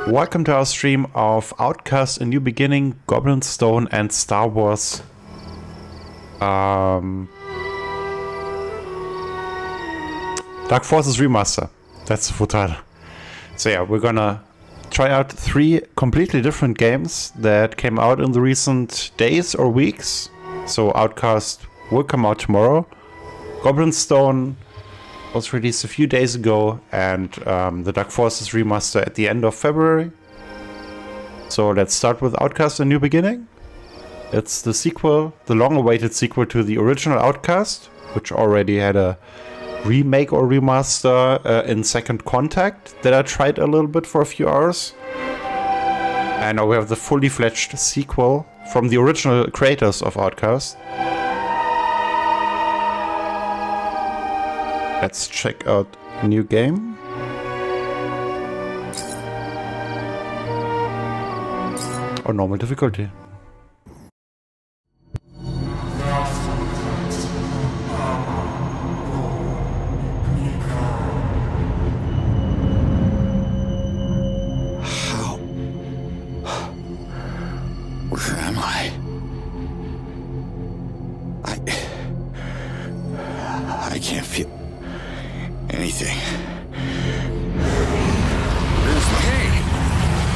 Welcome to our stream of Outcast, A New Beginning, Goblin Stone, and Star Wars. Dark Forces Remaster. That's the full title. So yeah, we're gonna try out 3 completely different games that came out in the recent days or weeks. So Outcast will come out tomorrow. Goblin Stone was released a few days ago, and the Dark Forces Remaster at the end of February. So let's start with Outcast, A New Beginning. It's the sequel, the long-awaited sequel to the original Outcast, which already had a remake or remaster in Second Contact that I tried a little bit for a few hours. And now we have the fully fledged sequel from the original creators of Outcast. Let's check out a new game. Or normal difficulty. How? Where am I? I can't feel anything. Hey!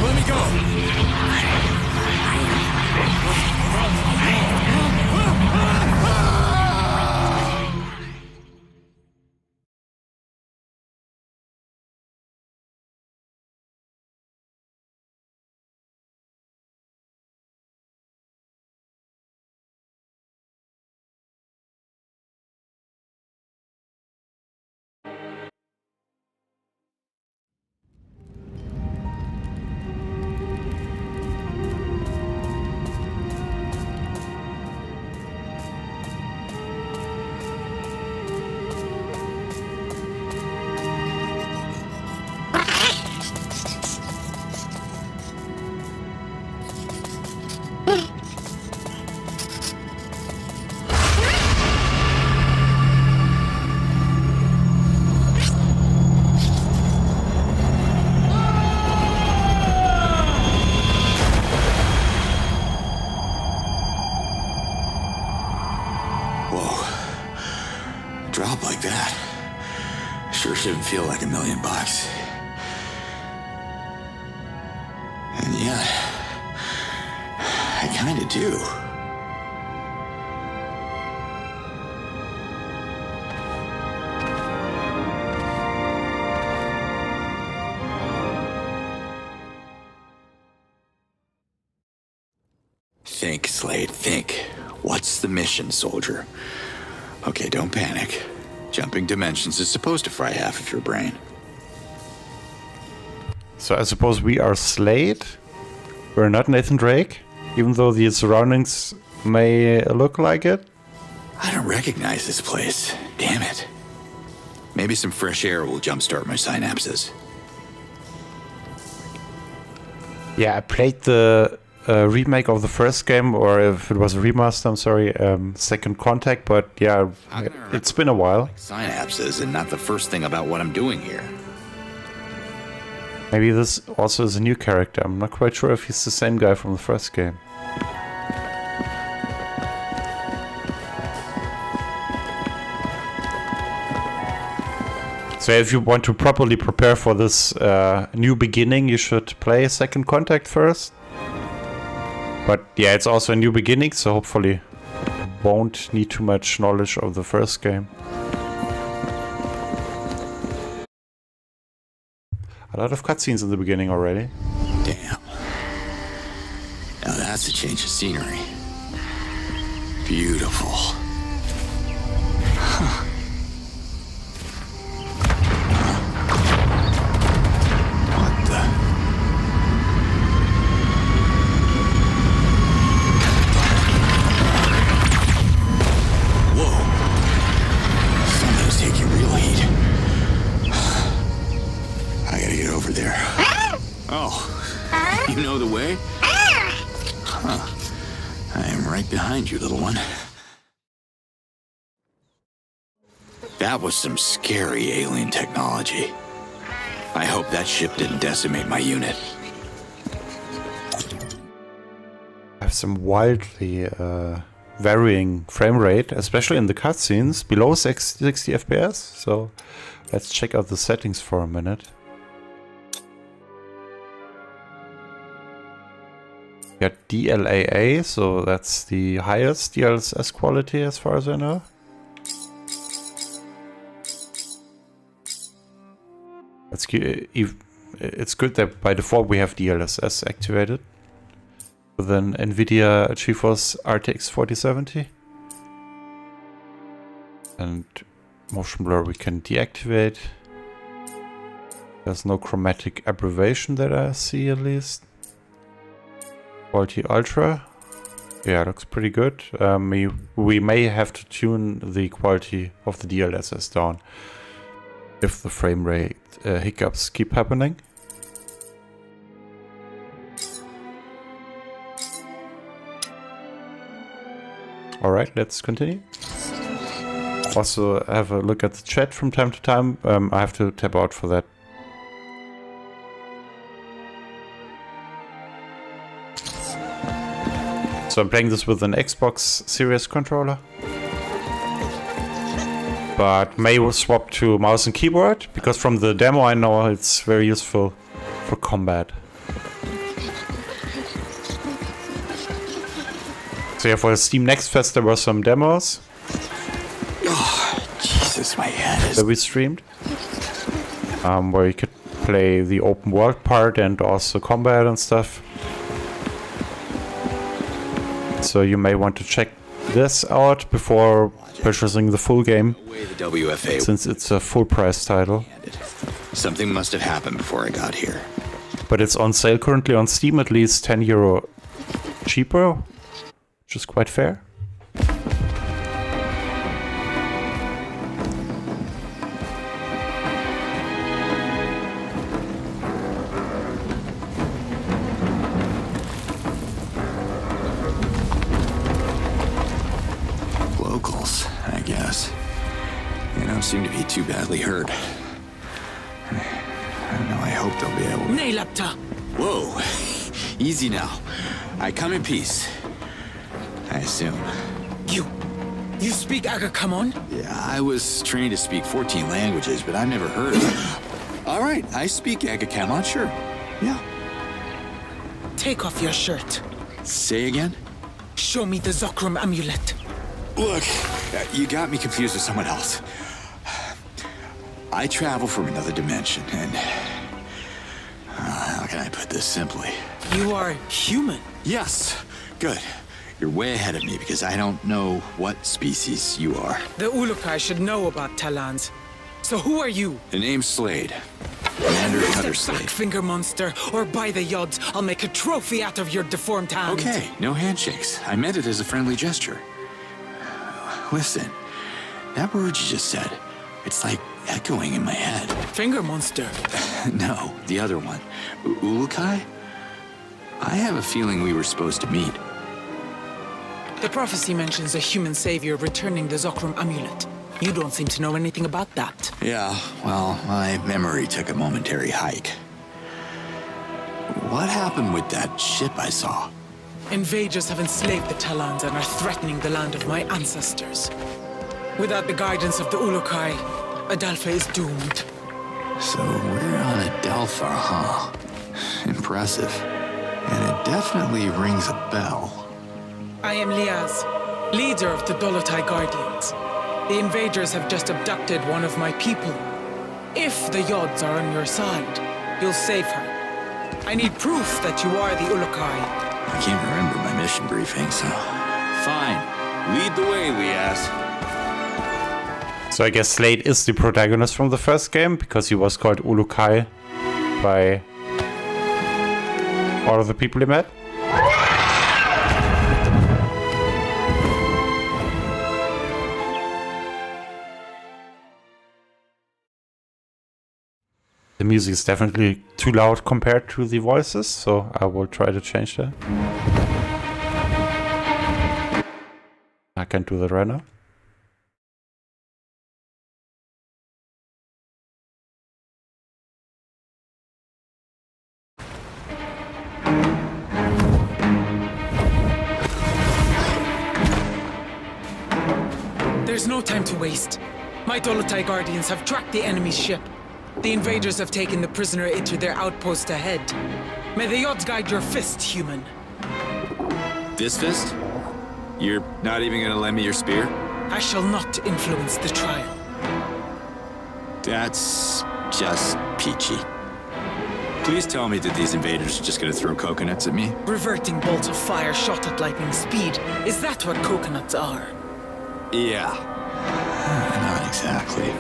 Let me go! Drop like that sure shouldn't feel like $1 million. And yet, I kinda do. Think, Slade, think. What's the mission, soldier? Okay, don't panic. Jumping dimensions is supposed to fry half of your brain. So I suppose we are Slade. We're not Nathan Drake, even though the surroundings may look like it. I don't recognize this place. Damn it. Maybe some fresh air will jumpstart my synapses. Yeah, I played the remake of the first game, or if it was a remaster, I'm sorry, Second Contact, but yeah, it's been a while. Synapses and not the first thing about what I'm doing here. Maybe this also is a new character. I'm not quite sure if he's the same guy from the first game. So if you want to properly prepare for this new beginning, you should play Second Contact first. But yeah, it's also a new beginning, so hopefully won't need too much knowledge of the first game. A lot of cutscenes in the beginning already. Damn. Now that's a change of scenery. Beautiful. Huh. You know the way? Huh. I am right behind you, little one. That was some scary alien technology. I hope that ship didn't decimate my unit. have some wildly varying frame rate, especially in the cutscenes, below 60 FPS. So let's check out the settings for a minute. Got DLAA, so that's the highest DLSS quality as far as I know. It's good that by default we have DLSS activated with an NVIDIA GeForce RTX 4070. And motion blur we can deactivate. There's no chromatic aberration that I see, at least. Quality Ultra. Yeah, looks pretty good. We may have to tune the quality of the DLSS down if the frame rate hiccups keep happening. Alright, let's continue. Also have a look at the chat from time to time. I have to tap out for that. So I'm playing this with an Xbox Series controller, but may swap to mouse and keyboard, because from the demo I know it's very useful for combat. So yeah, for the Steam Next Fest there were some demos. Oh, Jesus, my head is... that we streamed, where you could play the open world part and also combat and stuff. So you may want to check this out before purchasing the full game, since it's a full price title. Something must have happened before I got here. But it's on sale currently on Steam, at least €10 cheaper, which is quite fair. Seem to be too badly hurt. I don't know, I hope they'll be able to... Whoa! Easy now. I come in peace. I assume. You speak Agakamon? Yeah, I was trained to speak 14 languages, but I've never heard of it. All right, I speak Agakamon, sure. Yeah. Take off your shirt. Say again? Show me the Zokrum amulet. Look, you got me confused with someone else. I travel from another dimension, and... how can I put this simply? You are human? Yes. Good. You're way ahead of me, because I don't know what species you are. The Ulukai should know about Talans. So who are you? The name's Slade. Commander Cutter Step back, Slade. finger monster, or by the yods, I'll make a trophy out of your deformed hand. Okay, no handshakes. I meant it as a friendly gesture. Listen, that word you just said, it's like echoing in my head. Finger monster. No, the other one. Ulukai? I have a feeling we were supposed to meet. The prophecy mentions a human savior returning the Zokrum amulet. You don't seem to know anything about that. Yeah, well, my memory took a momentary hike. What happened with that ship I saw? Invaders have enslaved the Talans and are threatening the land of my ancestors. Without the guidance of the Ulukai, Adelpha is doomed. So we're on Adelpha, huh? Impressive. And it definitely rings a bell. I am Liaz, leader of the Dolotai Guardians. The invaders have just abducted one of my people. If the Yods are on your side, you'll save her. I need proof that you are the Ulukai. I can't remember my mission briefing, so... Fine. Lead the way, Liaz. So I guess Slade is the protagonist from the first game, because he was called Ulukai by all of the people he met. The music is definitely too loud compared to the voices, so I will try to change that. I can't do that right now. There's no time to waste. My Dolotai Guardians have tracked the enemy's ship. The invaders have taken the prisoner into their outpost ahead. May the odds guide your fist, human. This fist? You're not even gonna lend me your spear? I shall not influence the trial. That's just peachy. Please tell me that these invaders are just gonna throw coconuts at me? Reverting bolts of fire shot at lightning speed. Is that what coconuts are? Yeah. Not exactly.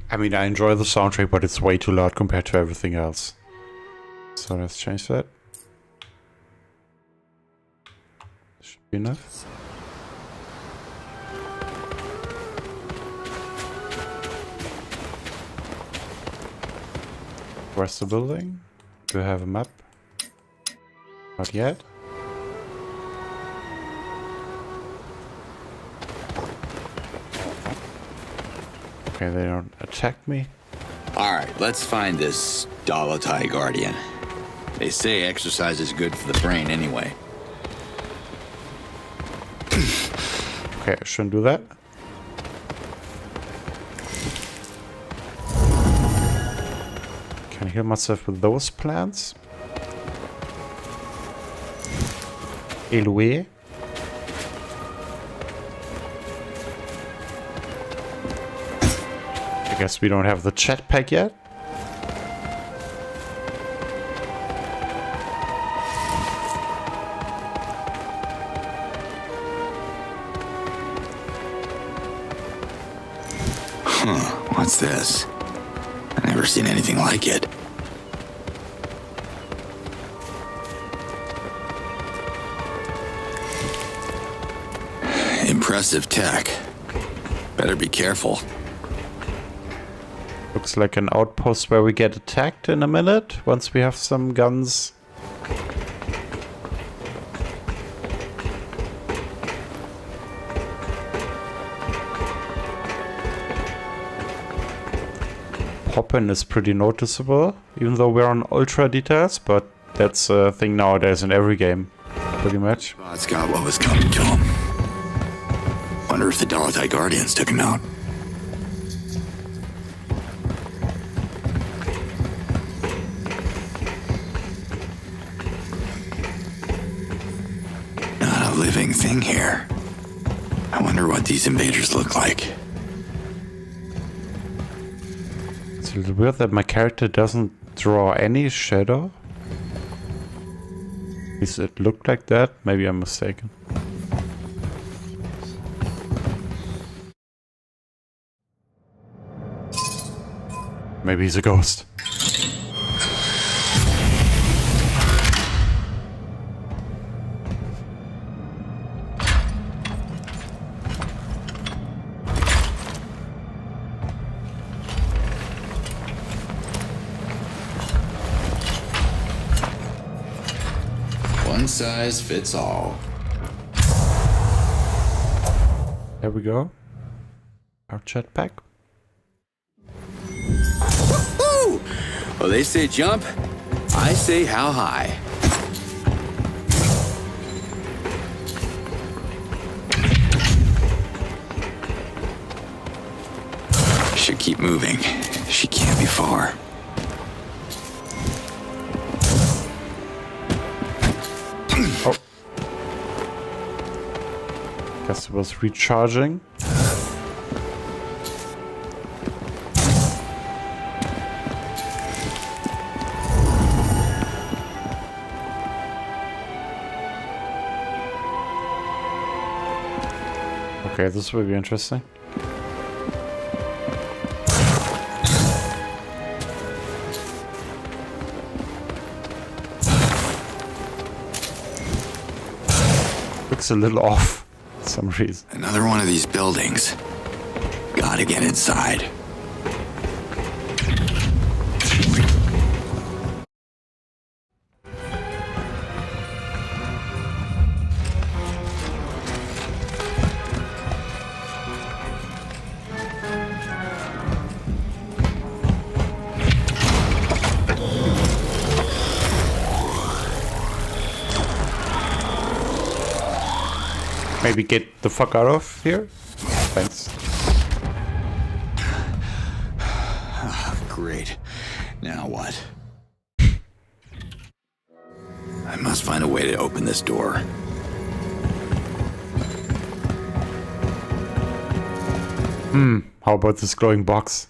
I mean, I enjoy the soundtrack, but it's way too loud compared to everything else. So let's change that. Should be enough. Where's the building? Do I have a map? Not yet. Okay, they don't attack me. Alright, let's find this Dolotai Guardian. They say exercise is good for the brain anyway. Okay, I shouldn't do that. Can I heal myself with those plants? Eloé. I guess we don't have the chat pack yet. What's this? I've never seen anything like it. Impressive tech. Better be careful. Looks like an outpost where we get attacked in a minute, once we have some guns. Poppin is pretty noticeable, even though we're on ultra details, but that's a thing nowadays in every game, pretty much. God's got what was coming to him. Wonder if the Dolotai Guardians took him out. Not a living thing here. I wonder what these invaders look like. It's a little weird that my character doesn't draw any shadow. At least it looked like that. Maybe I'm mistaken. Maybe he's a ghost. One size fits all. There we go. Our chat pack. Woo! Well, they say jump. I say how high. Should keep moving. She can't be far. Oh. Guess it was recharging. Okay, this will be interesting. Looks a little off for some reason. Another one of these buildings. Gotta get inside. maybe get the fuck out of here? Thanks. Great. Now what? I must find a way to open this door. How about this glowing box?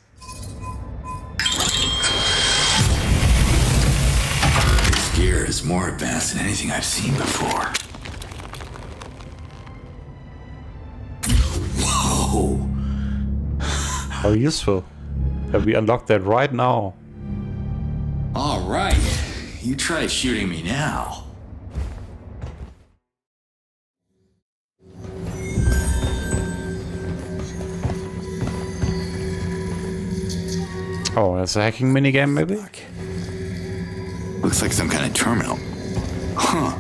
This gear is more advanced than anything I've seen before. Whoa! How useful. Have we unlocked that right now? All right. You try shooting me now. Oh, that's a hacking minigame, maybe? Looks like some kind of terminal. Huh.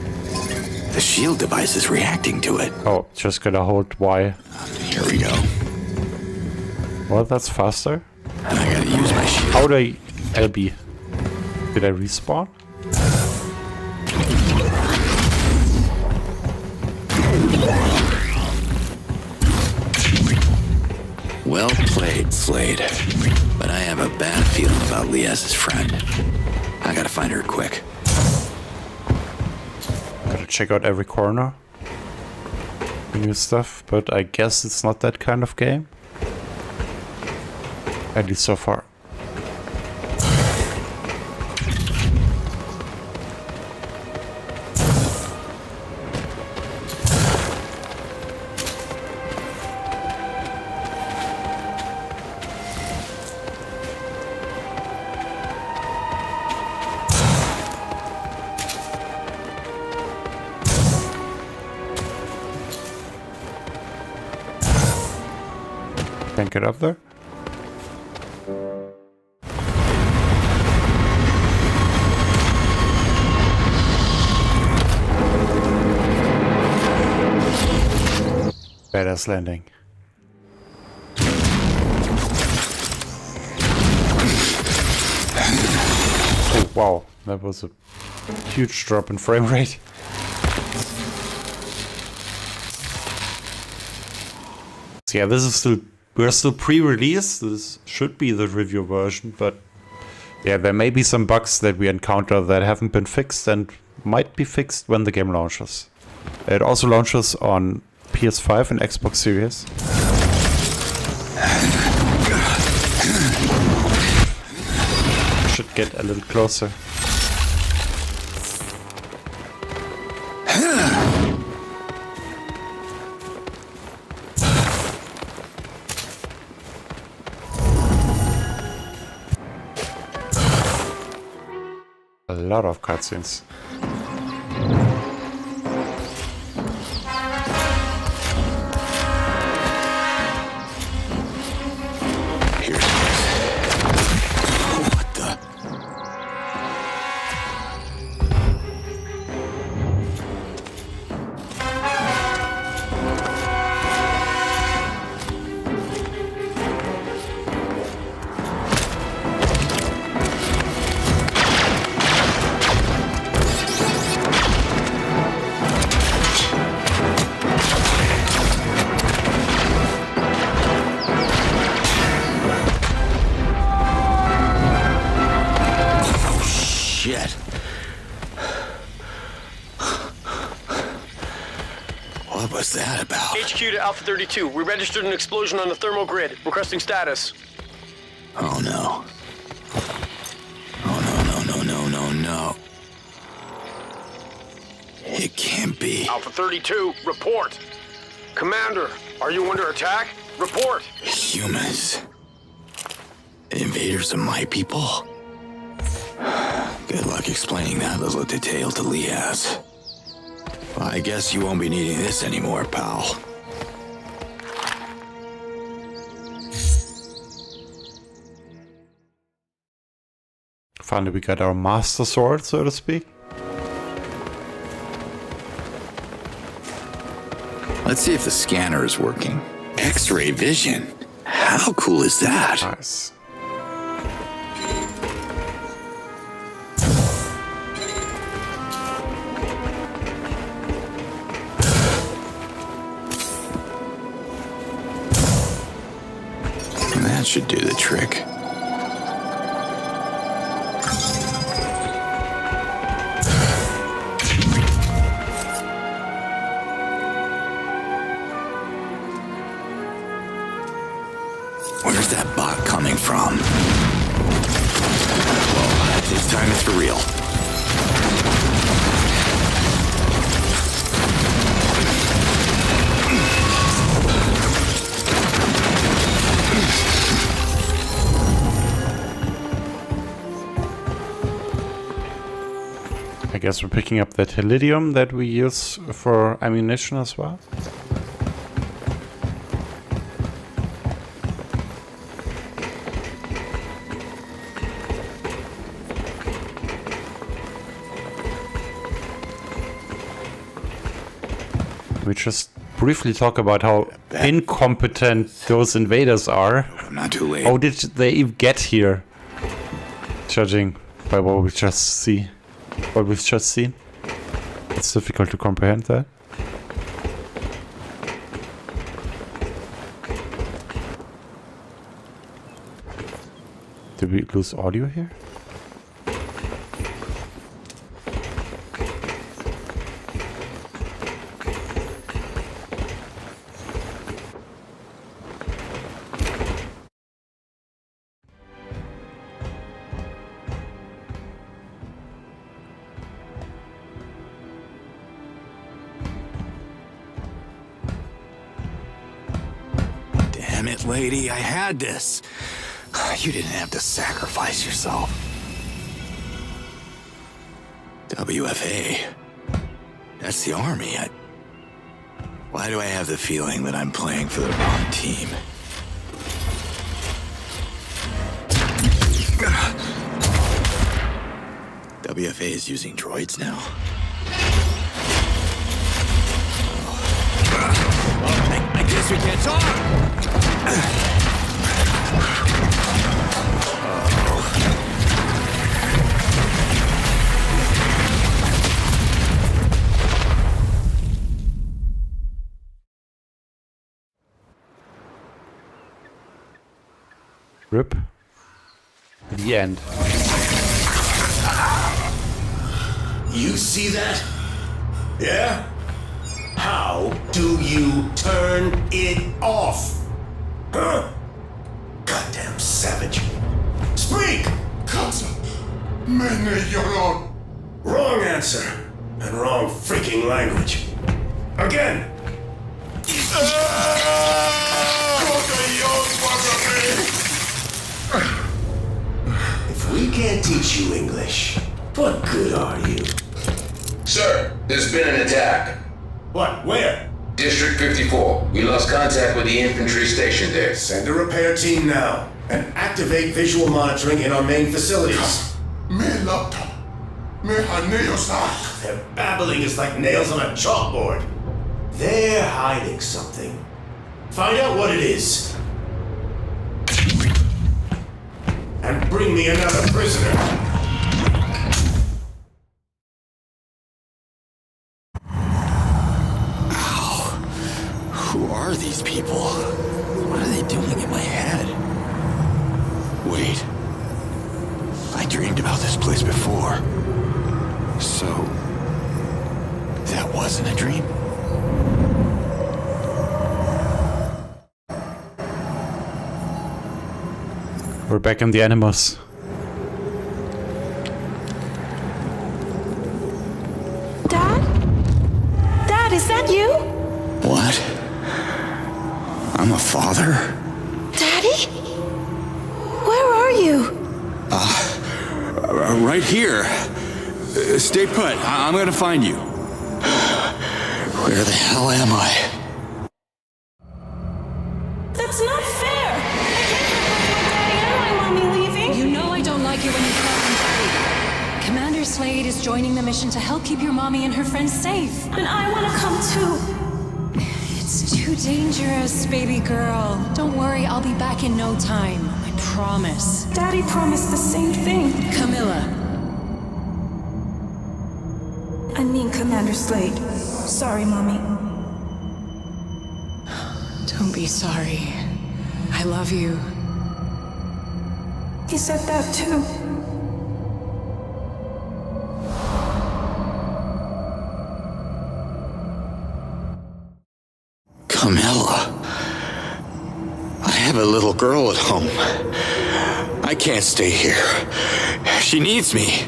The shield device is reacting to it. Oh, just gotta hold Y. Here we go. Well, that's faster. And I gotta use my shield. How do I... LB. Did I respawn? Well played, Slade. But I have a bad feeling about Lias's friend. I gotta find her quick. Gotta check out every corner. New stuff, but I guess it's not that kind of game. At least so far. Can't get up there. Badass landing. Oh wow, that was a huge drop in frame rate. So yeah, this is still, we're still pre-release. This should be the review version, but yeah, there may be some bugs that we encounter that haven't been fixed and might be fixed when the game launches. It also launches on PS5 and Xbox Series. Should get a little closer. A lot of cutscenes. What was that about? HQ to Alpha 32. We registered an explosion on the thermal grid. Requesting status. Oh no. Oh no. It can't be. Alpha 32, report. Commander, are you under attack? Report. Humans. Invaders of my people? Good luck explaining that little detail to Lias. Well, I guess you won't be needing this anymore, pal. Finally, we got our master sword, so to speak. Let's see if the scanner is working. X-ray vision. How cool is that? Nice. That should do the trick. Where's that bot coming from? Well, this time it's for real. I guess we're picking up that Helidium that we use for ammunition as well. We just briefly talk about how incompetent those invaders are. I'm not too late. How did they even get here? Judging by what we just see. What we've just seen. It's difficult to comprehend that. Did we lose audio here? Damn it, lady, I had this. You didn't have to sacrifice yourself. WFA. That's the army. Why do I have the feeling that I'm playing for the wrong team? WFA is using droids now? I guess we can't talk! Rip. The end. You see that? Yeah? How do you turn it off? Huh? Goddamn savage. Speak! Wrong answer. And wrong freaking language. Again. If we can't teach you English, what good are you? Sir, there's been an attack. What? Where? District 54. We lost contact with the infantry station there. Send a repair team now and activate visual monitoring in our main facilities. Their babbling is like nails on a chalkboard. They're hiding something. Find out what it is. And bring me another prisoner. Who are these people? What are they doing in my head? Wait. I dreamed about this place before. So... that wasn't a dream? We're back in the Animus. Dad? Dad, is that you? What? I'm a father? Daddy? Where are you? Right here. Stay put. I'm gonna find you. Where the hell am I? That's not fair! I can't have my Daddy and my Mommy leaving! You know I don't like it when you call him Daddy. Commander Slade is joining the mission to help keep your mommy and her friends safe. And I want to come too. It's too dangerous, baby girl. Don't worry, I'll be back in no time. I promise. Daddy promised the same thing. Camilla. I mean Commander Slade. Sorry, Mommy. Don't be sorry. I love you. He said that too. Camilla. I have a little girl at home. I can't stay here. She needs me.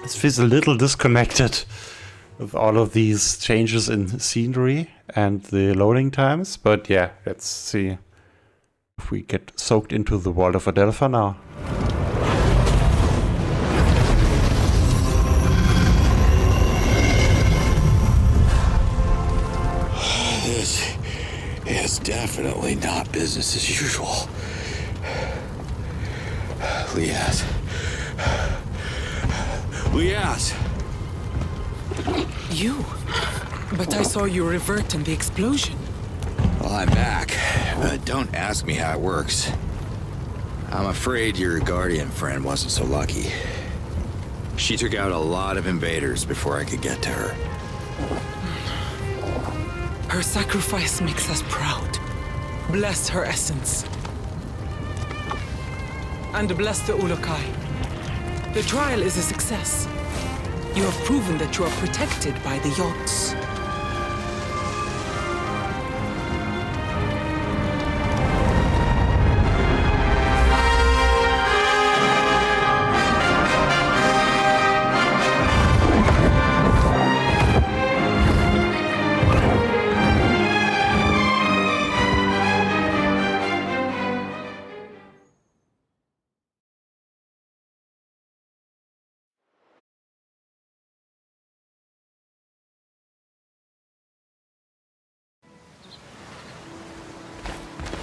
It feels a little disconnected with all of these changes in scenery and the loading times, but yeah, let's see if we get soaked into the world of Adelpha now. This is definitely not business as usual. Liaz. Liaz! You? But I saw you revert in the explosion. Well, I'm back, but don't ask me how it works. I'm afraid your Guardian friend wasn't so lucky. She took out a lot of invaders before I could get to her. Her sacrifice makes us proud. Bless her essence. And bless the Ulukai. The trial is a success. You have proven that you are protected by the yachts.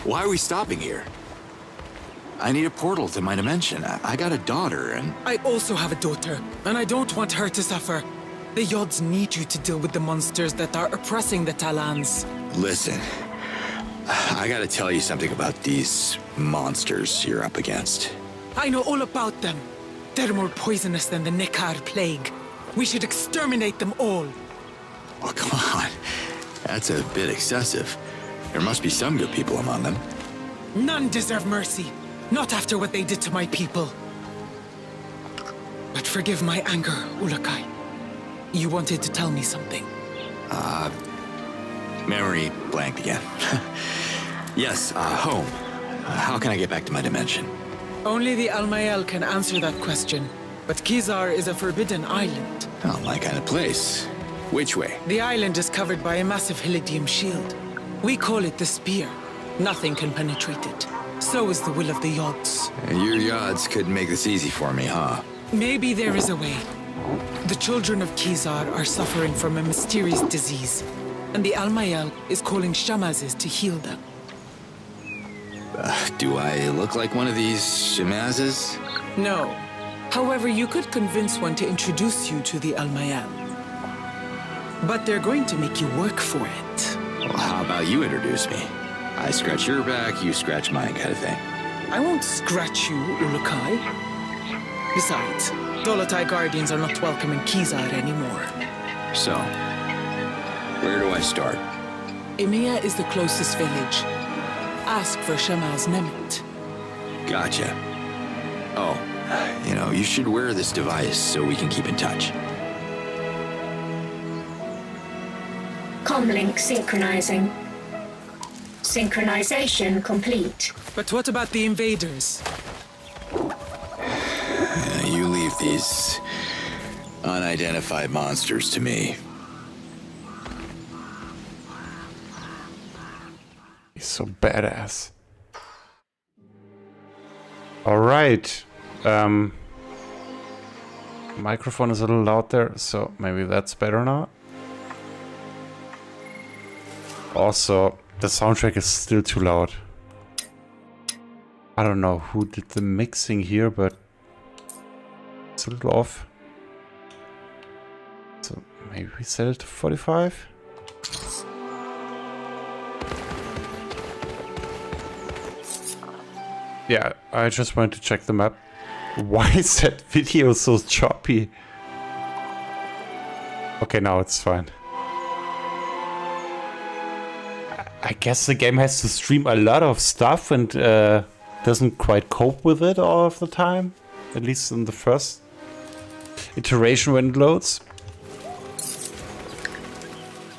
Why are we stopping here? I need a portal to my dimension. I got a daughter, and... I also have a daughter, and I don't want her to suffer. The Yods need you to deal with the monsters that are oppressing the Talans. Listen, I gotta tell you something about these monsters you're up against. I know all about them. They're more poisonous than the Nekar plague. We should exterminate them all. Oh, come on. That's a bit excessive. There must be some good people among them. None deserve mercy. Not after what they did to my people. But forgive my anger, Ulukai. You wanted to tell me something. Memory blanked again. Yes, home. How can I get back to my dimension? Only the Almayel can answer that question. But Kizar is a forbidden island. Oh, my kind of place. Which way? The island is covered by a massive Helidium shield. We call it the Spear. Nothing can penetrate it. So is the will of the Yods. Your Yods couldn't make this easy for me, huh? Maybe there is a way. The children of Kizar are suffering from a mysterious disease, and the Almayel is calling Shamazes to heal them. Do I look like one of these Shamazes? No. However, you could convince one to introduce you to the Almayel. But they're going to make you work for it. Well, how about you introduce me? I scratch your back, you scratch mine kind of thing. I won't scratch you, Ulukai. Besides, Dolotai Guardians are not welcome in Kizar anymore. So, where do I start? Emiya is the closest village. Ask for Shamaz Nemet. Gotcha. Oh, you should wear this device so we can keep in touch. Comlink synchronizing. Synchronization complete. But what about the invaders? You leave these unidentified monsters to me. He's so badass. Alright. Microphone is a little loud there, so maybe that's better now. Also, the soundtrack is still too loud. I don't know who did the mixing here, but it's a little off. So maybe we set it to 45. Yeah, I just wanted to check the map. Why is that video so choppy? Okay, now it's fine. I guess the game has to stream a lot of stuff and doesn't quite cope with it all of the time. At least in the first iteration when it loads.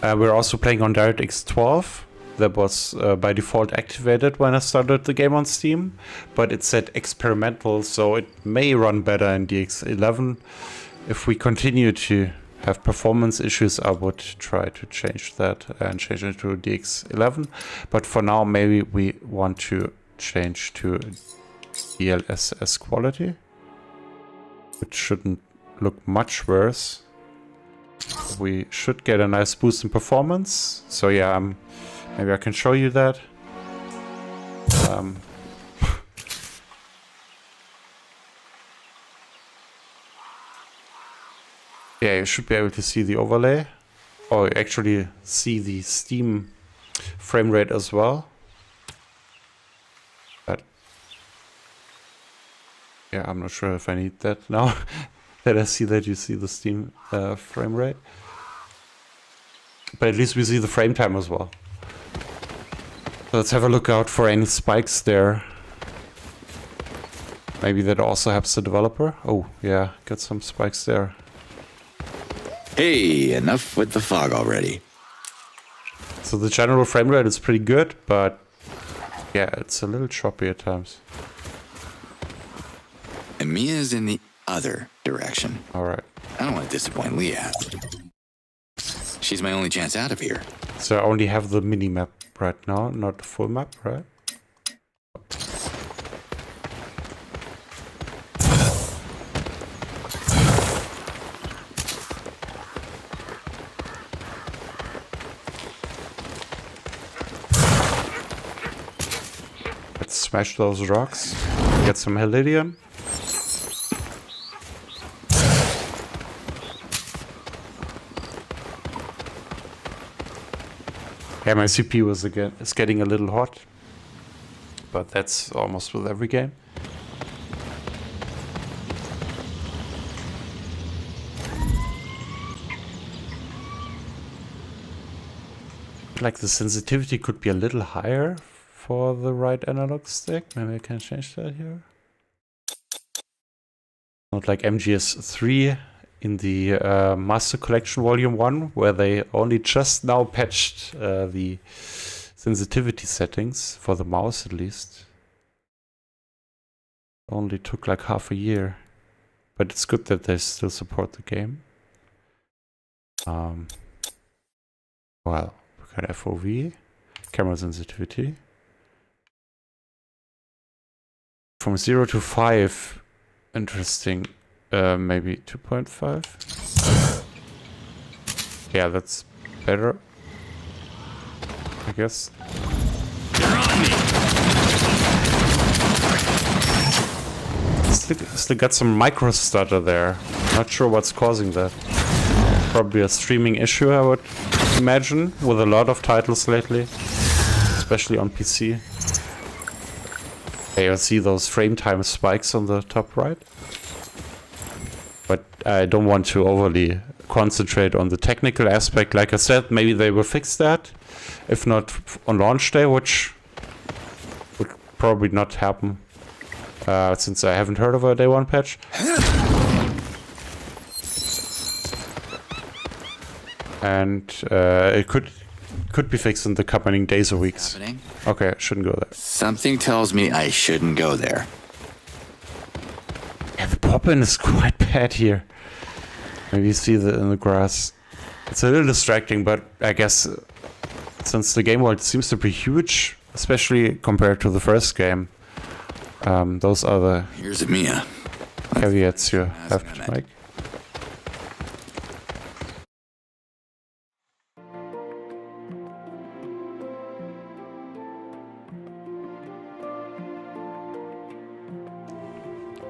We're also playing on DirectX 12. That was by default activated when I started the game on Steam, but it said experimental, so it may run better in DX11. If we continue to have performance issues, I would try to change that and change it to DX11. But for now, maybe we want to change to DLSS quality, which shouldn't look much worse. We should get a nice boost in performance. So yeah, maybe I can show you that. Yeah, you should be able to see the overlay. Or actually see the Steam frame rate as well. But yeah, I'm not sure if I need that now. That I see that you see the Steam frame rate. But at least we see the frame time as well. So let's have a look out for any spikes there. Maybe that also helps the developer. Oh, yeah, got some spikes there. Hey, enough with the fog already. So the general frame rate is pretty good, but yeah, it's a little choppy at times. And Mia's in the other direction. Alright. I don't want to disappoint Leah. She's my only chance out of here. So I only have the mini-map right now, not the full map, right? Let's smash those rocks, get some Helidium. Yeah, my CPU is getting a little hot, but that's almost with every game. Like the sensitivity could be a little higher for the right analog stick. Maybe I can change that here. Not like MGS3 in the Master Collection Volume 1, where they only just now patched the sensitivity settings, for the mouse at least. Only took like half a year. But it's good that they still support the game. Well, we got FOV, camera sensitivity. From 0 to 5, interesting. Maybe 2.5. Yeah, that's better, I guess. Still got some micro stutter there. Not sure what's causing that. Probably a streaming issue, I would imagine, with a lot of titles lately, especially on PC. Okay, you see those frame time spikes on the top right. But I don't want to overly concentrate on the technical aspect. Like I said, maybe they will fix that. If not on launch day, which would probably not happen. Since I haven't heard of a day one patch. And it could be fixed in the coming days or weeks. Okay, I shouldn't go there. Something tells me I shouldn't go there. Yeah, the pop-in is quite bad here. Maybe you see that in the grass. It's a little distracting, but I guess since the game world seems to be huge, especially compared to the first game, those are the... Here's Mia. caveats you have to make.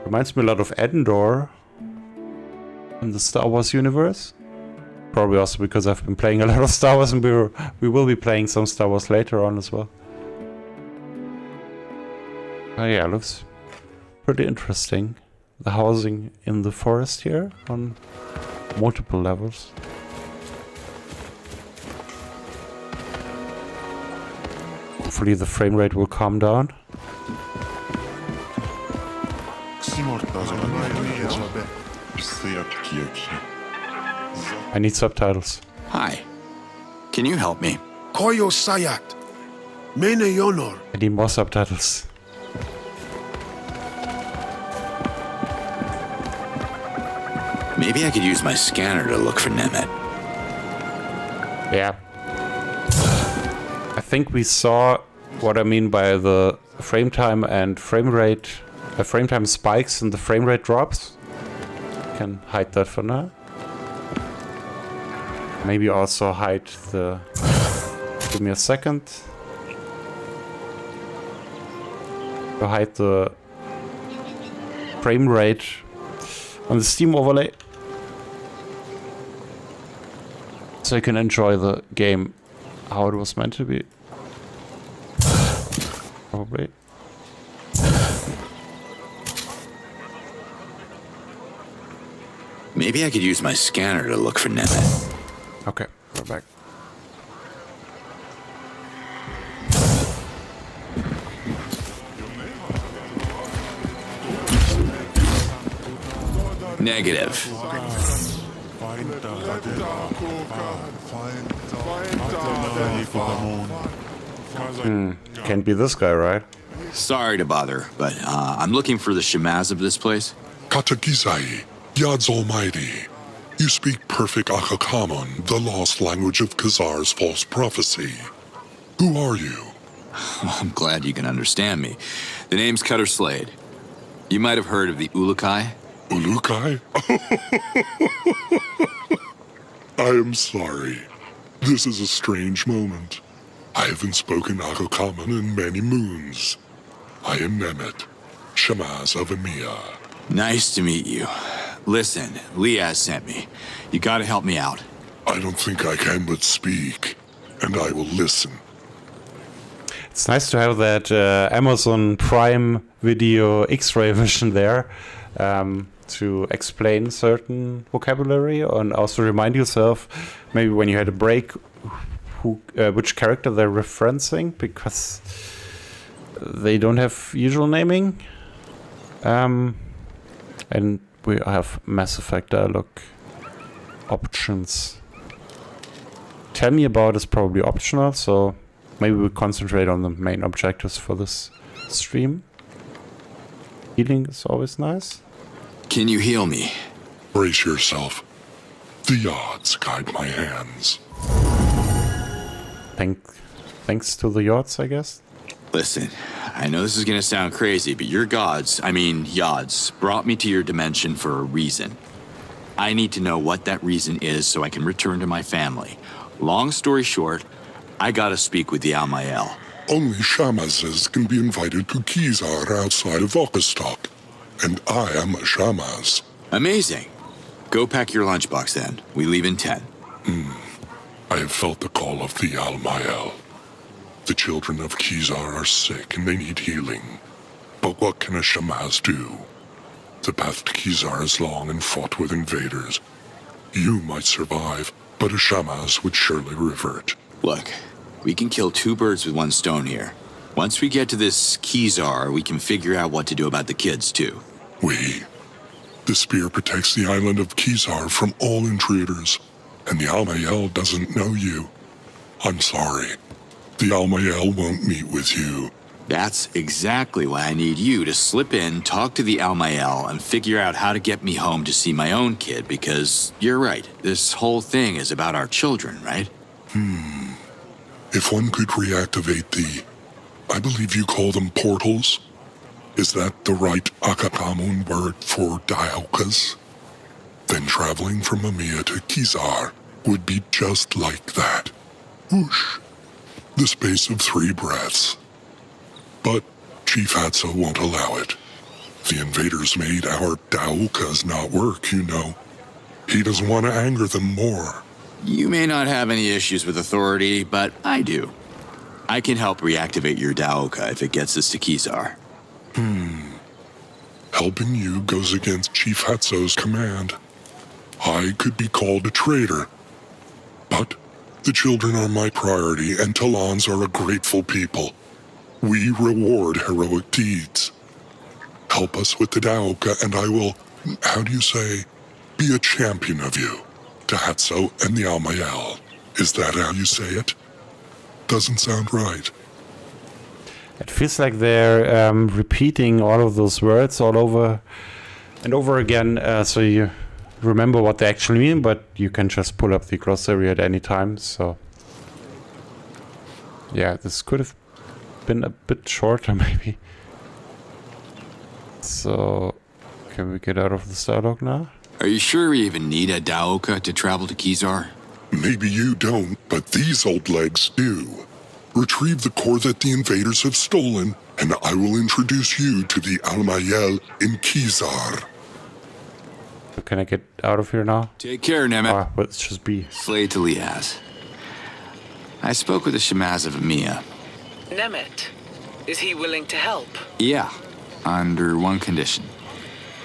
Reminds me a lot of Endor in the Star Wars universe. Probably also because I've been playing a lot of Star Wars, and we will be playing some Star Wars later on as well. Oh yeah, looks pretty interesting. The housing in the forest here on multiple levels. Hopefully the frame rate will calm down. I need subtitles. Hi. Can you help me? Koyo Sayat. Mene Yonor. I need more subtitles. Maybe I could use my scanner to look for Nemet. Yeah. I think we saw what I mean by the frame time and frame rate. Frame time spikes and the frame rate drops. Can hide that for now. Maybe also hide the... Give me a second. To hide the frame rate on the Steam overlay. So you can enjoy the game how it was meant to be. Probably. Maybe I could use my scanner to look for Nemet. Okay, we're back. Negative. Can't be this guy, right? Sorry to bother, but I'm looking for the Shamaz of this place. Katakizai, Yad's Almighty. You speak perfect Akakamon, the lost language of Khazar's false prophecy. Who are you? Well, I'm glad you can understand me. The name's Cutter Slade. You might have heard of the Ulukai. Ulukai? I am sorry. This is a strange moment. I haven't spoken Akakamon in many moons. I am Nemet, Shamaz of Emiya. Nice to meet you. Listen, Liaz sent me. You gotta help me out. I don't think I can but speak, and I will listen. It's nice to have that Amazon Prime Video X-ray vision there to explain certain vocabulary and also remind yourself maybe when you had a break which character they're referencing, because they don't have usual naming. And we have Mass Effect dialogue options. Tell me about is probably optional, so maybe we concentrate on the main objectives for this stream. Healing is always nice. Can you heal me? Brace yourself. The odds guide my hands. Thanks to the yachts, I guess. Listen, I know this is gonna sound crazy, but your gods, Yods, brought me to your dimension for a reason. I need to know what that reason is so I can return to my family. Long story short, I gotta speak with the Almael. Only Shamazes can be invited to Kizar outside of Vostok, and I am a Shamaz. Amazing. Go pack your lunchbox then. We leave in 10. I have felt the call of the Almael. The children of Kizar are sick and they need healing. But what can a Shamaz do? The path to Kizar is long and fraught with invaders. You might survive, but a Shamaz would surely revert. Look, we can kill 2 birds with 1 stone here. Once we get to this Kizar, we can figure out what to do about the kids too. The spear protects the island of Kizar from all intruders, and the Almael doesn't know you. I'm sorry. The Almael won't meet with you. That's exactly why I need you to slip in, talk to the Almael, and figure out how to get me home to see my own kid, because you're right, this whole thing is about our children, right? If one could reactivate I believe you call them portals, Is that the right Akakamun word for Dialkas? Then traveling from Mamiya to Kizar would be just like that. Whoosh. The space of 3 breaths. But Chief Hatso won't allow it. The invaders made our Daokas not work, you know. He doesn't want to anger them more. You may not have any issues with authority, but I do. I can help reactivate your Daoka if it gets us to Kizar. Helping you goes against Chief Hatso's command. I could be called a traitor. But the children are my priority, and Talons are a grateful people. We reward heroic deeds. Help us with the Daoka, and I will, how do you say, be a champion of you. To Hatso and the Almayel. Is that how you say it? Doesn't sound right. It feels like they're repeating all of those words all over and over again, so you remember what they actually mean, but you can just pull up the glossary at any time, so... Yeah, this could have been a bit shorter, maybe. So... Can we get out of this dialogue now? Are you sure we even need a Daoka to travel to Kizar? Maybe you don't, but these old legs do. Retrieve the core that the invaders have stolen, and I will introduce you to the Almayel in Kizar. Can I get out of here now? Take care, Nemeth. Let's just be. Slay to Liaz. I spoke with the Shamaz of Amiya. Nemeth, is he willing to help? Yeah, under one condition.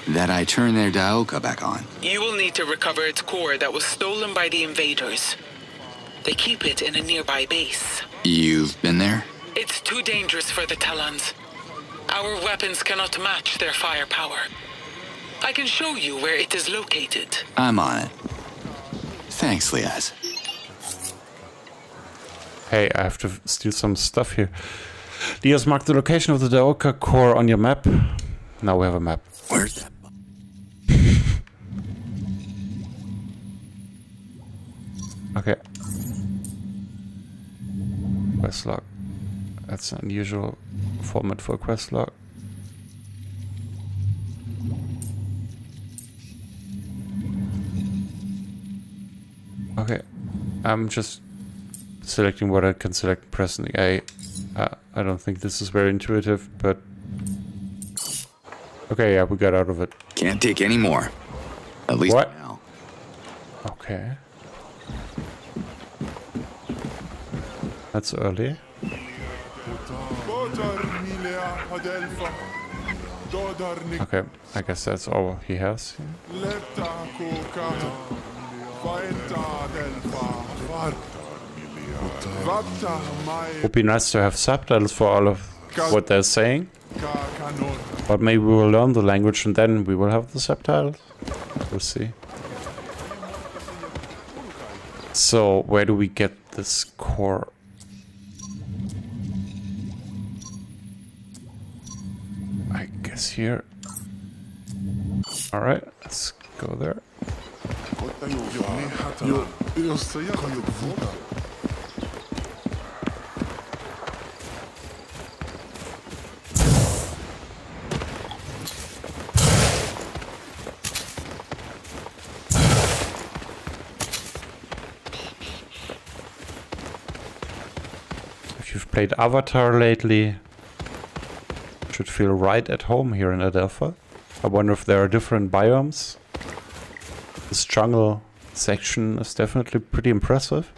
That I turn their Daoka back on. You will need to recover its core that was stolen by the invaders. They keep it in a nearby base. You've been there? It's too dangerous for the Talons. Our weapons cannot match their firepower. I can show you where it is located. I'm on it. Thanks, Liaz. Hey, I have to steal some stuff here. Liaz marked the location of the Daoka core on your map. Now we have a map. Where's that? Okay. Quest log. That's an unusual format for a quest log. Okay. I'm just selecting what I can select pressing A. I don't think this is very intuitive, but... Okay, yeah, we got out of it. Can't take any more. At least what? now. Okay. That's early. Okay, I guess that's all he has here. Would be nice to have subtitles for all of what they're saying. But maybe we will learn the language and then we will have the subtitles. We'll see. So, where do we get this core? I guess here. Alright, let's go there. If you've played Avatar lately, should feel right at home here in Adelpha. I wonder if there are different biomes. This jungle section is definitely pretty impressive.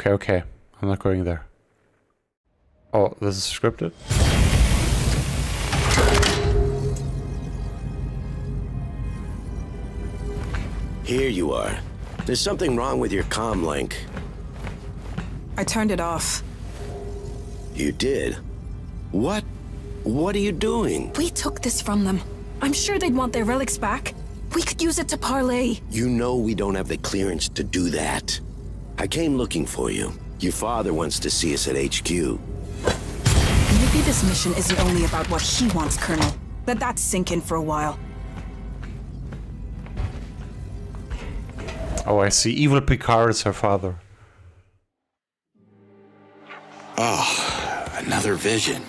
Okay, I'm not going there. Oh, this is scripted? Here you are. There's something wrong with your comm link. I turned it off. You did? What are you doing? We took this from them. I'm sure they'd want their relics back. We could use it to parlay. You know we don't have the clearance to do that. I came looking for you. Your father wants to see us at HQ. Maybe this mission isn't only about what he wants, Colonel. Let that sink in for a while. Oh, I see. Evil Picard is her father. Oh, another vision.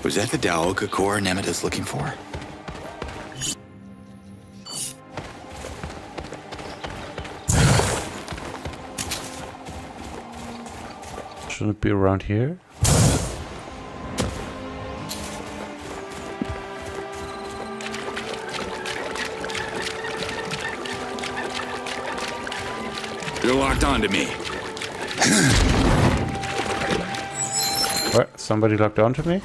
Was that the Daoka core Nemeta's looking for? Shouldn't it be around here? You're locked onto me. What? Somebody locked onto me?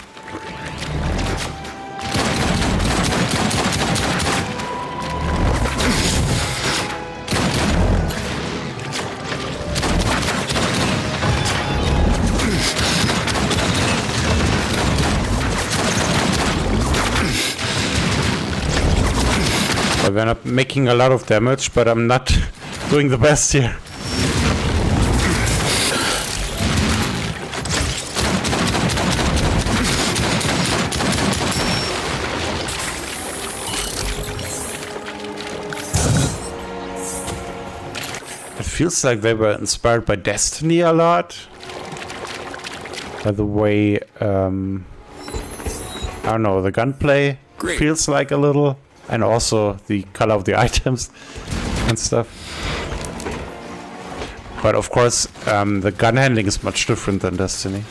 I've been up making a lot of damage, but I'm not doing the best here. It feels like they were inspired by Destiny a lot. By the way, I don't know, the gunplay feels like a little. And also the color of the items and stuff. But of course, the gun handling is much different than Destiny.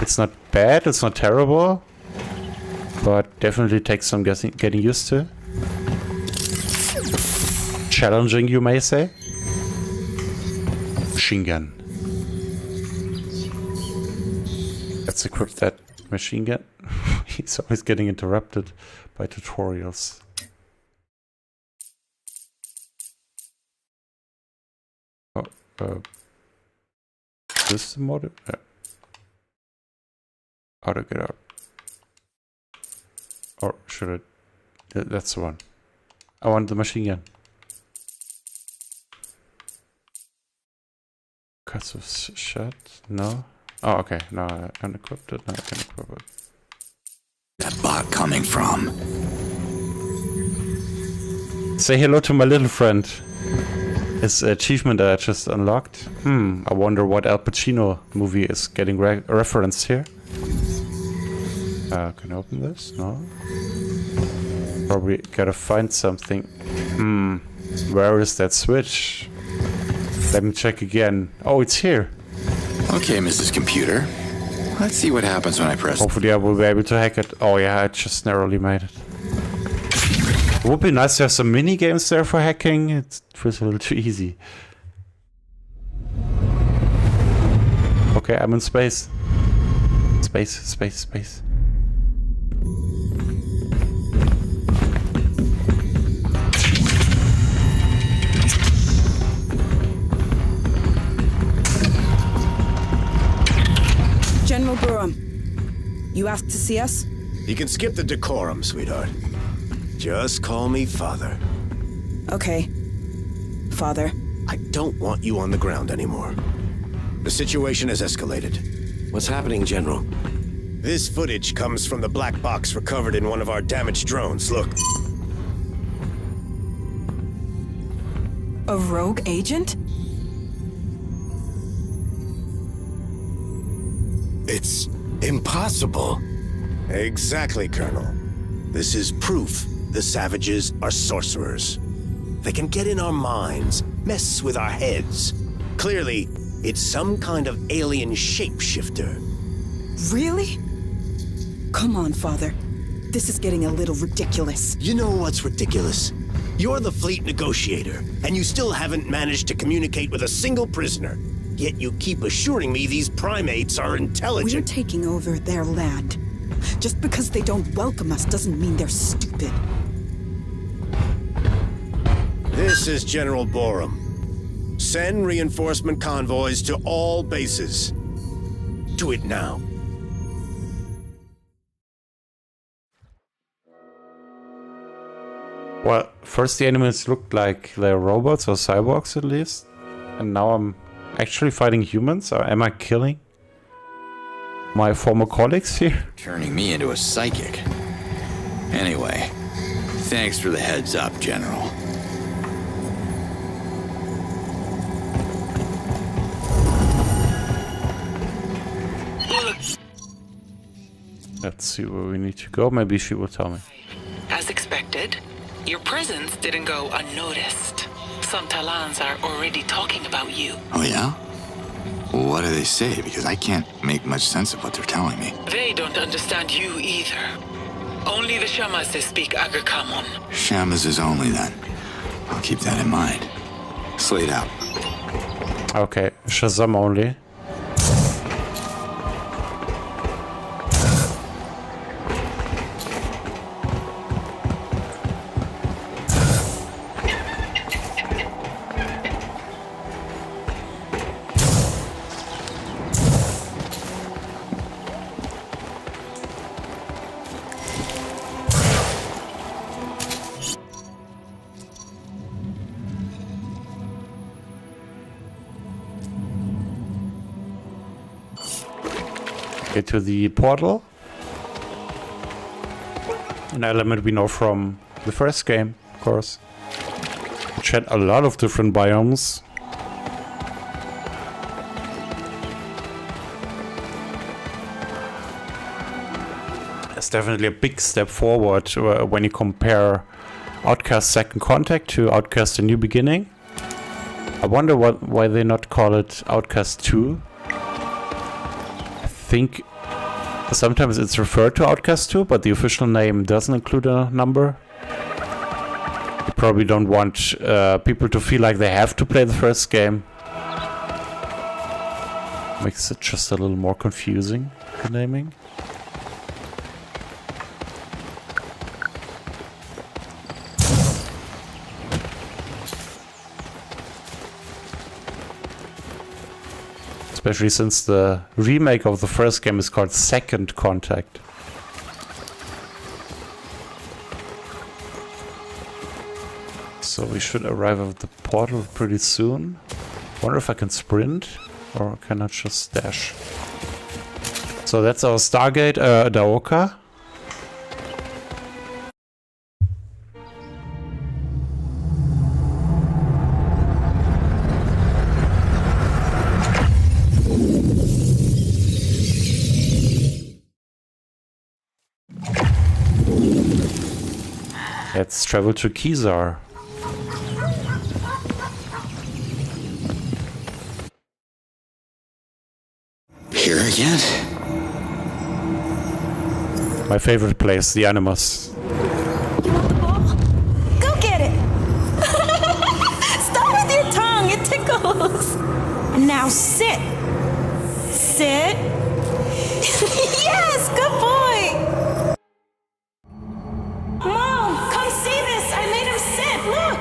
It's not bad, it's not terrible. But definitely takes some getting used to. Challenging, you may say. Machine gun. Let's equip that machine gun. He's always getting interrupted by tutorials. Oh, this is the model? Yeah. How to get out? Or should I? That's the one. I want the machine gun. Cuts of shot? No? Oh, okay. No, I unequipped it. Now I can equip it. That bot coming from? Say hello to my little friend. His achievement I just unlocked. I wonder what Al Pacino movie is getting referenced here. Can I open this? No. Probably gotta find something. Where is that switch? Let me check again. Oh, it's here. Okay, Mrs. Computer. Let's see what happens when I press. Hopefully I will be able to hack it. Oh yeah, I just narrowly made it. It would be nice to have some mini games there for hacking. It feels a little too easy. Okay, I'm in space. Space. General Burham, you asked to see us? You can skip the decorum, sweetheart. Just call me Father. Okay. Father. I don't want you on the ground anymore. The situation has escalated. What's happening, General? This footage comes from the black box recovered in one of our damaged drones. Look. A rogue agent? It's impossible. Exactly, Colonel. This is proof the savages are sorcerers. They can get in our minds, mess with our heads. Clearly, it's some kind of alien shapeshifter. Really? Come on, Father. This is getting a little ridiculous. You know what's ridiculous? You're the fleet negotiator, and you still haven't managed to communicate with a single prisoner. Yet you keep assuring me these primates are intelligent. We're taking over their land. Just because they don't welcome us doesn't mean they're stupid. This is General Borum. Send reinforcement convoys to all bases. Do it now. Well, first the enemies looked like they're robots or cyborgs at least. And now I'm actually fighting humans? Or am I killing my former colleagues here? Turning me into a psychic. Anyway, thanks for the heads up, General. Let's see where we need to go. Maybe she will tell me. As expected, your presence didn't go unnoticed. Some Talans are already talking about you. Oh, yeah? What do they say? Because I can't make much sense of what they're telling me. They don't understand you either. Only the Shamazes speak Agrikamon. Shamazes only, then. I'll keep that in mind. Slate out. Okay, Shazam only. To the portal, an element we know from the first game, of course, which had a lot of different biomes. It's definitely a big step forward when you compare Outcast Second Contact to Outcast A New Beginning. I wonder why they not call it Outcast 2. I think sometimes it's referred to Outcast 2, but the official name doesn't include a number. You probably don't want people to feel like they have to play the first game. Makes it just a little more confusing, the naming. Especially since the remake of the first game is called Second Contact. So we should arrive at the portal pretty soon. Wonder if I can sprint or can I just dash? So that's our Stargate, Daoka. Let's travel to Kizar. Here again? My favorite place, the Animus. You want the ball? Go get it! Stop with your tongue, it tickles! Now sit! Sit! Yes, good boy! Mom, come see this! I made him sit, look!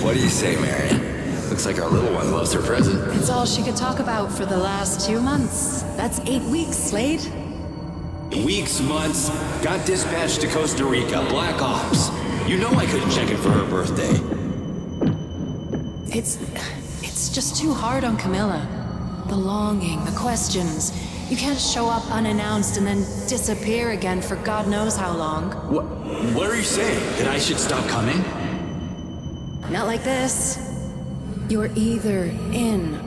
What do you say, Marion? Looks like our little one loves her present. It's all she could talk about for the last 2 months. That's 8 weeks, Slade. Weeks, months. Got dispatched to Costa Rica. Black Ops. You know I couldn't check in for her birthday. It's just too hard on Camilla. The longing, the questions. You can't show up unannounced and then disappear again for God knows how long. What are you saying? That I should stop coming? Not like this. You're either in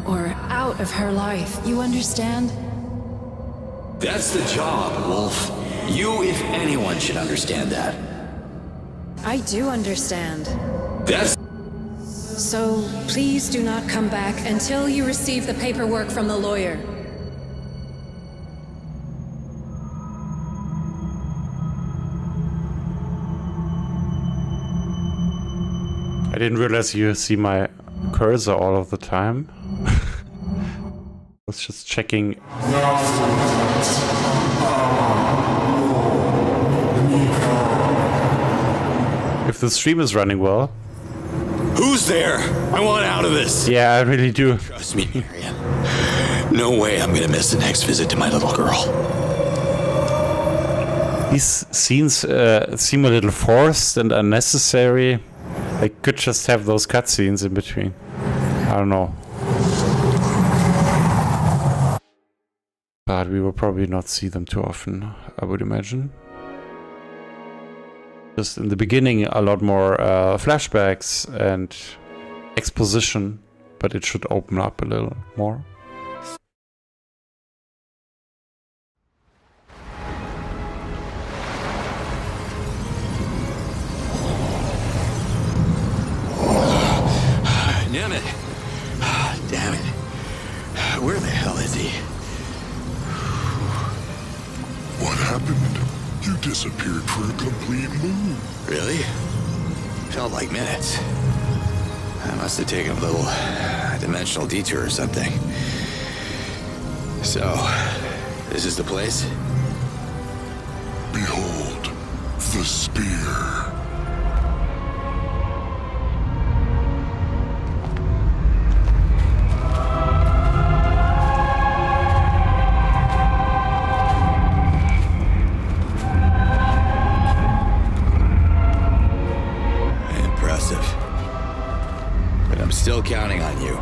or out of her life. You understand? That's the job, Wolf. You, if anyone, should understand that. I do understand. That's... So, please do not come back until you receive the paperwork from the lawyer. I didn't realize you see my cursor all of the time. I was just checking. If the stream is running well. Who's there? I want out of this. Yeah, I really do. Trust me, Marion. No way I'm gonna miss the next visit to my little girl. These scenes seem a little forced and unnecessary. I could just have those cutscenes in between. I don't know. But we will probably not see them too often, I would imagine. Just in the beginning, a lot more flashbacks and exposition, but it should open up a little more. Damn it. Damn it. Where the hell is he? What happened? You disappeared for a complete moon. Really? Felt like minutes. I must have taken a little dimensional detour or something. So, this is the place? Behold, the spear. But I'm still counting on you.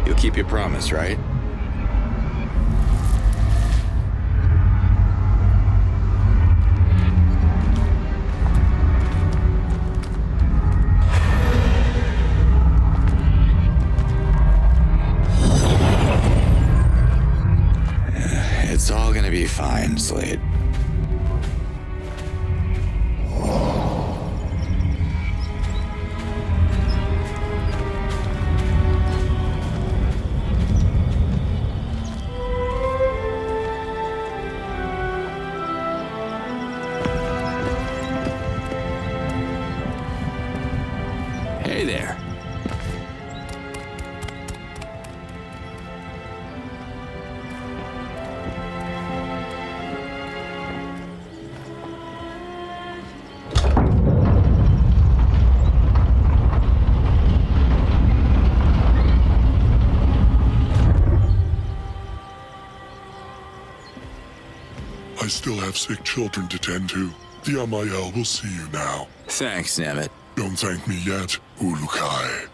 You'll keep your promise, right? It's all gonna be fine, Slade. Hey there. I still have sick children to tend to. The Amael will see you now. Thanks, Nemeth. Don't thank me yet, Ulukai.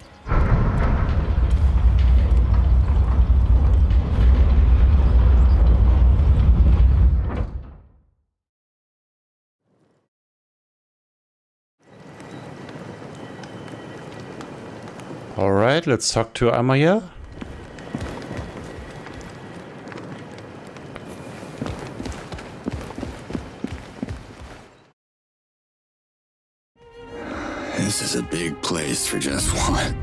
Alright, let's talk to Amael. This is a big place for just one.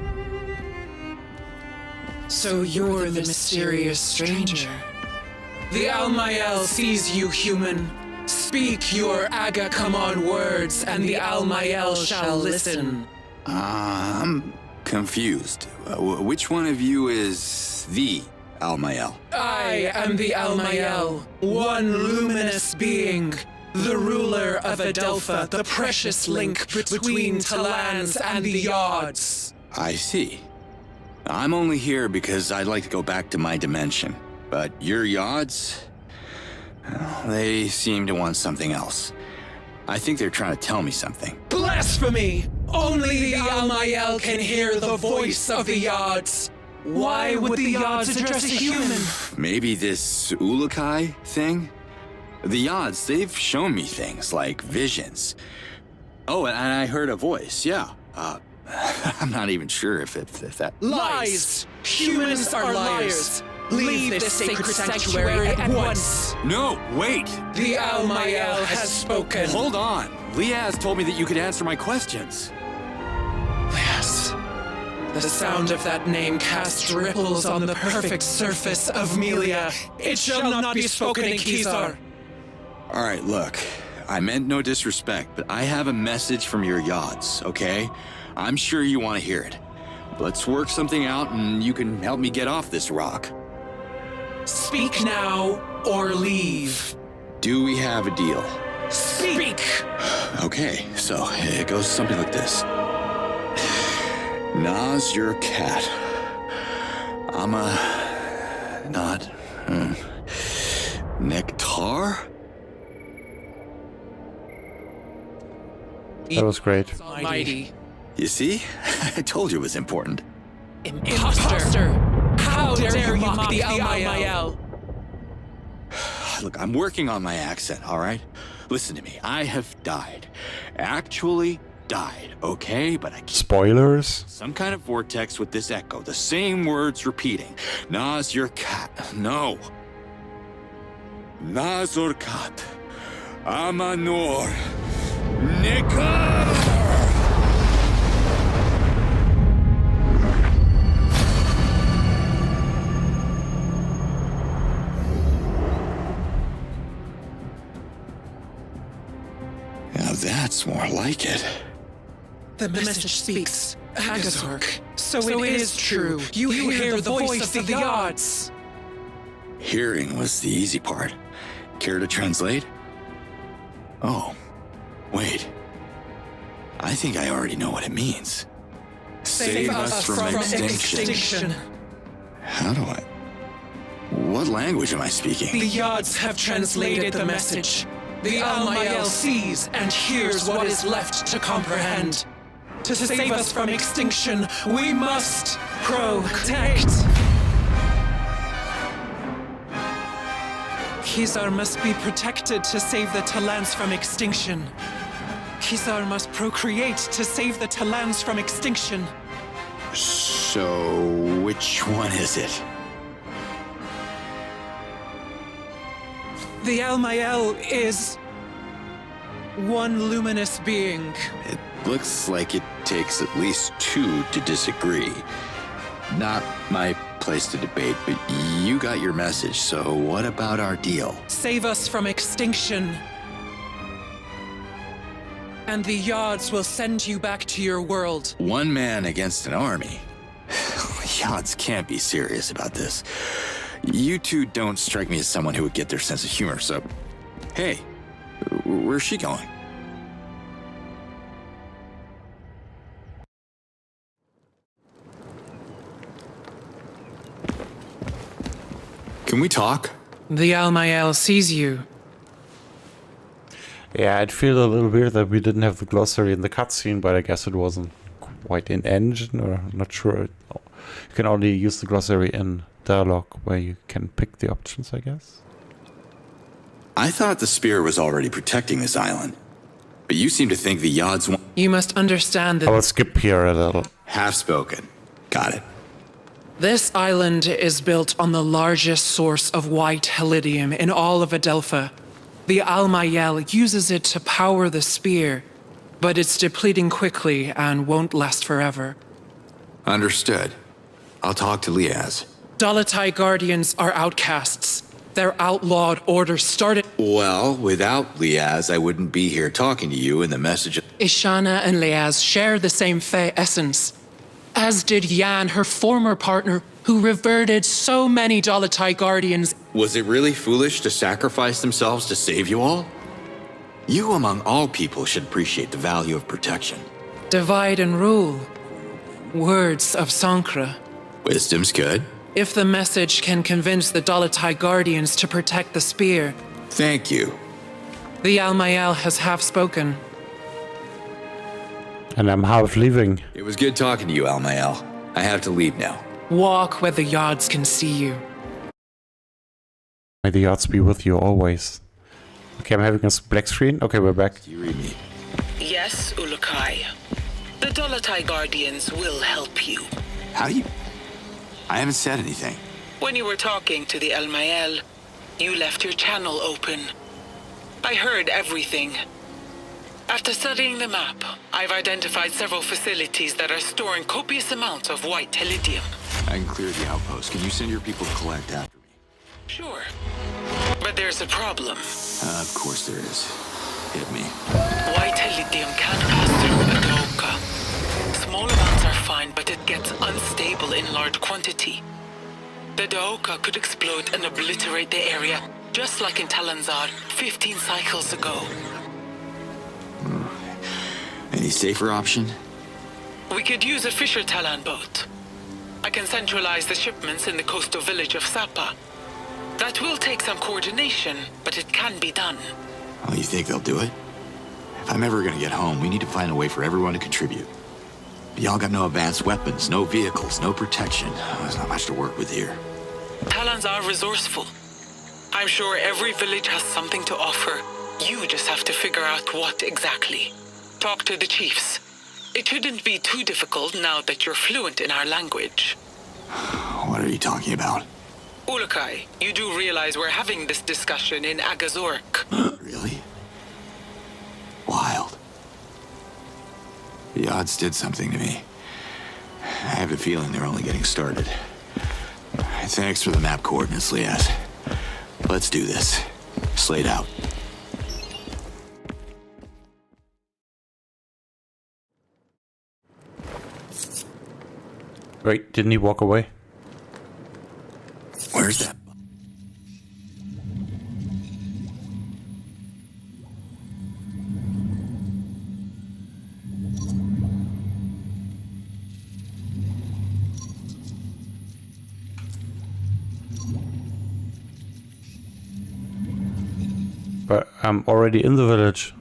So you're the mysterious stranger. The Almael sees you, human. Speak your Aga Kaman words, and the Almael shall listen. I'm confused. Which one of you is the Almael? I am the Almael, one luminous being. The ruler of Adelpha, the precious link between Talans and the Yods. I see. I'm only here because I'd like to go back to my dimension. But your Yods? Well, they seem to want something else. I think they're trying to tell me something. Blasphemy! Only the Almael can hear the voice of the Yods. Why would the Yods address a human? Maybe this Ulukai thing? The Yods, they've shown me things like visions. Oh, and I heard a voice, yeah. I'm not even sure if that... Lies! Humans are liars! Leave this sacred sanctuary at once! No, wait! The Almael has spoken. Hold on! Liaz told me that you could answer my questions. Liaz. The sound of that name casts ripples on the perfect surface of Melia. It shall not be spoken in Kizar. All right, look. I meant no disrespect, but I have a message from your Yods, okay? I'm sure you want to hear it. Let's work something out and you can help me get off this rock. Speak now or leave. Do we have a deal? Speak! Okay, so it goes something like this. Na's your cat. I'm a... not... Nectar? That was great. Almighty. You see? I told you it was important. Imposter! How dare you mock the Almael? Look, I'm working on my accent, all right? Listen to me. I have died. Actually died, okay? But I can't. Spoilers? Some kind of vortex with this echo. The same words repeating. Nazur kat. No. Nazur kat. Amanor. Nikar! Now that's more like it. The message speaks. Agazork. So it is true. You hear the voice of the odds. Hearing was the easy part. Care to translate? Oh, wait. I think I already know what it means. Save us from extinction. How do I... What language am I speaking? The odds have translated the message. The Almael sees and hears what is left to comprehend. To save us from extinction, we must protect. Kizar must be protected to save the Talans from extinction. Kizar must procreate to save the Talans from extinction. So, which one is it? The Almael is one luminous being. It looks like it takes at least two to disagree. Not my place to debate, but you got your message, so what about our deal? Save us from extinction. And the Yods will send you back to your world. One man against an army? Yods can't be serious about this. You two don't strike me as someone who would get their sense of humor, so... Hey, where's she going? Can we talk? The Almael sees you. Yeah, I'd feel a little weird that we didn't have the glossary in the cutscene, but I guess it wasn't quite in engine, or I'm not sure. You can only use the glossary in dialogue, where you can pick the options, I guess. I thought the spear was already protecting this island, but you seem to think the Yods want... You must understand that... I will skip here a little. Half-spoken. Got it. This island is built on the largest source of white helidium in all of Adelpha. The Almael uses it to power the spear, but it's depleting quickly and won't last forever. Understood. I'll talk to Liaz. Dolotai Guardians are outcasts. Their outlawed order started... Well, without Liaz, I wouldn't be here talking to you, and the message... Ishana and Liaz share the same Fey essence, as did Yan, her former partner, who reverted so many Dolotai Guardians. Was it really foolish to sacrifice themselves to save you all? You, among all people, should appreciate the value of protection. Divide and rule. Words of Sankra. Wisdom's good. If the message can convince the Dolotai Guardians to protect the spear... Thank you. The Almael has half spoken. And I'm half leaving. It was good talking to you, Almael. I have to leave now. Walk where the Yods can see you. May the Yods be with you always. Okay, I'm having a black screen. Okay, we're back. Do you read me? Yes, Ulukai. The Dolotai Guardians will help you. How do you... I haven't said anything. When you were talking to the Almael, you left your channel open. I heard everything. After studying the map, I've identified several facilities that are storing copious amounts of white helidium. I can clear the outpost. Can you send your people to collect after me? Sure. But there's a problem. Of course there is. Hit me. White helidium can't pass through Adelpha. Small amounts are fine, but it gets unstable in large quantity. The Daoka could explode and obliterate the area, just like in Talanzar 15 cycles ago. Any safer option? We could use a Fisher Talan boat. I can centralize the shipments in the coastal village of Sapa. That will take some coordination, but it can be done. Oh, you think they'll do it? If I'm ever gonna get home, we need to find a way for everyone to contribute. Y'all got no advanced weapons, no vehicles, no protection. There's not much to work with here. Talons are resourceful. I'm sure every village has something to offer. You just have to figure out what exactly. Talk to the chiefs. It shouldn't be too difficult now that you're fluent in our language. What are you talking about? Ulukai, you do realize we're having this discussion in Agazork. Really? Wild. The odds did something to me. I have a feeling they're only getting started. Thanks for the map coordinates, Liaz. Let's do this. Slate out. Wait, didn't he walk away? Where's that? But I'm already in the village.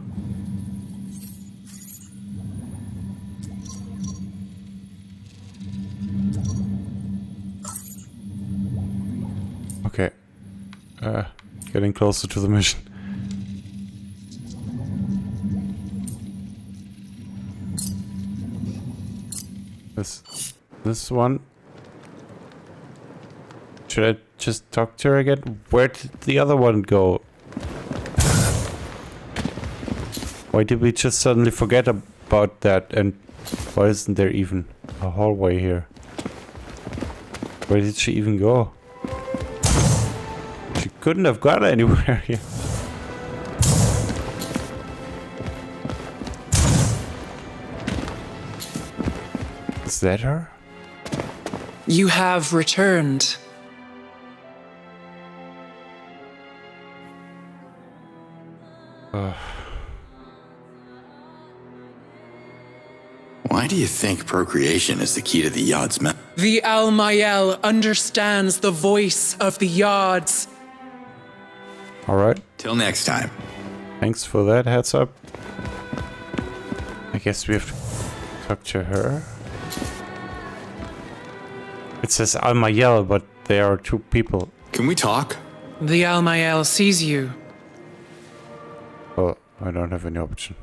Okay. Getting closer to the mission. This one. Should I just talk to her again? Where did the other one go? Why did we just suddenly forget about that, and why isn't there even a hallway here? Where did she even go? She couldn't have gone anywhere here. Is that her? You have returned. Why do you think procreation is the key to the Yod's map? The Almayel understands the voice of the Yods. Alright. Till next time. Thanks for that heads up. I guess we have to talk to her. It says Almayel, but there are two people. Can we talk? The Almayel sees you. Well, I don't have any option.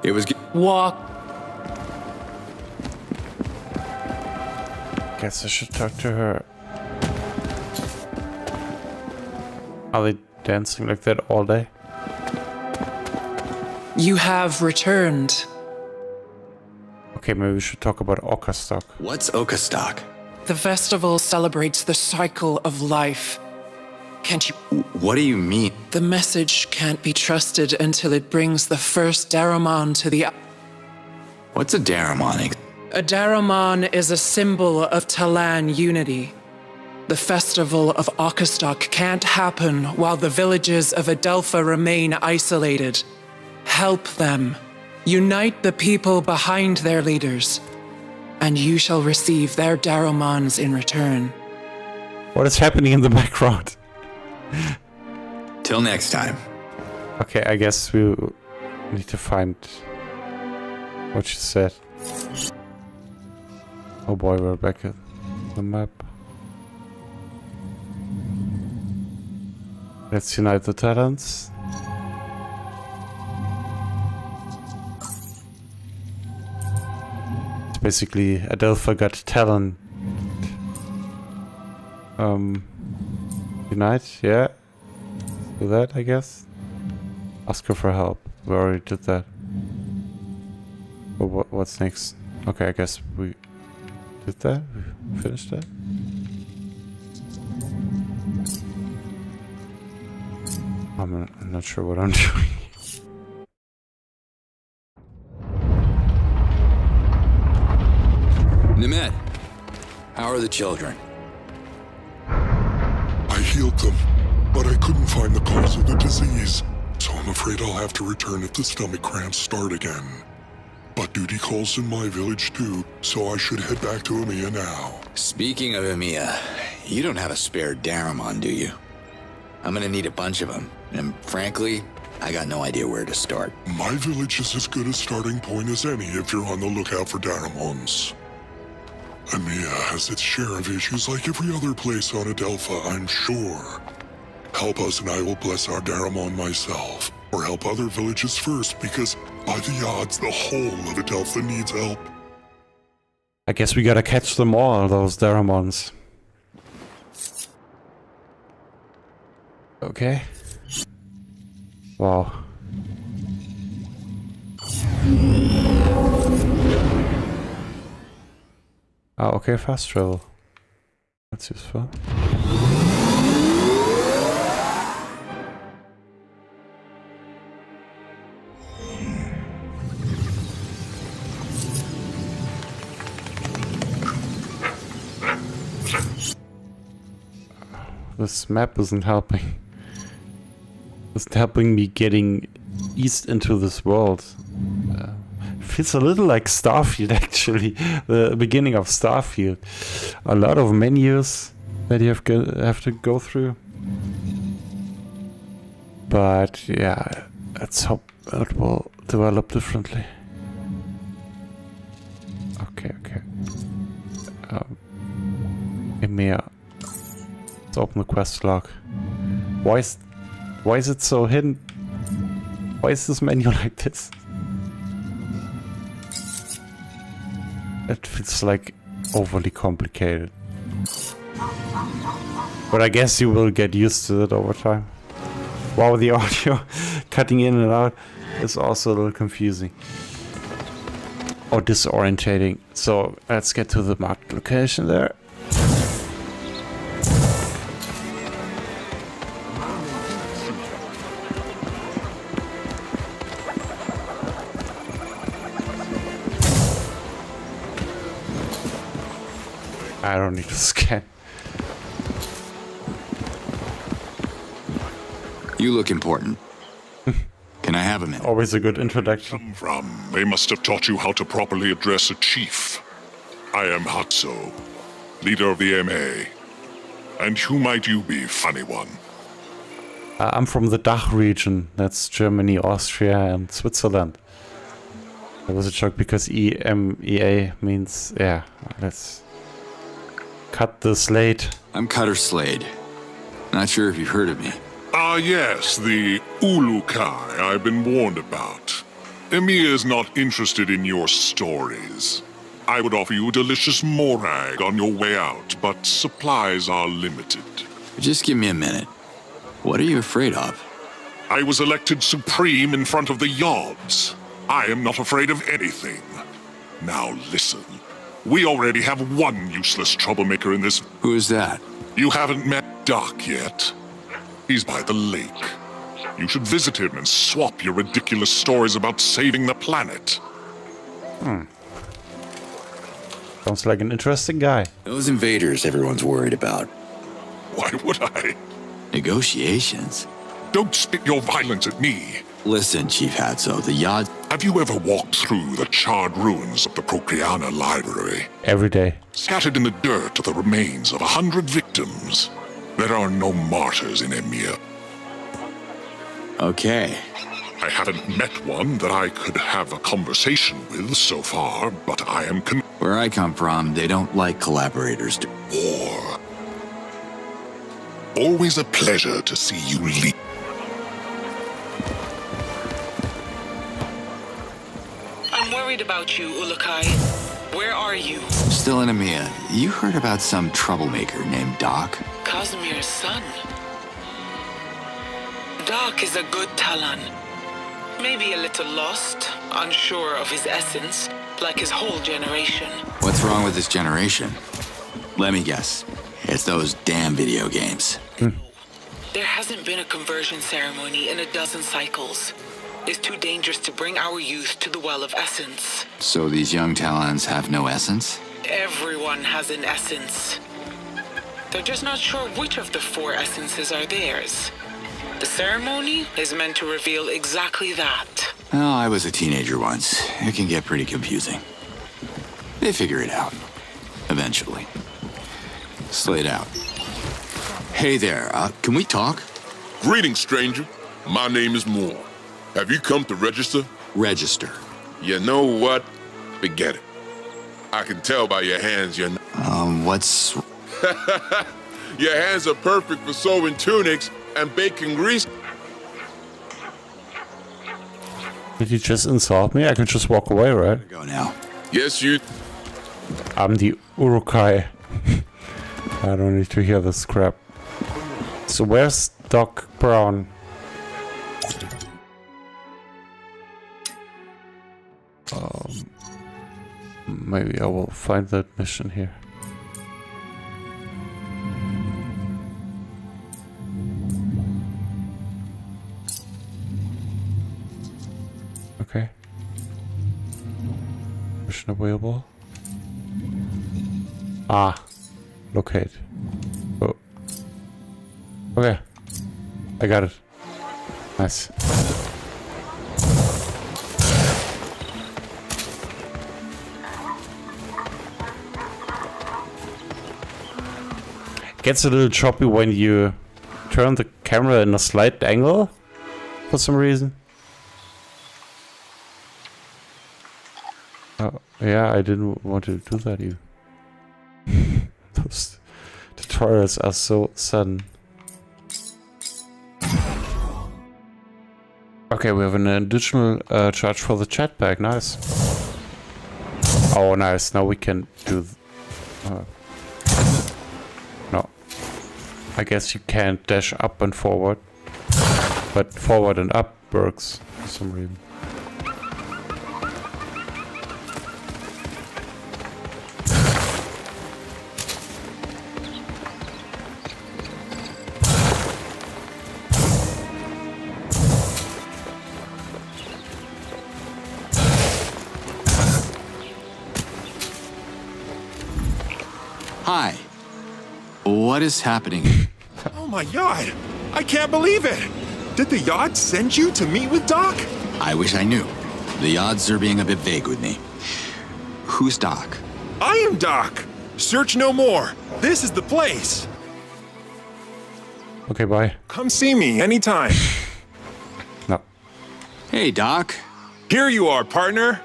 It was... Walk. Guess I should talk to her. Are they dancing like that all day? You have returned. Okay, maybe we should talk about Orcastock. What's Okastock? The festival celebrates the cycle of life. Can't you... What do you mean? The message can't be trusted until it brings the first Daramon to the... What's a Daramon? A Daramon is a symbol of Talan unity. The festival of Okastock can't happen while the villages of Adelpha remain isolated. Help them. Unite the people behind their leaders. And you shall receive their Daramons in return. What is happening in the background? Till next time. Okay, I guess we need to find what she said. Oh boy, we're back at the map. Let's unite the Talons. It's basically Adelpha got Talon. Unite, yeah. Do that, I guess. Ask her for help. We already did that. But what's next? Okay, I guess we did that. We finished that. I'm not sure what I'm doing. Nemet, how are the children? I healed them, but I couldn't find the cause of the disease, so I'm afraid I'll have to return if the stomach cramps start again. But duty calls in my village too, so I should head back to Emiya now. Speaking of Emiya, you don't have a spare Daramon, do you? I'm gonna need a bunch of them. And frankly, I got no idea where to start. My village is as good a starting point as any if you're on the lookout for Daramons. EMEA has its share of issues like every other place on Adelpha, I'm sure. Help us and I will bless our Daramon myself. Or help other villages first, because by the odds, the whole of Adelpha needs help. I guess we gotta catch them all, those Daramons. Okay. Wow. Ah, okay, fast travel. That's useful. This map isn't helping. It's helping me getting east into this world. Feels a little like Starfield, actually. The beginning of Starfield. A lot of menus that you have to go through. But yeah, let's hope it will develop differently. Okay. EMEA. Let's open the quest log. Why is it so hidden? Why is this menu like this? It feels like overly complicated. But I guess you will get used to it over time. Wow, the audio cutting in and out is also a little confusing. Or disorientating. So let's get to the marked location there. I don't need to scan. You look important. Can I have a minute? Always a good introduction. Come from? They must have taught you how to properly address a chief. I am Hatso, leader of the MA. And who might you be, funny one? I'm from the DACH region. That's Germany, Austria, and Switzerland. That was a joke because EMEA means, yeah, let's cut the slate. I'm Cutter Slade. Not sure if you've heard of me. Ah, yes, the Ulukai I've been warned about. EMEA is not interested in your stories. I would offer you a delicious morag on your way out, but supplies are limited. Just give me a minute. What are you afraid of? I was elected supreme in front of the Yods. I am not afraid of anything. Now listen. We already have one useless troublemaker in this... Who is that? You haven't met Doc yet. He's by the lake. You should visit him and swap your ridiculous stories about saving the planet. Sounds like an interesting guy. Those invaders everyone's worried about. Why would I? Negotiations? Don't spit your violence at me. Listen, Chief Hatso, the Yod... Have you ever walked through the charred ruins of the Procreana Library? Every day. Scattered in the dirt are the remains of 100 victims. There are no martyrs in EMEA. Okay. I haven't met one that I could have a conversation with so far, but I am Where I come from, they don't like collaborators to... War. Always a pleasure to see you lead. I'm worried about you, Ulukai. Where are you? Still in EMEA. You heard about some troublemaker named Doc? Casimir's son. Doc is a good Talon. Maybe a little lost, unsure of his essence, like his whole generation. What's wrong with this generation? Let me guess. It's those damn video games. There hasn't been a conversion ceremony in a dozen cycles. It's too dangerous to bring our youth to the Well of Essence. So these young Talons have no essence? Everyone has an essence. They're just not sure which of the 4 essences are theirs. The ceremony is meant to reveal exactly that. Well, I was a teenager once. It can get pretty confusing. They figure it out. Eventually. Slade out. Hey there, can we talk? Greetings, stranger. My name is Moore. Have you come to register? Register. You know what? Forget it. I can tell by your hands you're not. What's... Your hands are perfect for sewing tunics and baking grease. Did you just insult me? I can just walk away, right? Go now. Yes, you... I'm the Urukai. I don't need to hear this crap. So where's Doc Brown? Maybe I will find that mission here. Okay. Mission available. Ah. Locate. Oh. Okay. I got it. Nice. Gets a little choppy when you turn the camera in a slight angle for some reason. Oh, yeah, I didn't want to do that even. Those tutorials are so sudden. Okay, we have an additional charge for the chat pack. Nice. Oh, nice. Now we can do... no. I guess you can't dash up and forward. But forward and up works for some reason. Hi. What is happening? Oh my god! I can't believe it! Did the yacht send you to meet with Doc? I wish I knew. The odds are being a bit vague with me. Who's Doc? I am Doc! Search no more. This is the place. Okay, bye. Come see me anytime. No. Hey, Doc. Here you are, partner.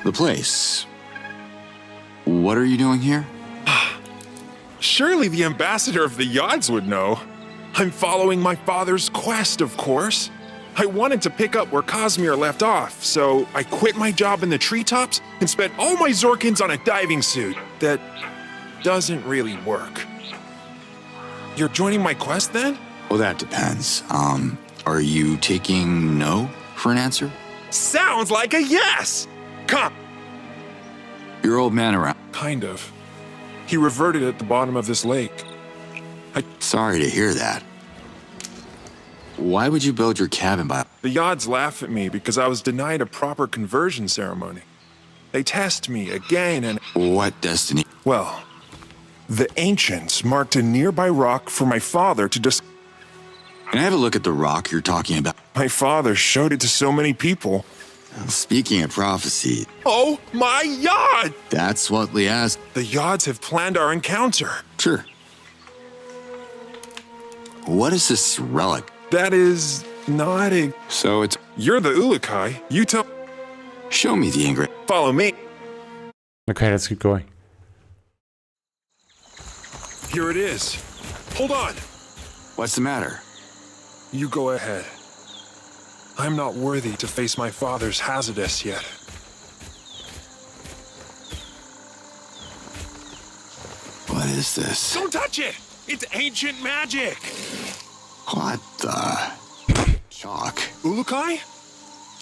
The place. What are you doing here? Surely the ambassador of the Yods would know. I'm following my father's quest, of course. I wanted to pick up where Cosmere left off, so I quit my job in the treetops and spent all my Zorkins on a diving suit that doesn't really work. You're joining my quest then? Well, that depends. Are you taking no for an answer? Sounds like a yes! Come! Your old man around? Kind of. He reverted at the bottom of this lake. Sorry to hear that. Why would you build your cabin by... The Yods laugh at me because I was denied a proper conversion ceremony. They test me again and... What destiny? Well, the Ancients marked a nearby rock for my father to Can I have a look at the rock you're talking about? My father showed it to so many people. Speaking of prophecy... Oh my Yod! That's what Liaz... The Yods have planned our encounter. Sure. What is this relic? That is not a... So it's... You're the Ulukai. You tell... Show me the ingredient. Follow me. Okay, let's keep going. Here it is. Hold on. What's the matter? You go ahead. I'm not worthy to face my father's Hazardous yet. What is this? Don't touch it! It's ancient magic! What the... Chalk. Ulukai?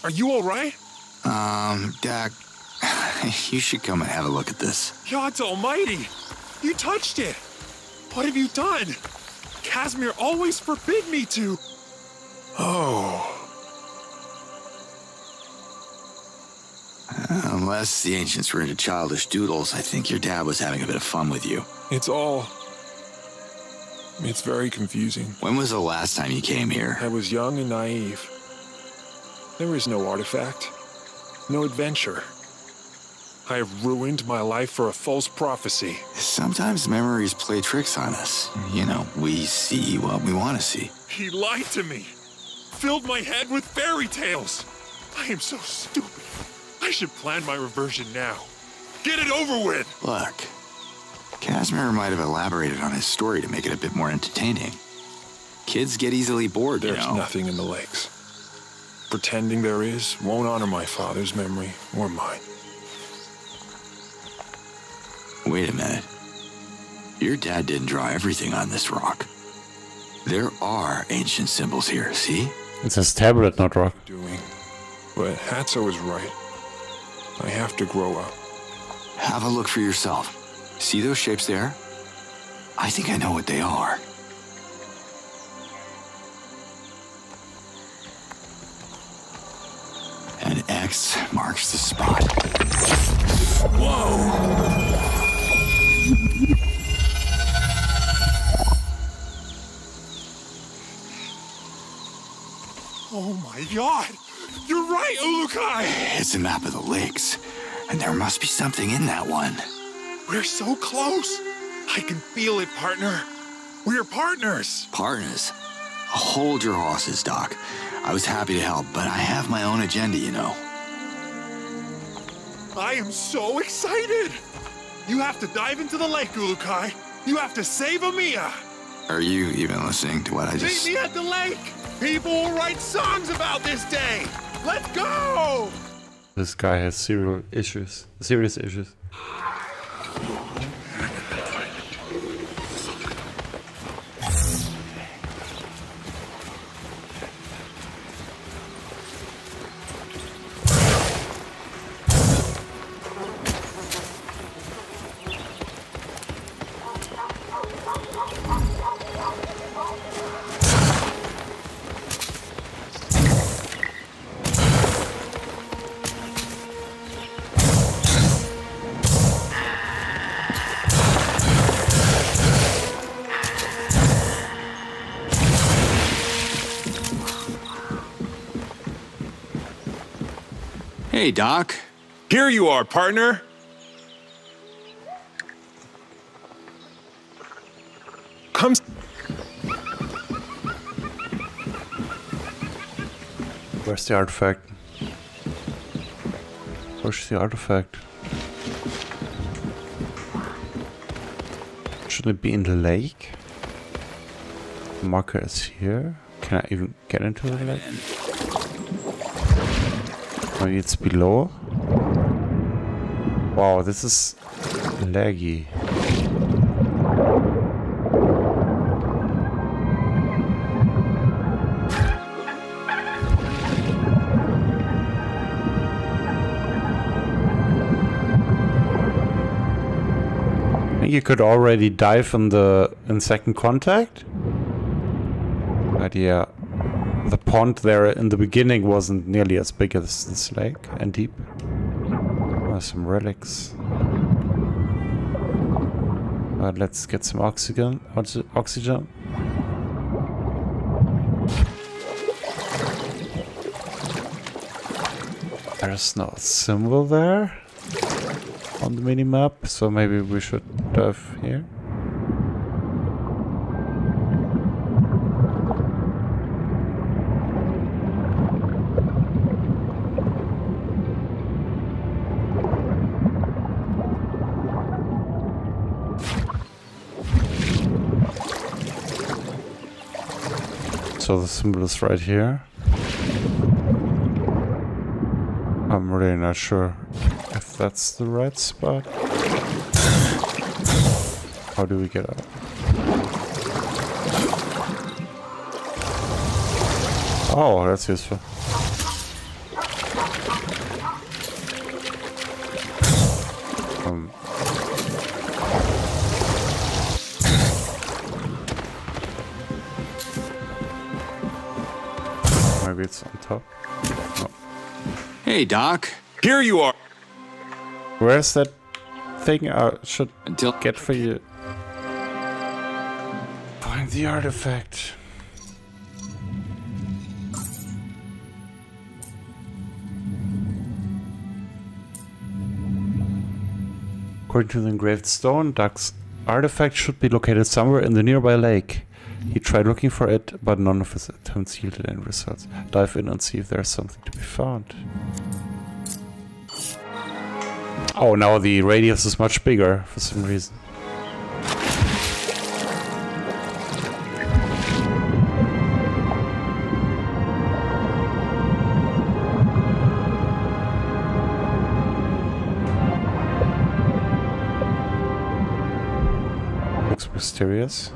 Are you alright? Dak... You should come and have a look at this. God's almighty! You touched it! What have you done? Casimir always forbid me to... Oh... Unless the ancients were into childish doodles, I think your dad was having a bit of fun with you. It's very confusing. When was the last time you came here? I was young and naive. There was no artifact. No adventure. I have ruined my life for a false prophecy. Sometimes memories play tricks on us. You know, we see what we want to see. He lied to me. Filled my head with fairy tales. I am so stupid. I should plan my reversion now. Get it over with! Look, Casimir might have elaborated on his story to make it a bit more entertaining. Kids get easily bored, There's nothing in the lakes. Pretending there is won't honor my father's memory or mine. Wait a minute. Your dad didn't draw everything on this rock. There are ancient symbols here, see? It says tablet, not rock. But Hatso is right. I have to grow up. Have a look for yourself. See those shapes there? I think I know what they are. An X marks the spot. Whoa! Oh my god! You're right, Ulukai! It's a map of the lakes, and there must be something in that one. We're so close! I can feel it, partner. We're partners! Partners? Hold your horses, Doc. I was happy to help, but I have my own agenda, you know. I am so excited! You have to dive into the lake, Ulukai. You have to save Amiya! Are you even listening to what I just... Meet me at the lake! People will write songs about this day! Let's go! This guy has serious issues. Hey, Doc. Here you are, partner. Come. Where's the artifact? Where's the artifact? Shouldn't it be in the lake? The marker is here. Can I even get into the lake? Maybe it's below. Wow, this is laggy. I think you could already dive in second contact. But yeah. The pond there in the beginning wasn't nearly as big as this lake and deep. Oh, some relics. Let's get some oxygen. There's no symbol there on the minimap, so maybe we should dive here. So the symbol is right here. I'm really not sure if that's the right spot. How do we get out? Oh, that's useful. Maybe it's on top. No. Hey, Doc. Here you are. Where's that thing I should get for you? Find the artifact. According to the engraved stone, Doug's artifact should be located somewhere in the nearby lake. He tried looking for it, but none of his attempts yielded any results. Dive in and see if there's something to be found. Oh, now the radius is much bigger for some reason. Looks mysterious.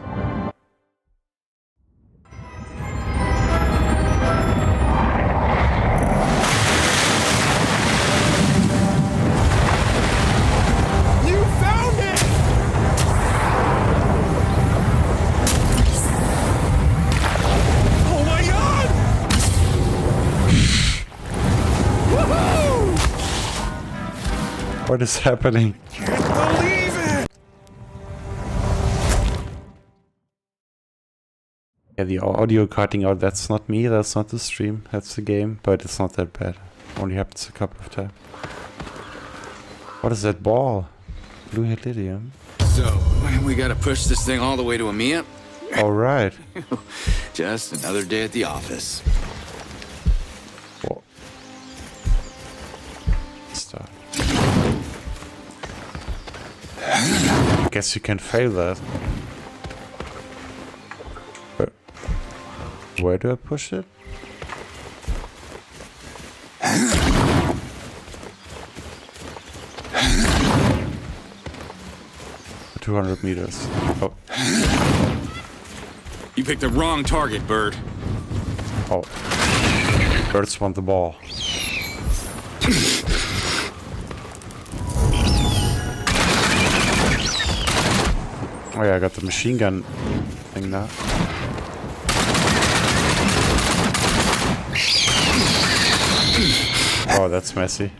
What is happening? Can't believe it! Yeah, the audio cutting out, that's not me, that's not the stream, that's the game, but it's not that bad. Only happens a couple of times. What is that ball? Blue Helidium. So, we gotta push this thing all the way to EMEA? Alright. Just another day at the office. Whoa. Start. I guess you can fail that. Where do I push it? $200 meters. Oh. You picked the wrong target, Bird. Oh. Birds want the ball. Oh yeah, I got the machine gun thing now. Oh, that's messy.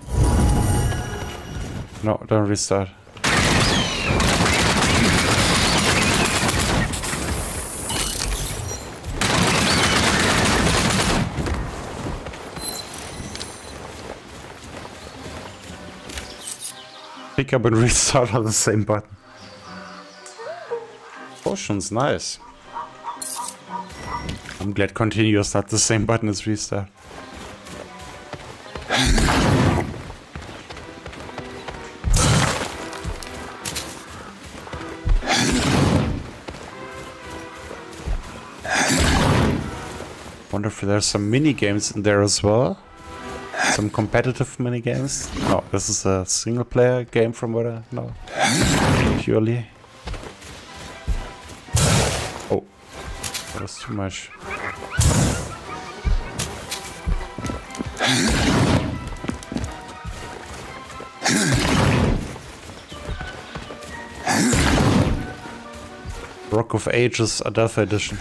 No, don't restart. Pick up and restart on the same button. Potion's nice. I'm glad continue is not the same button as restart. Wonder if there's some mini games in there as well. Some competitive mini games. No, this is a single player game from what I know. Purely. Oh, that was too much. Rock of Ages Adelpha edition.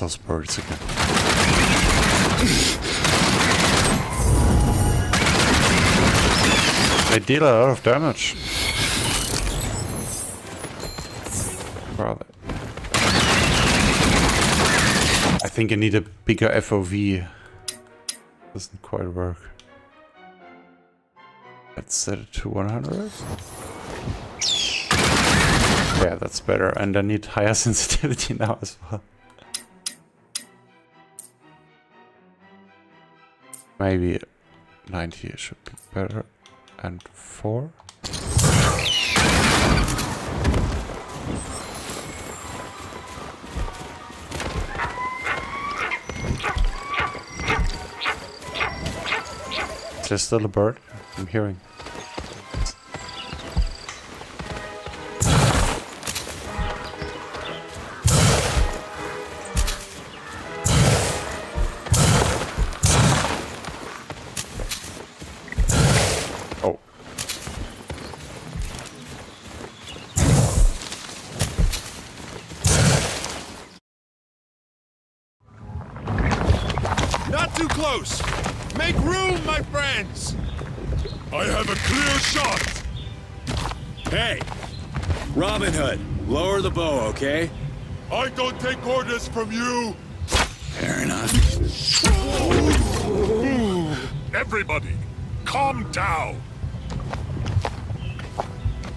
Those birds again. They deal a lot of damage. Where are they? I think I need a bigger FOV. Doesn't quite work. Let's set it to 100. Yeah, that's better. And I need higher sensitivity now as well. Maybe 90 should be better. And 4. Is there still a bird? I'm hearing. Make room, my friends! I have a clear shot! Hey! Robin Hood, lower the bow, okay? I don't take orders from you! Fair enough. Everybody, calm down.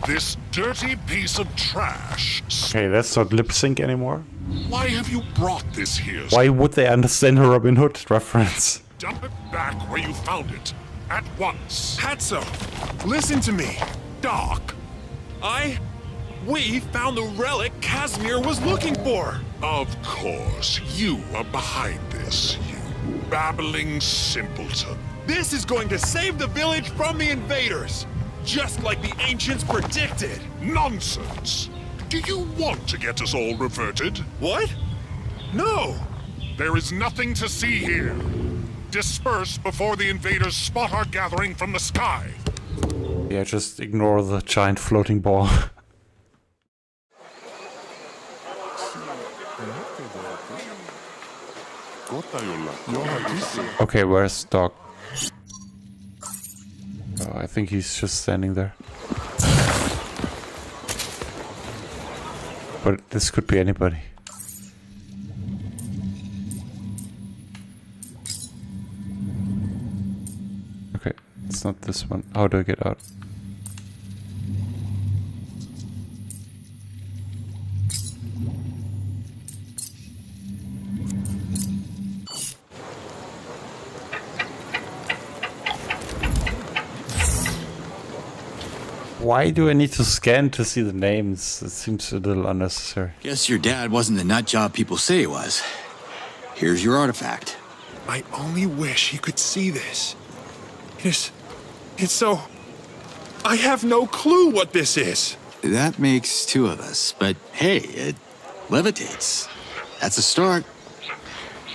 This dirty piece of trash. Okay, that's not lip sync anymore. Why have you brought this here? Why would they understand a Robin Hood reference? Dump it back where you found it. At once. Hatso, listen to me. Doc, we found the relic Casimir was looking for. Of course, you are behind this, you babbling simpleton. This is going to save the village from the invaders, just like the ancients predicted. Nonsense. Do you want to get us all reverted? What? No. There is nothing to see here. Disperse before the invaders spot our gathering from the sky. Yeah, just ignore the giant floating ball. Okay, where's Doc? Oh, I think he's just standing there. But this could be anybody. Okay, it's not this one. How do I get out? Why do I need to scan to see the names? It seems a little unnecessary. Guess your dad wasn't the nut job people say he was. Here's your artifact. I only wish he could see this. It's so... I have no clue what this is. That makes two of us, but hey, it levitates. That's a start.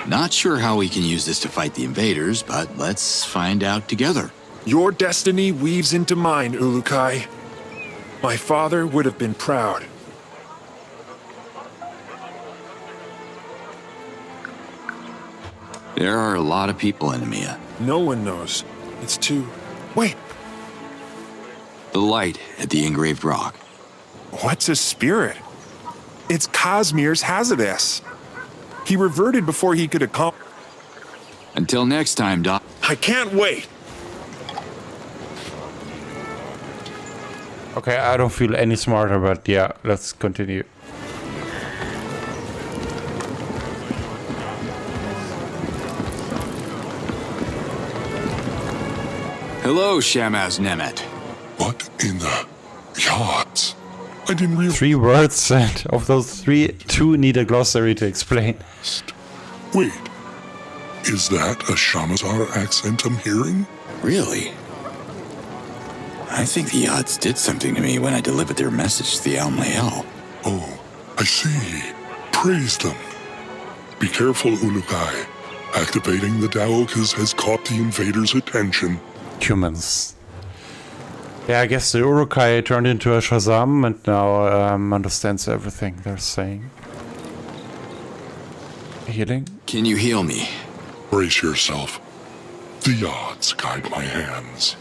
Not sure how we can use this to fight the invaders, but let's find out together. Your destiny weaves into mine, Ulukai. My father would have been proud. There are a lot of people in Nemea. No one knows. It's too... Wait! The light at the engraved rock. What's a spirit? It's Cosmere's Hazardous. He reverted before he could accomplish... Until next time, Doc. I can't wait! Okay, I don't feel any smarter, but yeah, let's continue. Hello, Shamaz Nemet. What in the yachts? I didn't realize. 3 words, and of those 3, 2 need a glossary to explain. Wait, is that a Shamazar accent I'm hearing? Really? I think the Yachts did something to me when I delivered their message to the Almael. Oh, I see. Praise them. Be careful, Ulukai. Activating the Daokas has caught the invaders' attention. Humans. Yeah, I guess the Urukai turned into a Shazam and now understands everything they're saying. Healing? Can you heal me? Brace yourself. The odds guide my hands.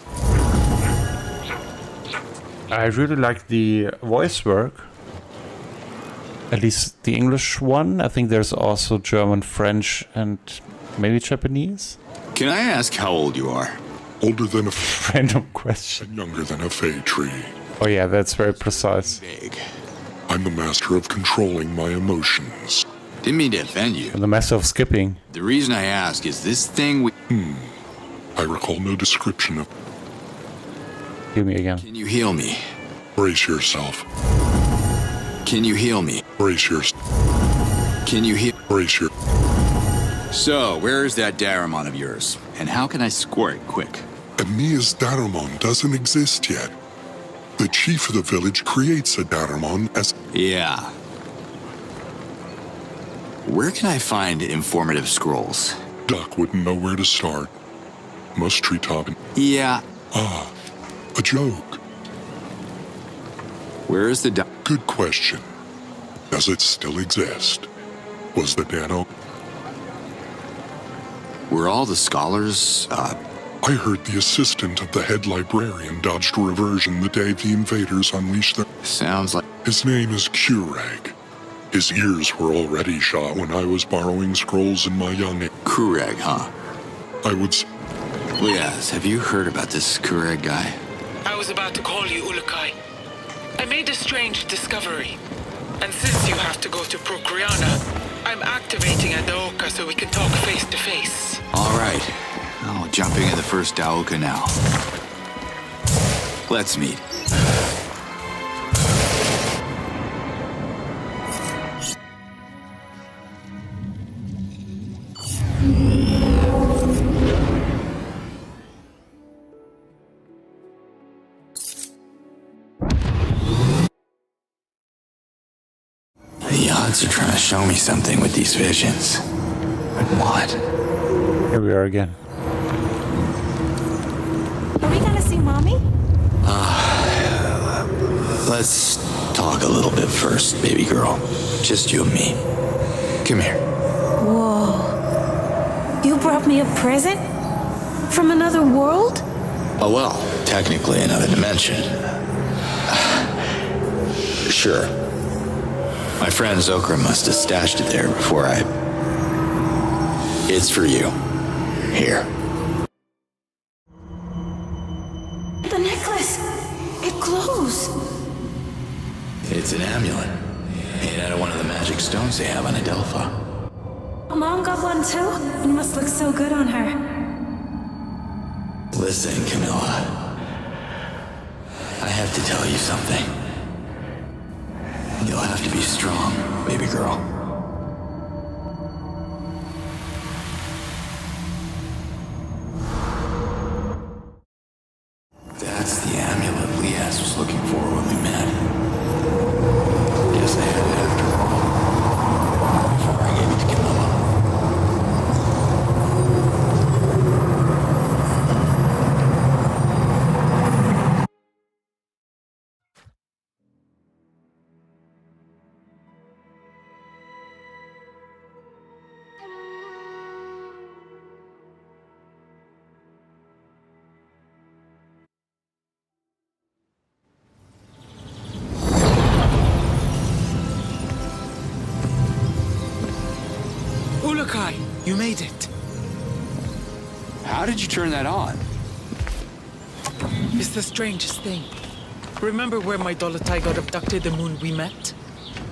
I really like the voice work. At least the English one. I think there's also German, French, and maybe Japanese. Can I ask how old you are? Older than a random question. And younger than a fey tree. Oh yeah, that's very precise. Vague. I'm the master of controlling my emotions. Didn't mean to offend you. And the master of skipping. The reason I ask is this thing we... I recall no description of... Heal me again. Can you heal me? Brace yourself. Can you heal me? Brace yourself. Can you heal... Brace your... So, where is that Daramon of yours? And how can I score it quick? Amia's Daramon doesn't exist yet. The chief of the village creates a Daramon as... Yeah. Where can I find informative scrolls? Duck wouldn't know where to start. Must treetop. Yeah. Ah, a joke. Where is the Good question. Does it still exist? Was the Dano... Were all the scholars, I heard the assistant of the head librarian dodged a reversion the day the invaders unleashed their... Sounds like... His name is Kureg. His ears were already shot when I was borrowing scrolls in my young age. Kureg, huh? I would... Liaz, have you heard about this Kureg guy? I was about to call you, Ulukai. I made a strange discovery. And since you have to go to Procreana, I'm activating Adelpha so we can talk face to face. All right. Oh, jumping in the first Adelpha now. Let's meet. Are trying to show me something with these visions. But what? Here we are again. Are we gonna see Mommy? Let's talk a little bit first, baby girl. Just you and me. Come here. Whoa. You brought me a present? From another world? Oh, well, technically another dimension. Sure. My friend Zokra must have stashed it there before I... It's for you. Here. The necklace! It glows! It's an amulet. Made out of one of the magic stones they have on Adelpha. Mom got one too? It must look so good on her. Listen, Camilla. I have to tell you something. You'll have to be strong, baby girl. That's the amulet Liaz was looking for when we met. Guess I had it after all. Before I gave it to Camilla. Ulukai, you made it. How did you turn that on? It's the strangest thing. Remember where my Dolotai got abducted the moon we met?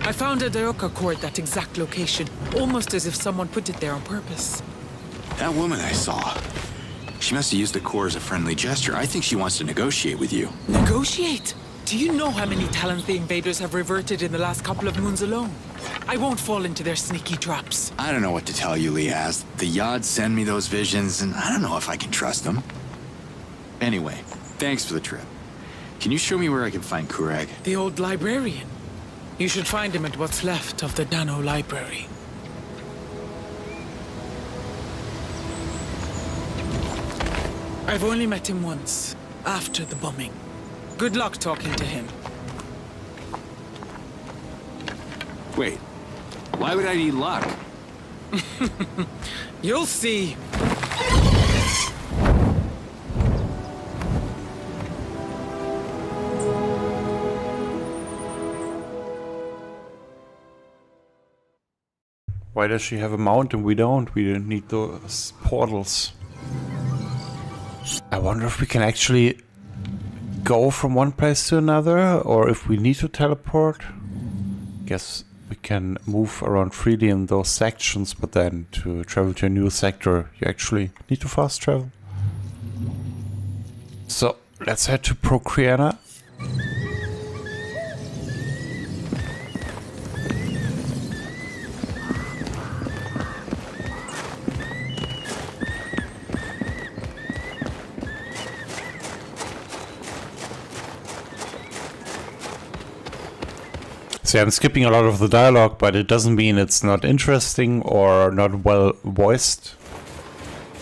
I found a Daioka core at that exact location, almost as if someone put it there on purpose. That woman I saw. She must have used the core as a friendly gesture. I think she wants to negotiate with you. Negotiate? Do you know how many talents the invaders have reverted in the last couple of moons alone? I won't fall into their sneaky traps. I don't know what to tell you, Liaz. The Yod send me those visions, and I don't know if I can trust them. Anyway, thanks for the trip. Can you show me where I can find Kureg? The old librarian. You should find him at what's left of the Dano Library. I've only met him once, after the bombing. Good luck talking to him. Wait, why would I need luck? You'll see. Why does she have a mountain? We don't. We don't need those portals. I wonder if we can actually go from one place to another, or if we need to teleport. Guess we can move around freely in those sections, but then to travel to a new sector, you actually need to fast travel. So let's head to Procreana. So I'm skipping a lot of the dialogue, but it doesn't mean it's not interesting or not well voiced.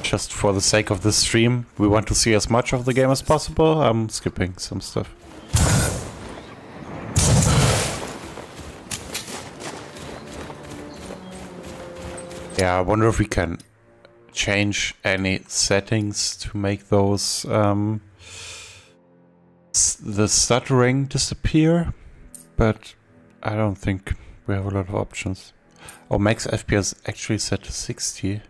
Just for the sake of this stream, we want to see as much of the game as possible. I'm skipping some stuff. Yeah, I wonder if we can change any settings to make those the stuttering disappear, but I don't think we have a lot of options. Oh, max FPS actually set to 60.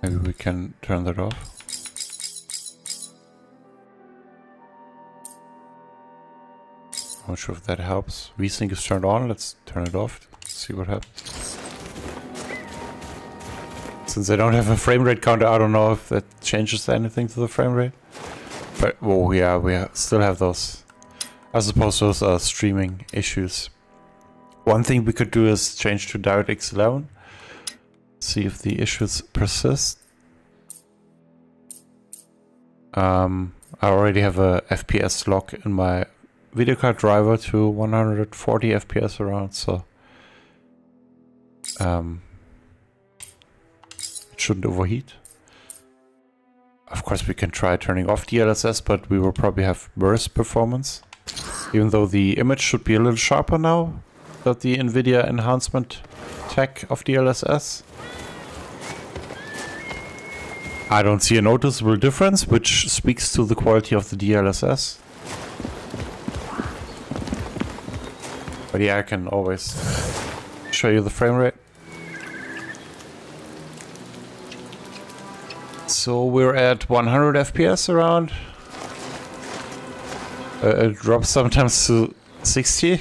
Maybe we can turn that off. I'm not sure if that helps. VSync is turned on. Let's turn it off. See what happens. Since I don't have a frame rate counter, I don't know if that changes anything to the frame rate. But, oh yeah, we still have those. I suppose those are streaming issues. One thing we could do is change to DirectX 11. See if the issues persist. I already have a FPS lock in my video card driver to 140 FPS around, so it shouldn't overheat. Of course, we can try turning off DLSS, but we will probably have worse performance. Even though the image should be a little sharper now, without the NVIDIA enhancement tech of DLSS. I don't see a noticeable difference, which speaks to the quality of the DLSS. But yeah, I can always show you the frame rate. So we're at 100 FPS around. It drops sometimes to 60.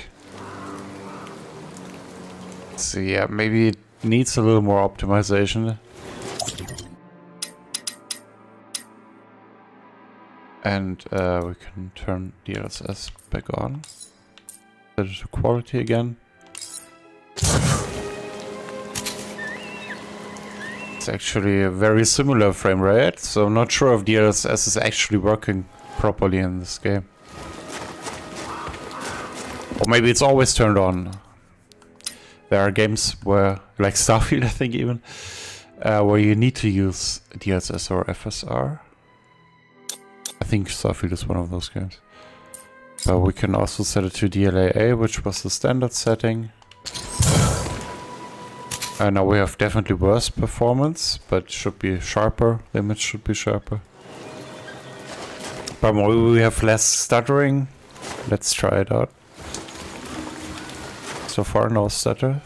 So yeah, maybe it needs a little more optimization. And we can turn DLSS back on. Set it to quality again. It's actually a very similar frame rate, so I'm not sure if DLSS is actually working properly in this game. Or maybe it's always turned on. There are games where, like Starfield I think even, where you need to use DLSS or FSR. I think Starfield is one of those games. But we can also set it to DLAA, which was the standard setting. And now we have definitely worse performance, but should be sharper. The image should be sharper. But we have less stuttering. Let's try it out. So far, no stutter.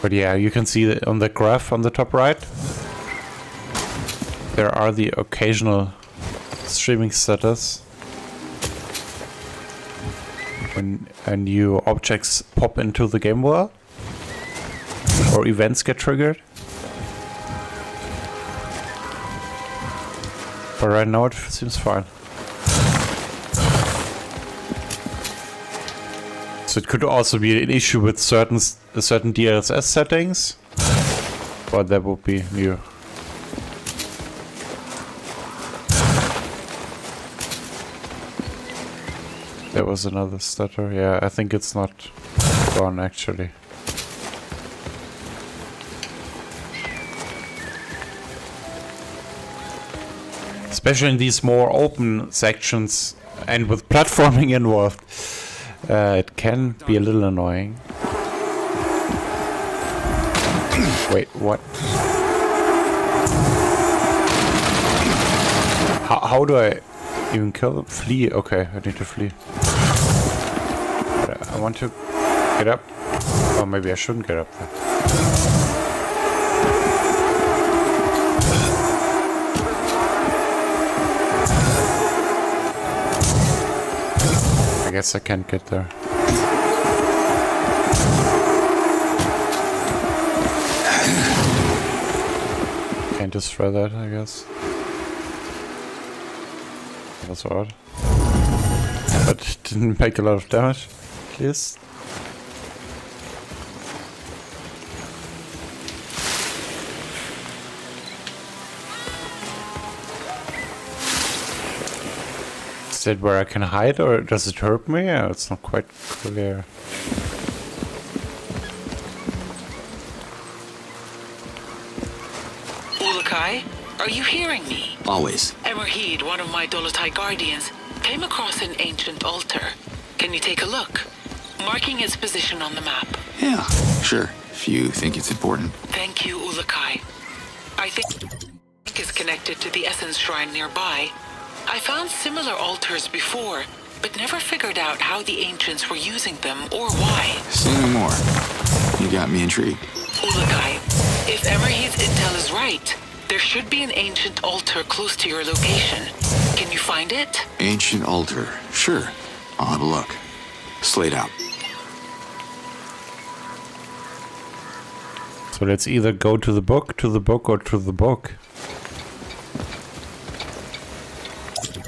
But yeah, you can see that on the graph on the top right, there are the occasional streaming stutters when new objects pop into the game world or events get triggered. But right now it seems fine. So it could also be an issue with certain DLSS settings, but that would be new. There was another stutter. Yeah, I think it's not gone actually. Especially in these more open sections and with platforming involved, it can be a little annoying. Wait, what? How do I even kill them? Flee? Okay, I need to flee. But I want to get up. Oh, maybe I shouldn't get up there. I guess I can't get there. Can't destroy that, I guess. That's odd. But it didn't make a lot of damage, at least. Is that where I can hide, or does it hurt me? It's not quite clear. Ulukai, are you hearing me? Always. Emerheed, one of my Dolotai guardians, came across an ancient altar. Can you take a look? Marking its position on the map. Yeah, sure. If you think it's important. Thank you, Ulukai. I think it's connected to the Essence Shrine nearby. I found similar altars before, but never figured out how the ancients were using them or why. Say no more. You got me intrigued. Ulakai, if Emerhe's intel is right, there should be an ancient altar close to your location. Can you find it? Ancient altar. Sure. I'll have a look. Slate out. So let's either go to the book, or to the book.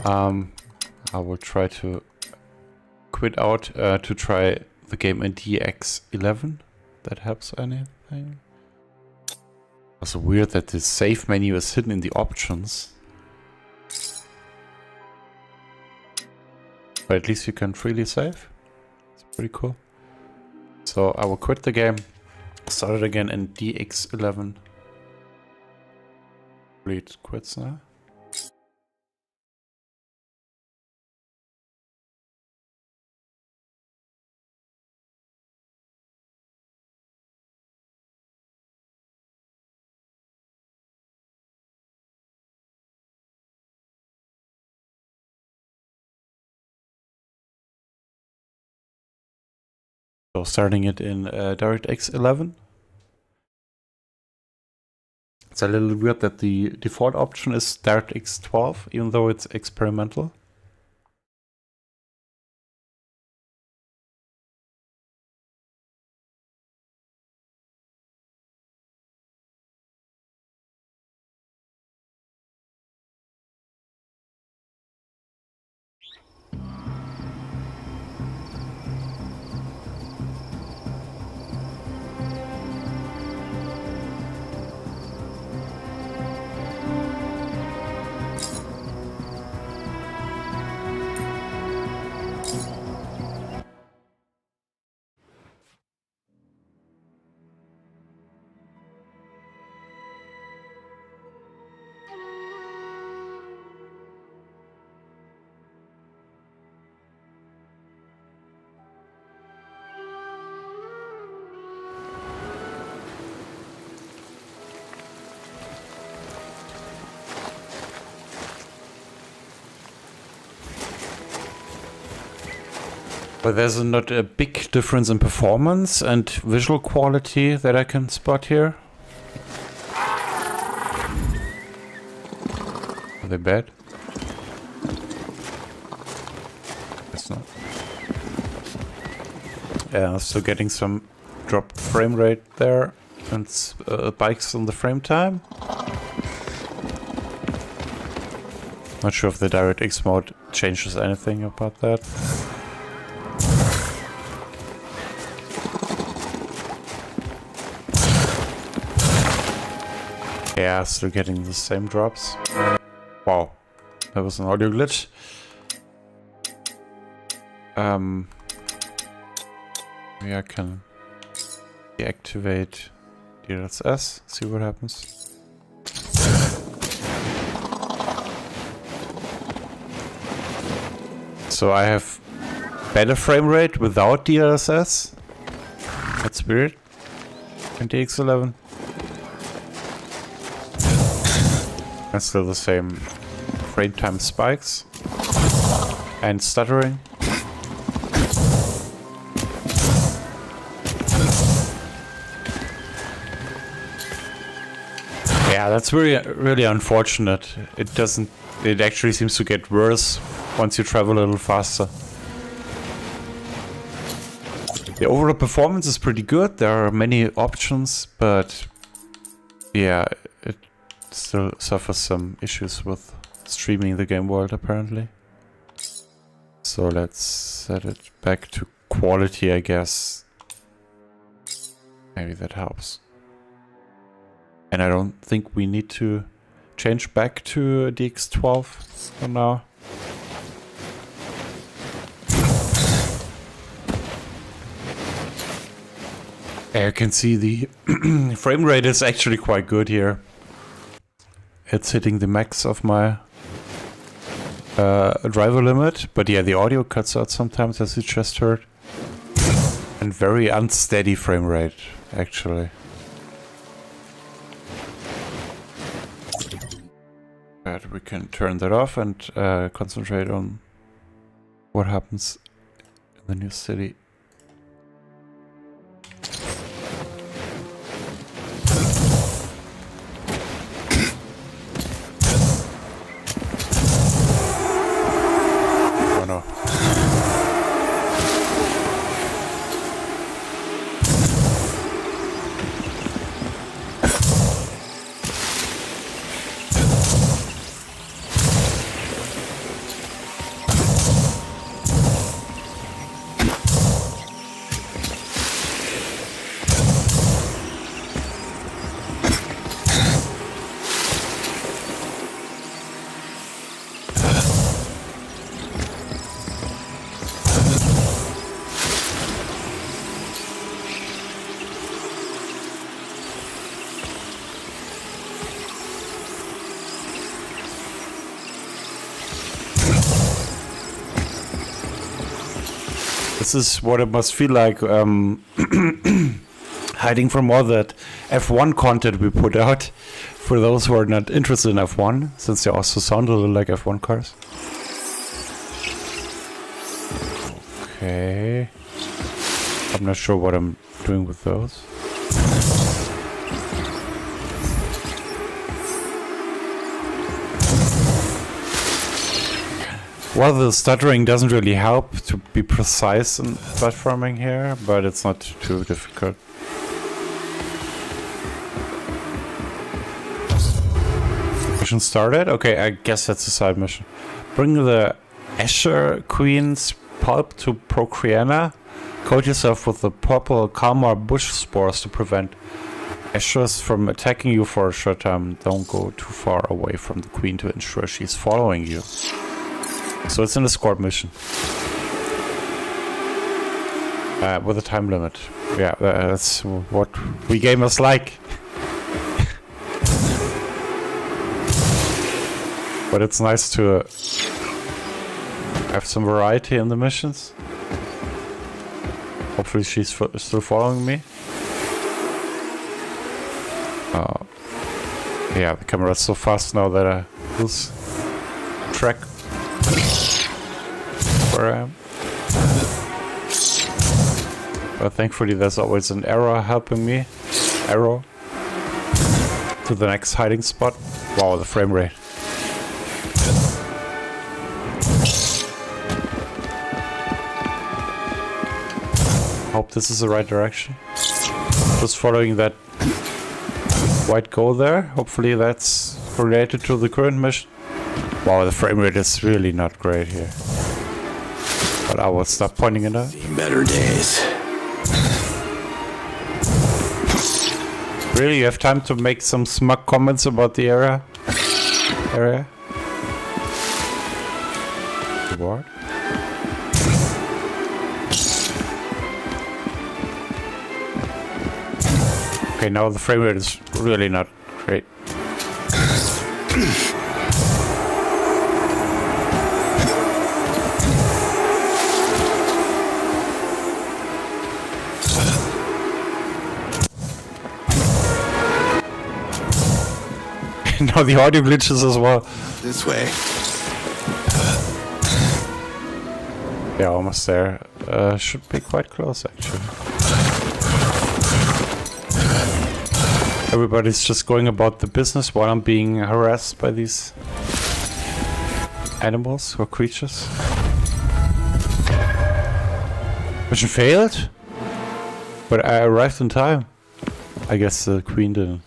I will try to quit out to try the game in DX11. That helps anything. Also weird that the save menu is hidden in the options. But at least you can freely save. It's pretty cool. So I will quit the game. Start it again in DX11. It quits now. So starting it in DirectX 11. It's a little weird that the default option is DirectX 12, even though it's experimental. But there's not a big difference in performance and visual quality that I can spot here. Are they bad? Guess not. Yeah, still getting some dropped frame rate there and spikes on the frame time. Not sure if the DirectX mode changes anything about that. Yeah, still getting the same drops. Wow, that was an audio glitch. Maybe I can deactivate DLSS, see what happens. So I have better frame rate without DLSS. That's weird. In DX11. And still the same frame time spikes and stuttering. Yeah, that's really unfortunate. It actually seems to get worse once you travel a little faster. The overall performance is pretty good. There are many options, but yeah, it still suffers some issues with streaming the game world apparently. So let's set it back to quality, I guess. Maybe that helps. And I don't think we need to change back to DX12 for now. You can see the frame rate is actually quite good here. It's hitting the max of my driver limit, but yeah, the audio cuts out sometimes, as you just heard. And very unsteady frame rate, actually. But we can turn that off and concentrate on what happens in the new city. this is what it must feel like hiding from all that F1 content we put out for those who are not interested in F1, since they also sound a little like F1 cars. Okay. I'm not sure what I'm doing with those. Well, the stuttering doesn't really help to be precise in platforming here, but it's not too difficult. Mission started? Okay, I guess that's a side mission. Bring the Asher Queen's pulp to Procreana. Coat yourself with the purple Kalmar bush spores to prevent Ashers from attacking you for a short time. Don't go too far away from the queen to ensure she's following you. So it's an escort mission. With a time limit. Yeah, that's what we gamers like. But it's nice to have some variety in the missions. Hopefully she's still following me. Yeah, the camera's so fast now that I lose track where I am. But thankfully there's always an arrow helping me. Arrow. To the next hiding spot. Wow, the frame rate. Hope this is the right direction. Just following that white goal there. Hopefully that's related to the current mission. Wow, the frame rate is really not great here. But I will stop pointing it out. Better days. Really, you have time to make some smug comments about the area? Reward? Okay, now the frame rate is really not great. Now the audio glitches as well. This way. Yeah, almost there. Should be quite close actually. Everybody's just going about the business while I'm being harassed by these animals or creatures. Mission failed? But I arrived in time. I guess the queen didn't.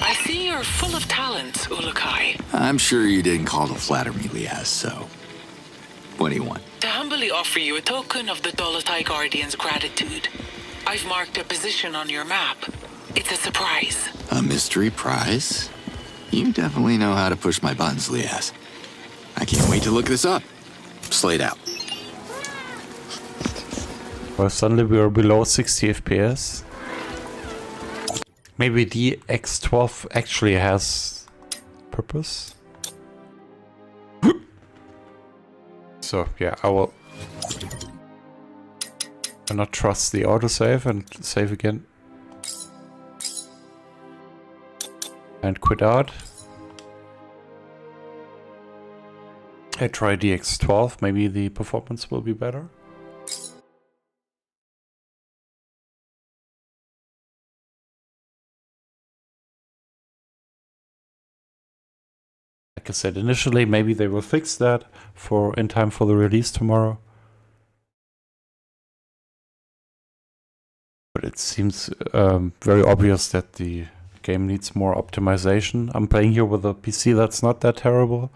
I see you're full of talent, Ulukai. I'm sure you didn't call to flatter me, Liaz, so... What do you want? To humbly offer you a token of the Dolotai Guardian's gratitude. I've marked a position on your map. It's a surprise. A mystery prize? You definitely know how to push my buttons, Liaz. I can't wait to look this up. Slayed out. Well, suddenly we are below 60 FPS. Maybe the X12 actually has purpose. So yeah, I will not trust the autosave and save again. And quit out. I try DX12, maybe the performance will be better. Like I said initially, maybe they will fix that in time for the release tomorrow. But it seems very obvious that the game needs more optimization. I'm playing here with a PC that's not that terrible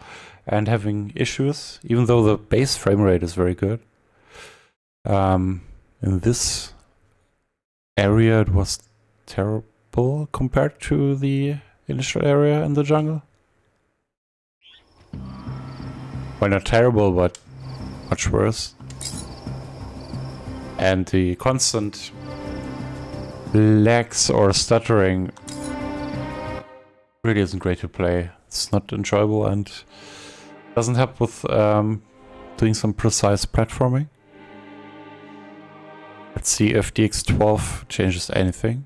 and having issues, even though the base frame rate is very good. In this area it was terrible compared to the initial area in the jungle. Well, not terrible, but much worse. And the constant lags or stuttering really isn't great to play. It's not enjoyable and doesn't help with doing some precise platforming. Let's see if DX12 changes anything.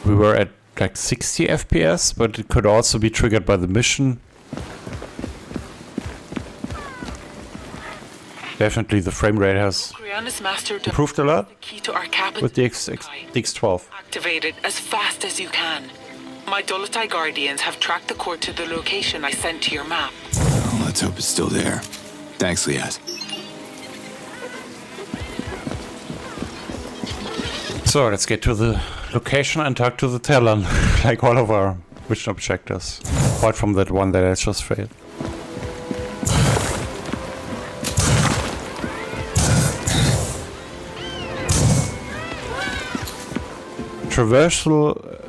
We were at like 60 FPS, but it could also be triggered by the mission. Definitely the frame rate has improved a lot with the DX12. Activated as fast as you can. My Dolotai Guardians have tracked the core to the location I sent to your map. Well, let's hope it's still there. Thanks, Liaz. So let's get to the location and talk to the Talon, like all of our mission objectives, apart from that one that I just failed.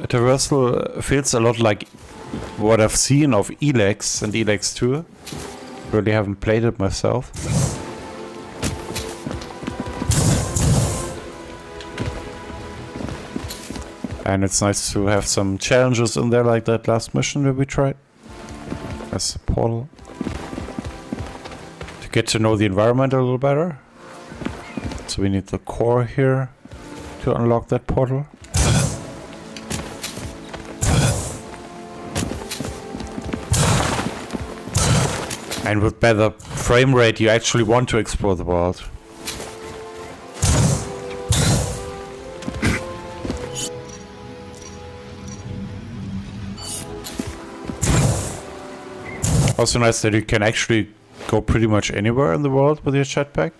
Traversal feels a lot like what I've seen of Elex and Elex 2. Really haven't played it myself. And it's nice to have some challenges in there like that last mission that we tried. As a portal. To get to know the environment a little better. So we need the core here to unlock that portal. And with better frame rate, you actually want to explore the world. Also nice that you can actually go pretty much anywhere in the world with your jetpack.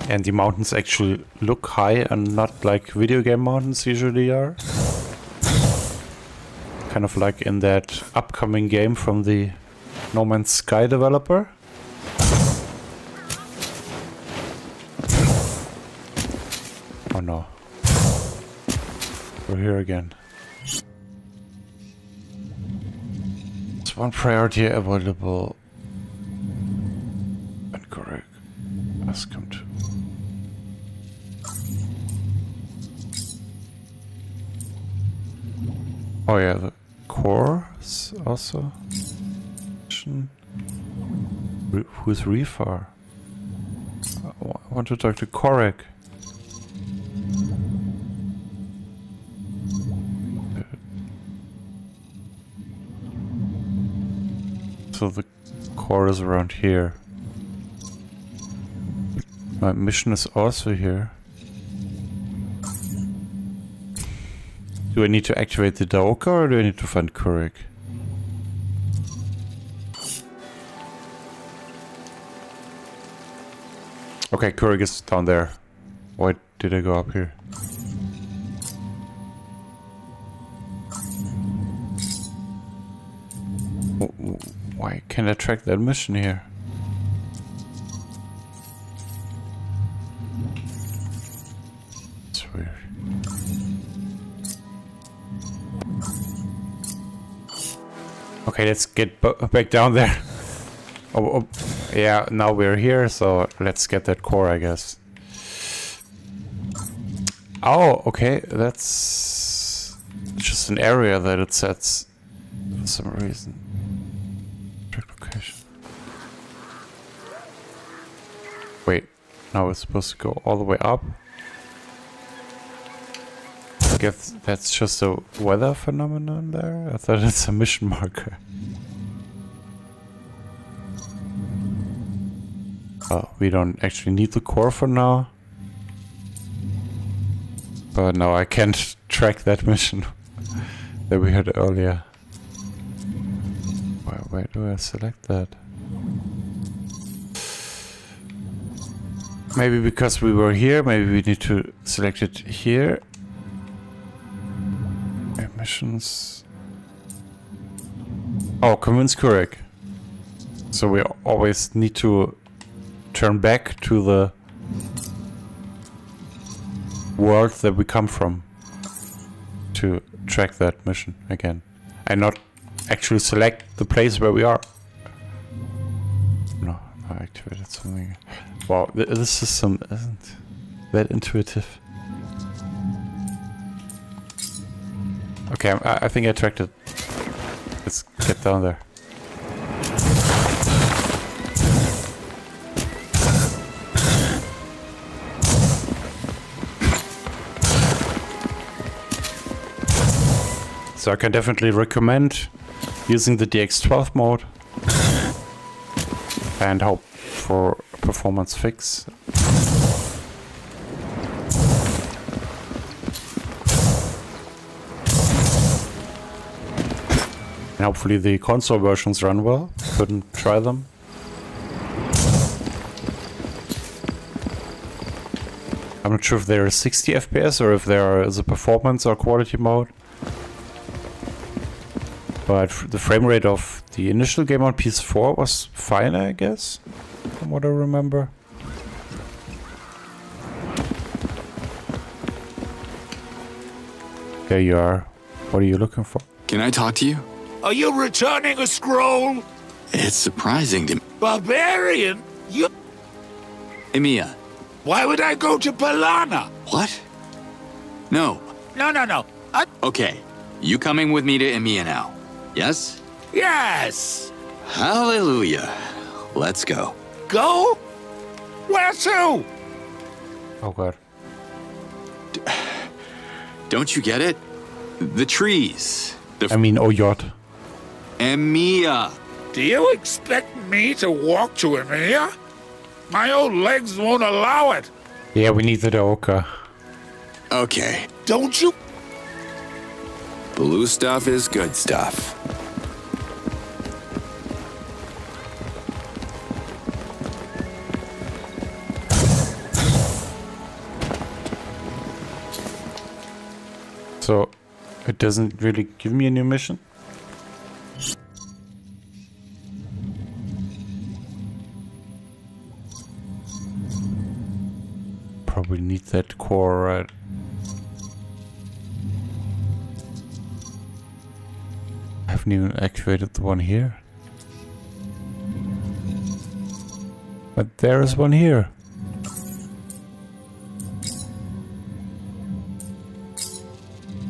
And the mountains actually look high and not like video game mountains usually are. Kind of like in that upcoming game from the No Man's Sky developer. Oh no. We're here again. It's one priority available. Incorrect. Ask him to. Oh yeah, the core is also. Who's Refar? I want to talk to Korek. So the core is around here. My mission is also here. Do I need to activate the Daoka or do I need to find Kurik? Okay, Kurik is down there. Why did I go up here? Why can't I track that mission here? It's weird. Okay, let's get back down there. Oh, yeah, now we're here, so let's get that core, I guess. Oh, okay, that's just an area that it sets for some reason. Track location. Wait, now it's supposed to go all the way up? I guess that's just a weather phenomenon there? I thought it's a mission marker. Oh, we don't actually need the core for now. But now I can't track that mission that we had earlier. Where do I select that? Maybe because we were here, maybe we need to select it here. Missions. Oh, convince Kurik. So we always need to turn back to the world that we come from to track that mission again and not actually select the place where we are. I activated something. Wow, this system isn't that intuitive. Okay, I think I tracked it. Let's get down there. So I can definitely recommend using the DX12 mode and hope for a performance fix. And hopefully the console versions run well. Couldn't try them. I'm not sure if there is 60 FPS or if there is a performance or quality mode. But the frame rate of the initial game on PS4 was fine, I guess, from what I remember. There you are. What are you looking for? Can I talk to you? Are you returning a scroll? It's surprising to me. Barbarian? You... Emiya. Why would I go to Palana? What? No. No. Okay, you coming with me to Emiya now? Yes? Yes! Hallelujah. Let's go. Go? Where to? Oh god. Don't you get it? The trees. I mean, oh yacht. Emiya. Do you expect me to walk to Emiya? My old legs won't allow it. Yeah, we need the Doka. Okay. Don't you? Blue stuff is good stuff. So, it doesn't really give me a new mission? Probably need that core, right? I haven't even activated the one here. But there is one here.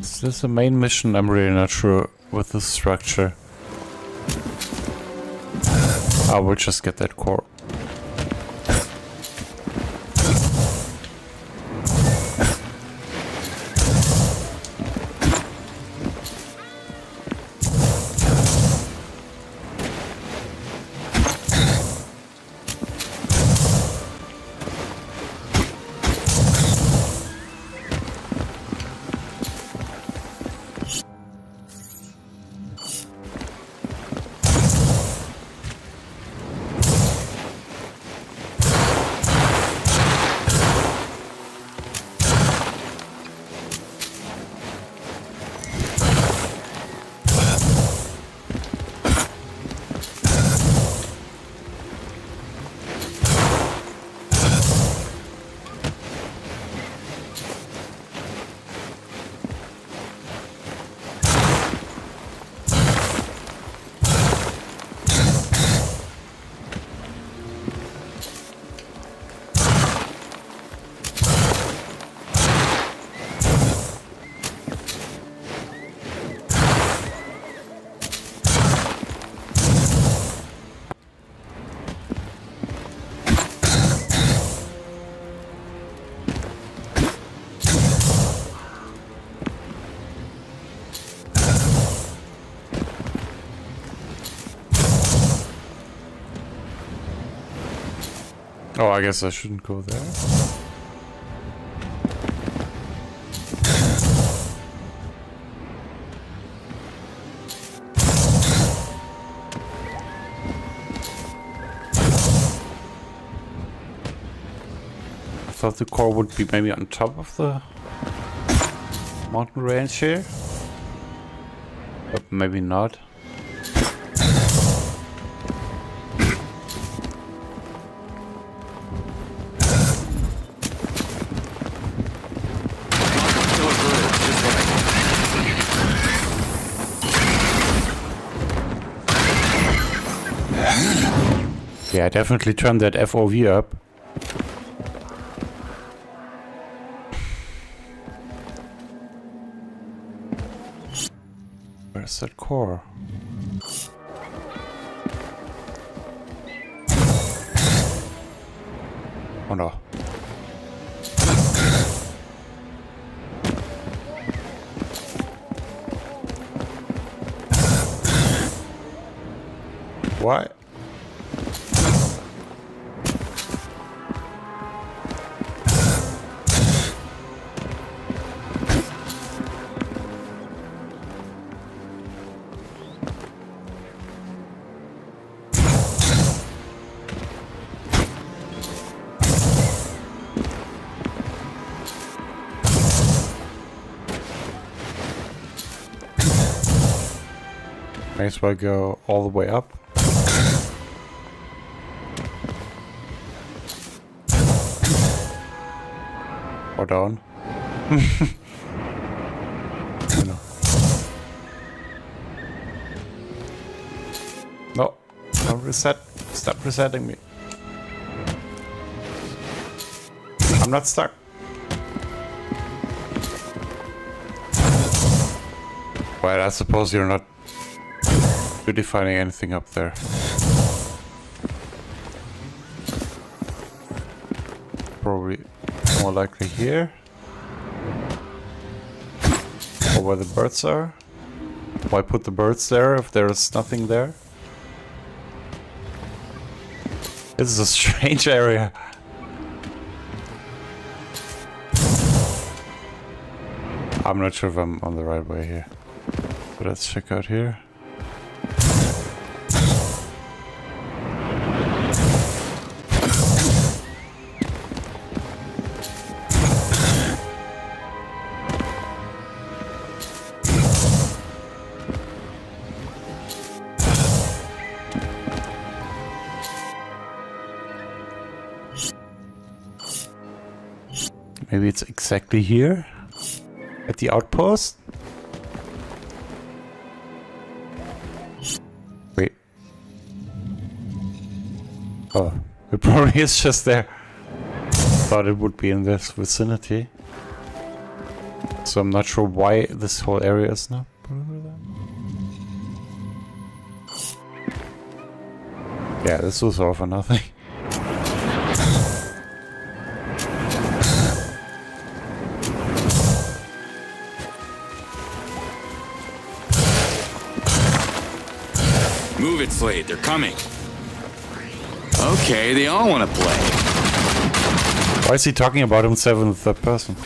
Is this a main mission? I'm really not sure with the structure. I will just get that core. Oh, I guess I shouldn't go there. I thought the core would be maybe on top of the mountain range here, but maybe not. Yeah, definitely turn that FOV up. Where's that core? Oh no. Why? May as well go all the way up. Or down. No, don't reset. Stop resetting me. I'm not stuck. Well, I suppose you're not defining anything up there. Probably more likely here. Or where the birds are. Why put the birds there if there's nothing there? This is a strange area. I'm not sure if I'm on the right way here. But let's check out here. Maybe it's exactly here? At the outpost? Wait. Oh, it probably is just there. Thought it would be in this vicinity. So I'm not sure why this whole area is not put over there. Yeah, this was all for nothing. Move it, Slade. They're coming. Okay, they all want to play. Why is he talking about himself in the third person?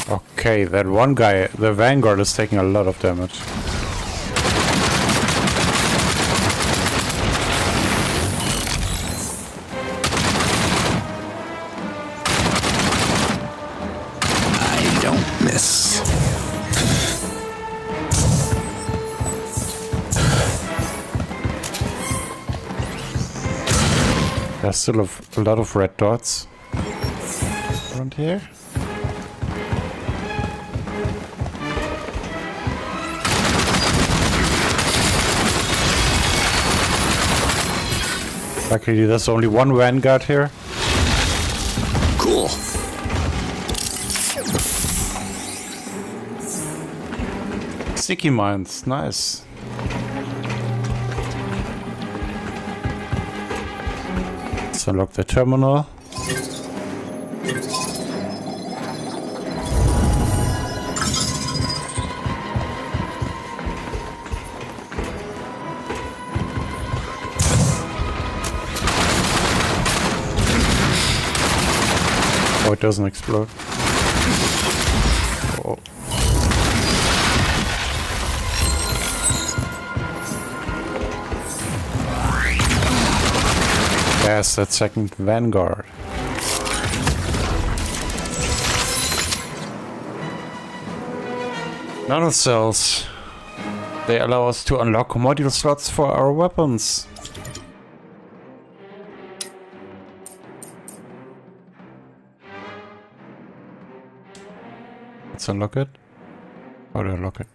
Okay, that one guy, the Vanguard, is taking a lot of damage. There's still a lot of red dots around here. Luckily, there's only one Vanguard here. Cool. Sticky mines, nice. Let's unlock the terminal. Oh, it doesn't explode. Oh. Yes, that second Vanguard. Nanocells. They allow us to unlock module slots for our weapons. Let's unlock it. How do I unlock it?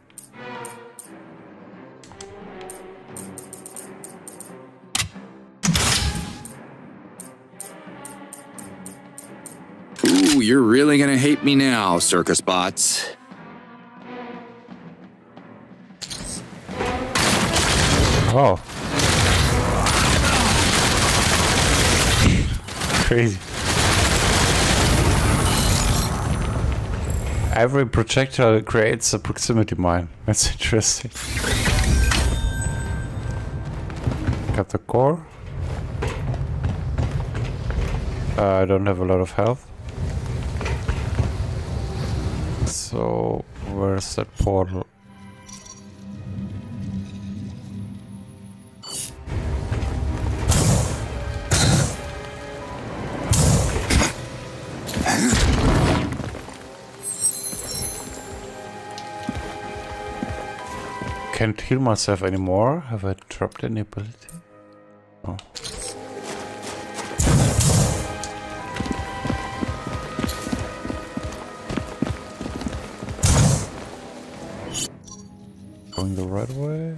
Ooh, you're really gonna hate me now, circus bots. Oh. Crazy. Every projectile creates a proximity mine. That's interesting. Got the core. I don't have a lot of health. So, where's that portal? Can't heal myself anymore. Have I dropped any ability? Oh. Going the right way.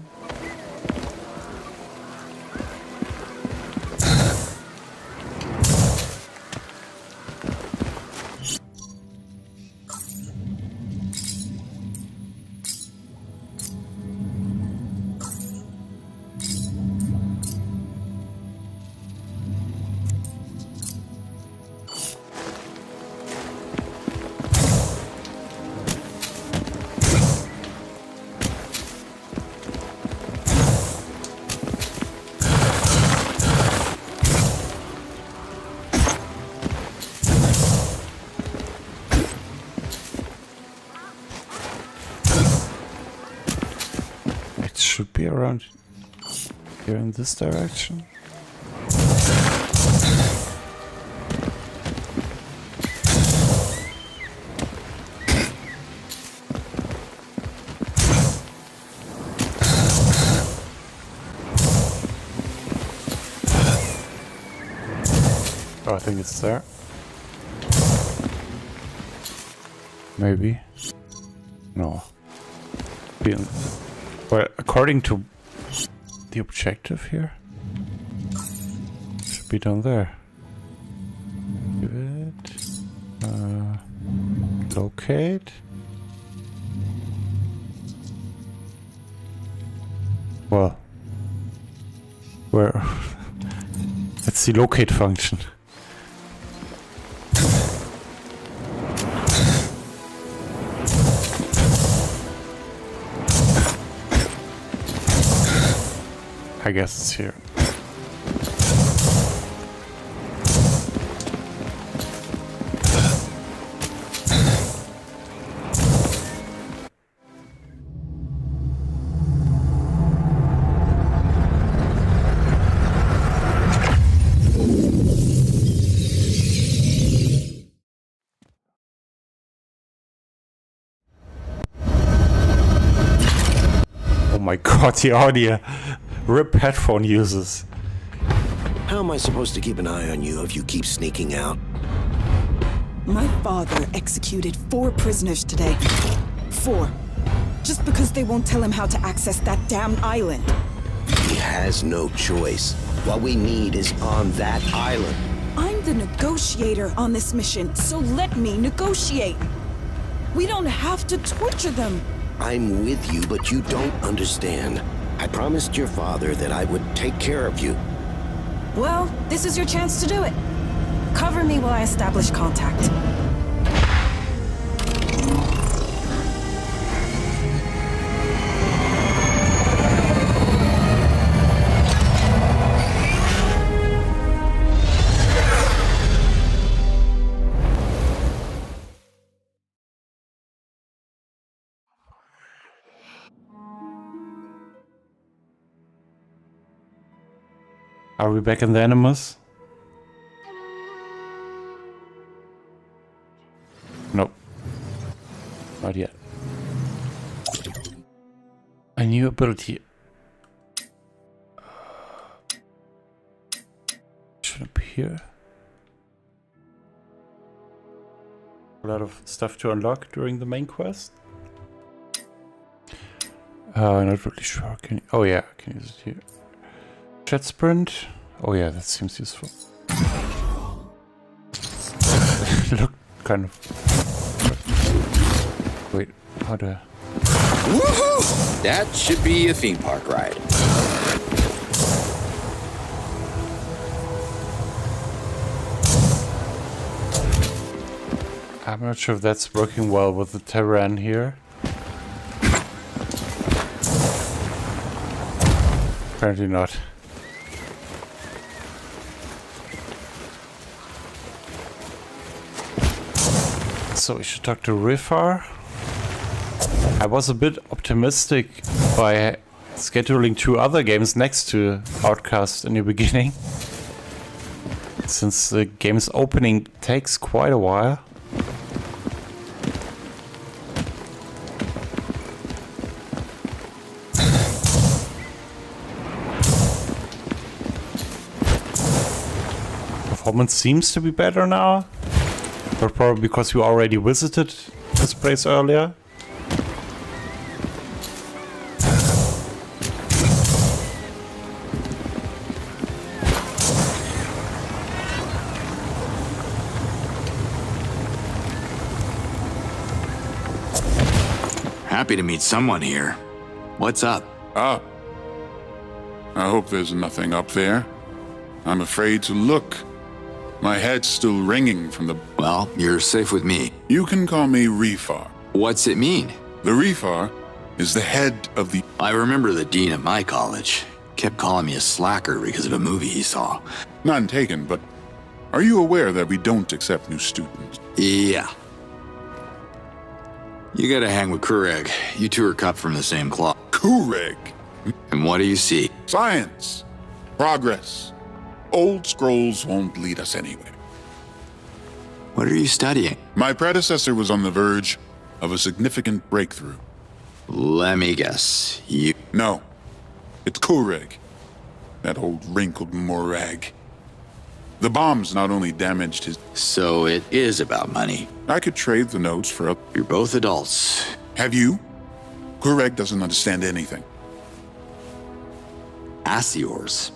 Should be around here in this direction. Oh, I think it's there. Maybe. No. Well, according to the objective here, should be down there. Give it. Locate. Well, where? That's the locate function. I guess it's here. Oh my god, the audio. RIP headphone users. How am I supposed to keep an eye on you if you keep sneaking out? My father executed 4 prisoners today. 4. Just because they won't tell him how to access that damn island. He has no choice. What we need is on that island. I'm the negotiator on this mission, so let me negotiate. We don't have to torture them. I'm with you, but you don't understand. I promised your father that I would take care of you. Well, this is your chance to do it. Cover me while I establish contact. Are we back in the Animus? Nope. Not yet. A new new ability. Should appear. A lot of stuff to unlock during the main quest. Not really sure. Can oh yeah, I can use it here. Jet sprint. Oh yeah, that seems useful. Look, kind of. Wait, how to? Woohoo! That should be a theme park ride. I'm not sure if that's working well with the terrain here. Apparently not. So we should talk to Rifar. I was a bit optimistic by scheduling 2 other games next to Outcast in the beginning, since the game's opening takes quite a while. Performance seems to be better now, but probably because you already visited this place earlier. Happy to meet someone here. What's up? Up? I hope there's nothing up there. I'm afraid to look. My head's still ringing from the... Well, you're safe with me. You can call me Rifar. What's it mean? The Rifar is the head of the... I remember the dean at my college kept calling me a slacker because of a movie he saw. None taken, but are you aware that we don't accept new students? Yeah. You gotta hang with Kureg. You two are cut from the same cloth. Kureg? And what do you see? Science. Progress. Old scrolls won't lead us anywhere. What are you studying? My predecessor was on the verge of a significant breakthrough. Let me guess. You... No. It's Kureg. That old wrinkled morag. The bombs not only damaged his... So it is about money. I could trade the notes for a... You're both adults. Have you? Kureg doesn't understand anything. Ask yours.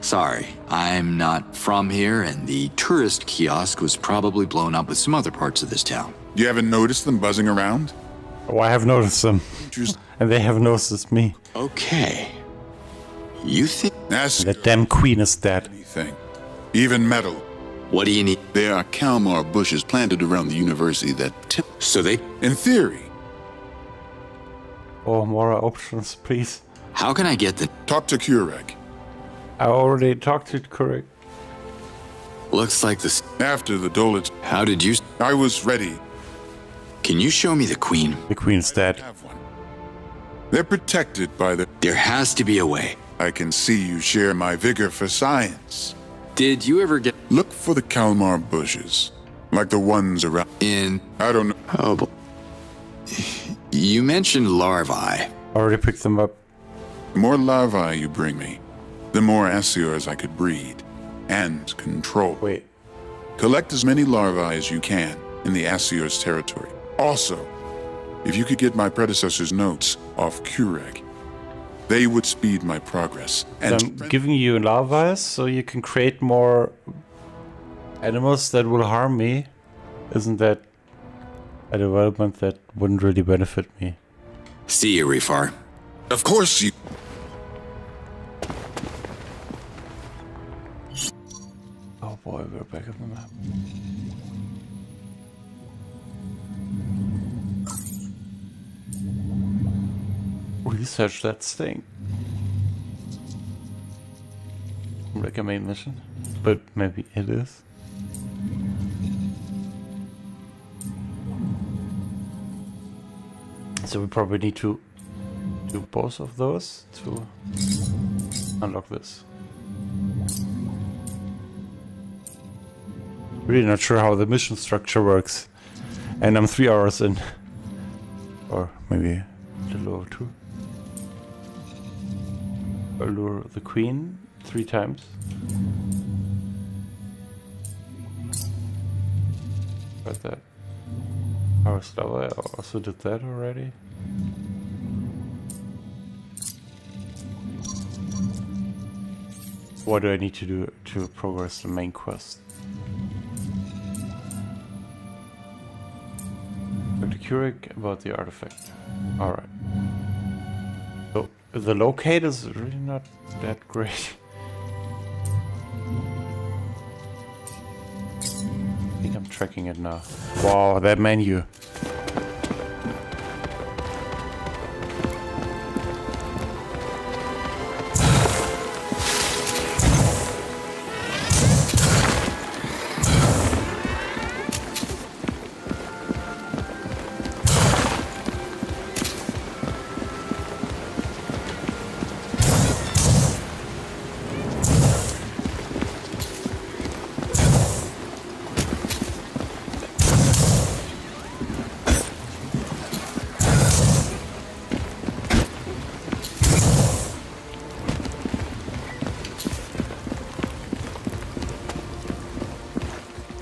Sorry, I'm not from here, and the tourist kiosk was probably blown up with some other parts of this town. You haven't noticed them buzzing around? Oh, I have noticed them. And they have noticed me. Okay. You think... That damn queen is dead. Anything. Even metal. What do you need? There are Kalmar bushes planted around the university that... So they... In theory. Oh, more options, please. How can I get the... Talk to Kureg. I already talked to Kureg. Looks like this... After the Dolitz... How did you... I was ready. Can you show me the queen? The queen's dead. They're protected by the... There has to be a way. I can see you share my vigor for science. Did you ever get... Look for the Kalmar bushes. Like the ones around... In... I don't know. Oh, boy. You mentioned larvae. Already picked them up. The more larvae you bring me, the more Asiors I could breed and control. Wait. Collect as many larvae as you can in the Asiors territory. Also, if you could get my predecessor's notes off Kureg, they would speed my progress. And I'm giving you larvae so you can create more animals that will harm me. Isn't that a development that wouldn't really benefit me? See you, Rifar. Of course you... Oh boy, we're back on the map. Research that thing. Like a main mission, but maybe it is. So we probably need to do both of those to unlock this. Really not sure how the mission structure works, and I'm 3 hours in, or maybe a little over 2. Allure the queen 3 times. Got that. Power Lover, I also did that already. What do I need to do to progress the main quest? Talk to Keurig about the artifact. Alright. So, the locate is really not that great. I think I'm tracking it now. Wow, that menu.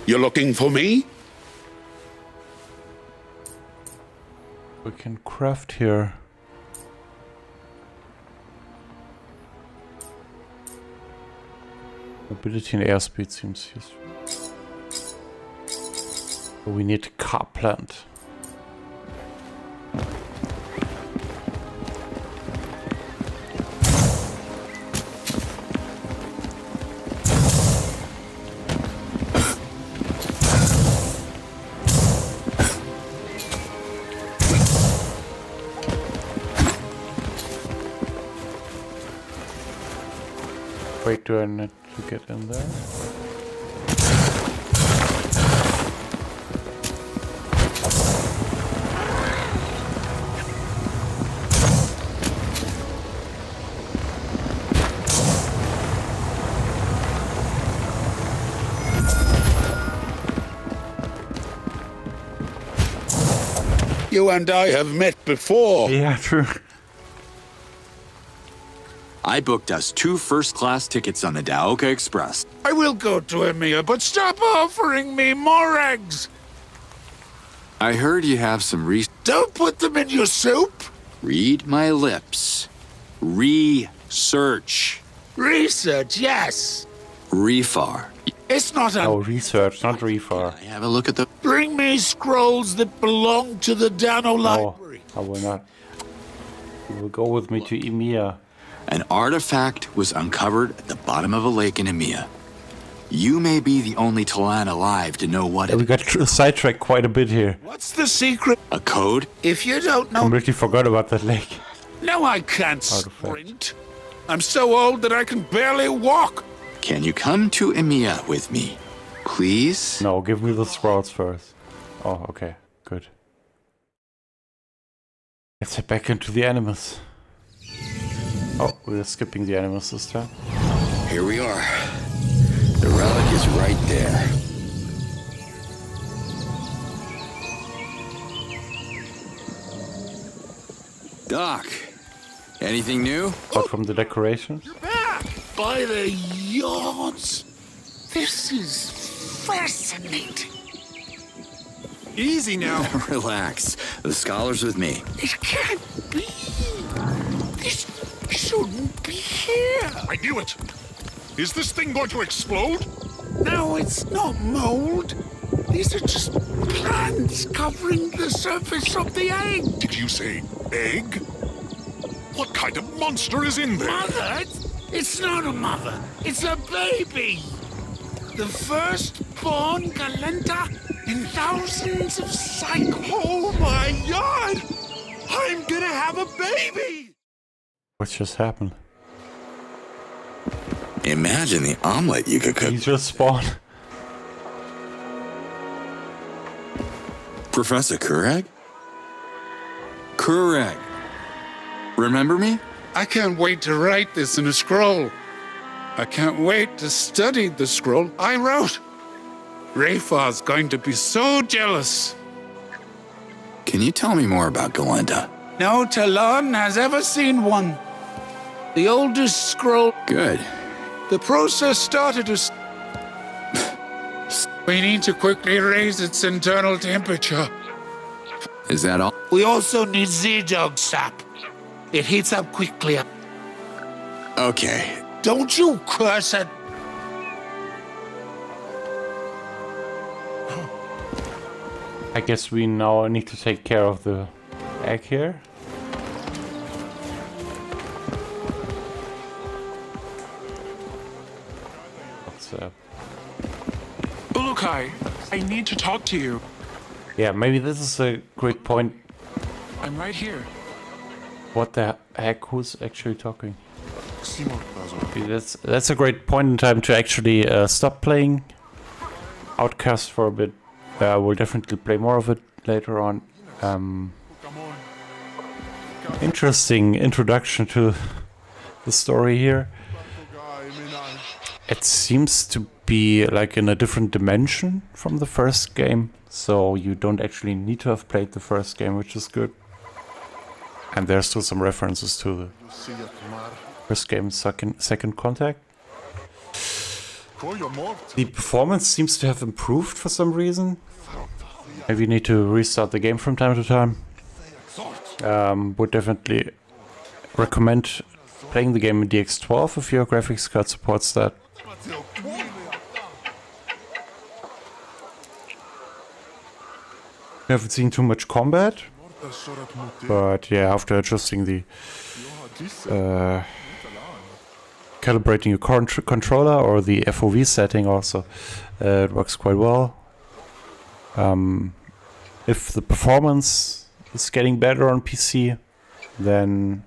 You're looking for me? We can craft here. Mobility and airspeed seems useful. But we need a car plant. Wait, do I need to get in there? You and I have met before. Yeah, true. I booked us 2 first-class tickets on the Daoka Express. I will go to EMEA, but stop offering me more eggs! I heard you have some Don't put them in your soup! Read my lips. Research. Research, yes. Refar. It's not a... Oh, research, not refar. I have a look at the... Bring me scrolls that belong to the Dano library. No, I will not. You will go with me to EMEA. An artifact was uncovered at the bottom of a lake in EMEA. You may be the only Talan alive to know what We got sidetracked quite a bit here. What's the secret? A code? If you don't know... Completely forgot about that lake. No, I can't sprint. I'm so old that I can barely walk. Can you come to EMEA with me? Please? No, give me the scrolls first. Oh, okay. Good. Let's head back into the animals. Oh, we're skipping the animals this time. Here we are. The relic is right there. Doc, anything new? Apart from the decorations? By the yards. This is fascinating. Easy now. Relax. The scholar's with me. It can't be. This shouldn't be here. I knew it. Is this thing going to explode? No, it's not mold. These are just plants covering the surface of the egg. Did you say egg? What kind of monster is in there? Mother? It's not a mother. It's a baby. The first-born Galenta in thousands of cycles. Oh my god! I'm gonna have a baby! What just happened? Imagine the omelet you could cook. He just spawned. Professor Kurag? Kurag. Remember me? I can't wait to write this in a scroll. I can't wait to study the scroll I wrote. Rayfar's going to be so jealous. Can you tell me more about Galenda? No Talon has ever seen one. The oldest scroll. Good. The process started as... We need to quickly raise its internal temperature. Is that all? We also need Z-Dog sap. It heats up quickly. Okay. Don't you curse at... I guess we now need to take care of the egg here. What's up? Ulukai, I need to talk to you. Yeah, maybe this is a great point. I'm right here. What the heck? Who's actually talking? Okay, that's a great point in time to actually stop playing Outcast for a bit. We'll definitely play more of it later on. Interesting introduction to the story here. It seems to be like in a different dimension from the first game, so you don't actually need to have played the first game, which is good. And there's still some references to the first game, Second Contact. The performance seems to have improved for some reason. Maybe you need to restart the game from time to time. Would definitely recommend playing the game in DX12 if your graphics card supports that. I haven't seen too much combat, but yeah, after adjusting the calibrating your controller or the FOV setting also, it works quite well. If the performance is getting better on PC, then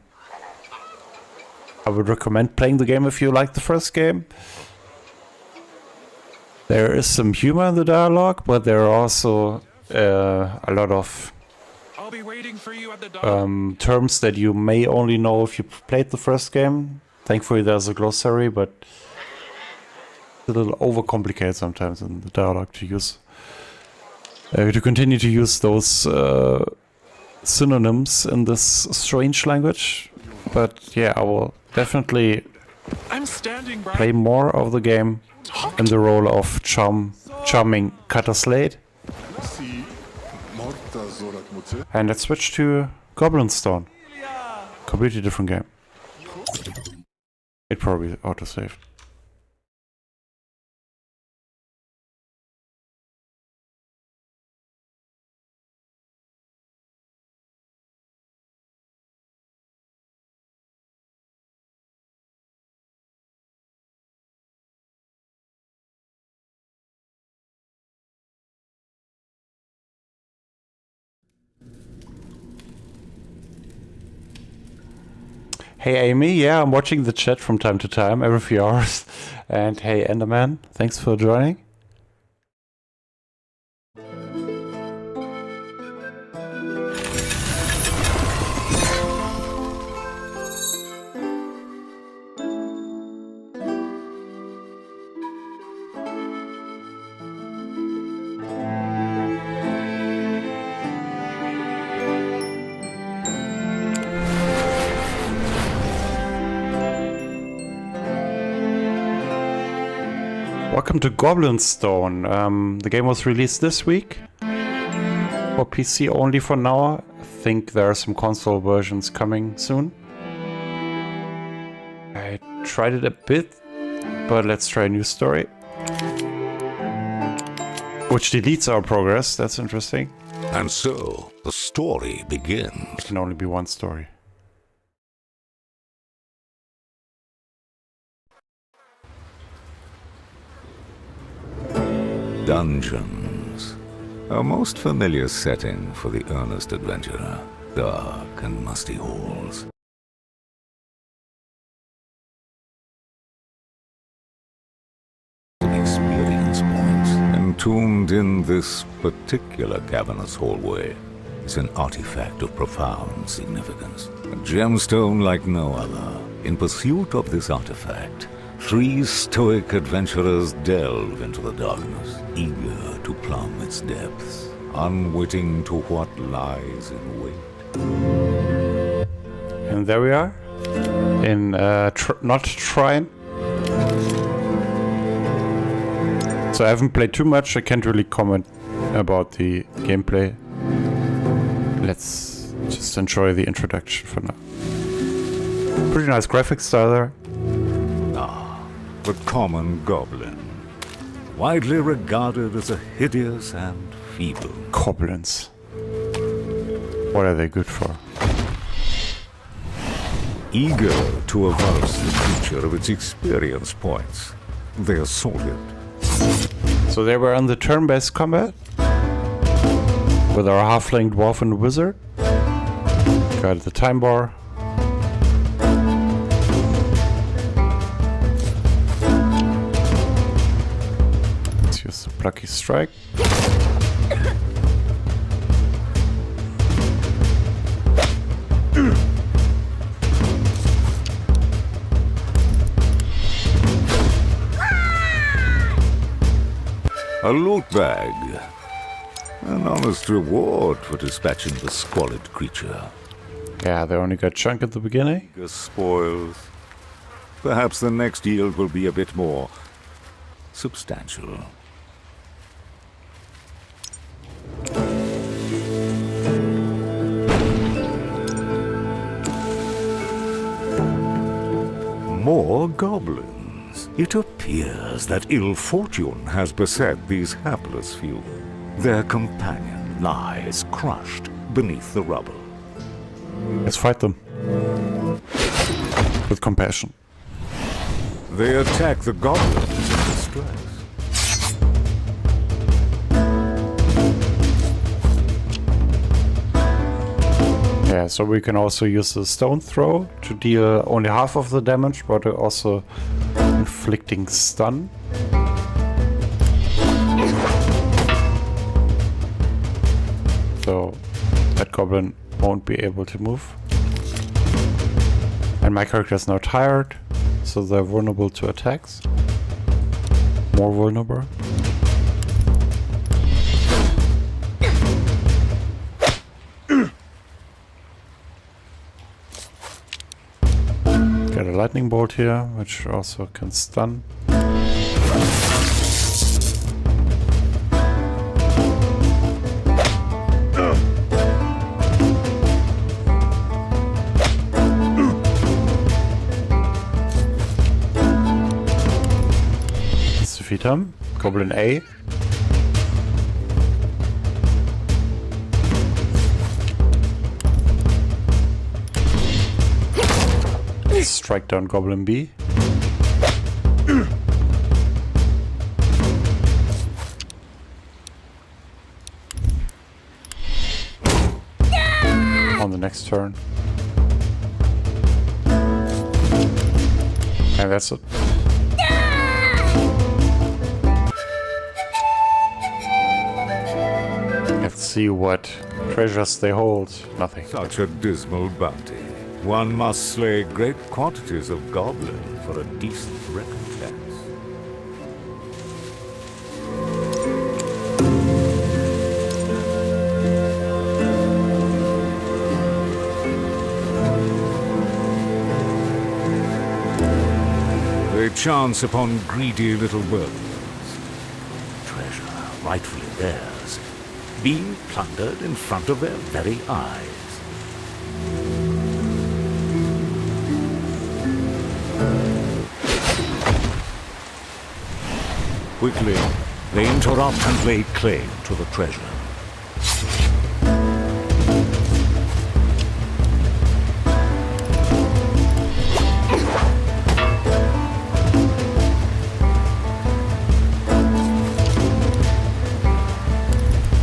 I would recommend playing the game if you like the first game. There is some humor in the dialogue, but there are also a lot of terms that you may only know if you played the first game. Thankfully there's a glossary, but it's a little overcomplicated sometimes in the dialogue to use. To continue to use those synonyms in this strange language. But yeah, I will definitely play more of the game in the role of charming Cutter Slade. And let's switch to Goblin Stone. Completely different game. It probably autosaved. Hey Amy, yeah, I'm watching the chat from time to time, every few hours. And hey Enderman, thanks for joining. Welcome to Goblin Stone. The game was released this week for PC only for now. I think there are some console versions coming soon. I tried it a bit, but let's try a new story. Which deletes our progress, that's interesting. And so, the story begins. It can only be one story. Dungeons. A most familiar setting for the earnest adventurer. Dark and musty halls. Experience points. Entombed in this particular cavernous hallway is an artifact of profound significance. A gemstone like no other. In pursuit of this artifact, 3 stoic adventurers delve into the darkness, eager to plumb its depths, unwitting to what lies in wait. And there we are. in not Shrine. So I haven't played too much, I can't really comment about the gameplay. Let's just enjoy the introduction for now. Pretty nice graphics style there. The common goblin. Widely regarded as a hideous and feeble. Goblins. What are they good for? Eager to avulse the creature of its experience points, they assault it. So they were on the turn-based combat with our halfling dwarf and wizard. Got the time bar. Let's use the plucky strike. A loot bag. An honest reward for dispatching the squalid creature. Yeah, they only got chunk at the beginning. Spoils. Perhaps the next yield will be a bit more substantial. More goblins. It appears that ill fortune has beset these hapless few. Their companion lies crushed beneath the rubble. Let's fight them. With compassion. They attack the goblins in distress. Yeah, so we can also use the stone throw to deal only half of the damage, but also inflicting stun. So that goblin won't be able to move. And my character is now tired, so they're vulnerable to attacks. More vulnerable. Got a lightning bolt here, which also can stun. Let's defeat him. Goblin A. Strike down Goblin B. On the next turn. And that's it. Let's see what treasures they hold. Nothing. Such a dismal bounty. One must slay great quantities of goblin for a decent recompense. They chance upon greedy little worms. Treasure, rightfully theirs, being plundered in front of their very eyes. Quickly, they interrupt and lay claim to the treasure.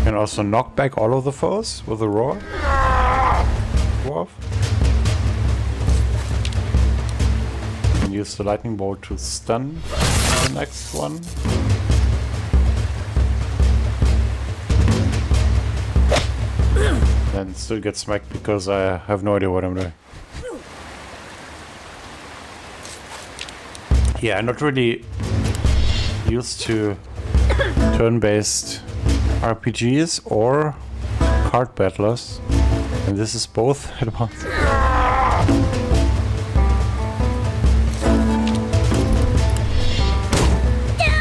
Can also knock back all of the foes with a roar. Dwarf. And use the lightning bolt to stun the next one. And still get smacked because I have no idea what I'm doing. Yeah, I'm not really used to turn-based RPGs or card battlers, and this is both at once.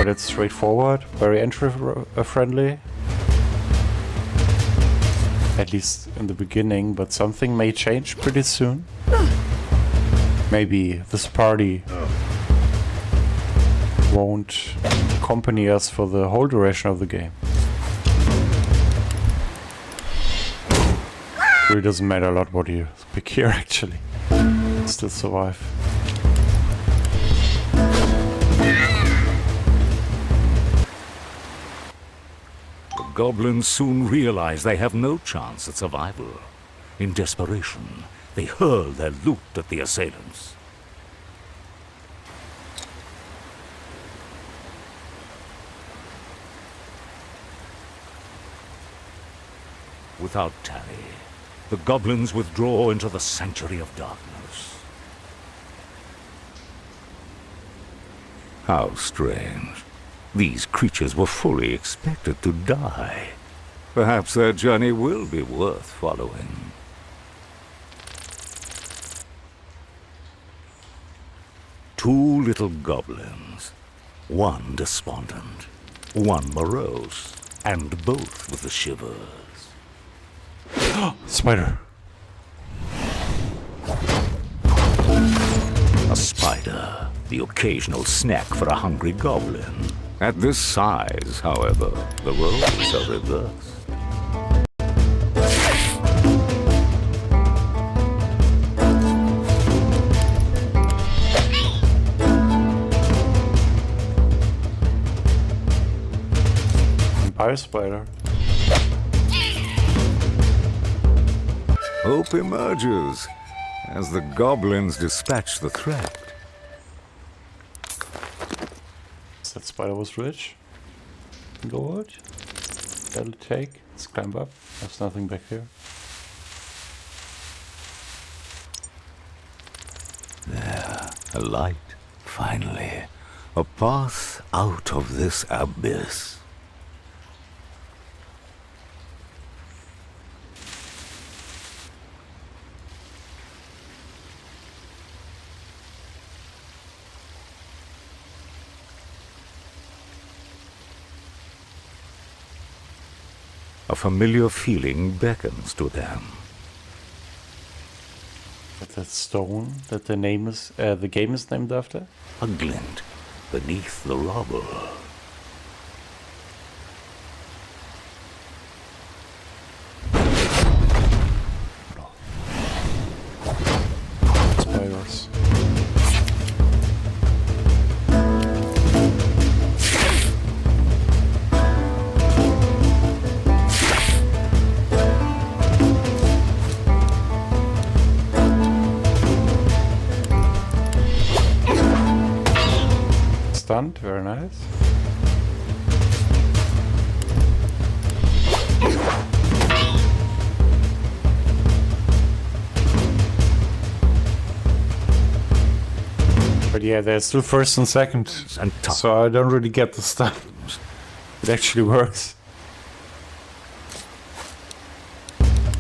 but it's straightforward, very entry-friendly. At least in the beginning, but something may change pretty soon. Maybe this party won't accompany us for the whole duration of the game. It really doesn't matter a lot what you pick here, actually. Still survive. The goblins soon realize they have no chance at survival. In desperation, they hurl their loot at the assailants. Without tarry, the goblins withdraw into the Sanctuary of Darkness. How strange. These creatures were fully expected to die. Perhaps their journey will be worth following. Two little goblins. One despondent, one morose, and both with the shivers. Spider. A spider, the occasional snack for a hungry goblin. At this size, however, the roles are reversed. Empire Spider. Hope emerges as the goblins dispatch the threat. That spider was rich. Gold. That'll take. Let's climb up. There's nothing back here. There, a light, finally. A path out of this abyss. A familiar feeling beckons to them. That stone that the name is, the game is named after? A glint beneath the rubble. Spiders. Very nice. But yeah, there's still first and second, so I don't really get the stuff. It actually works.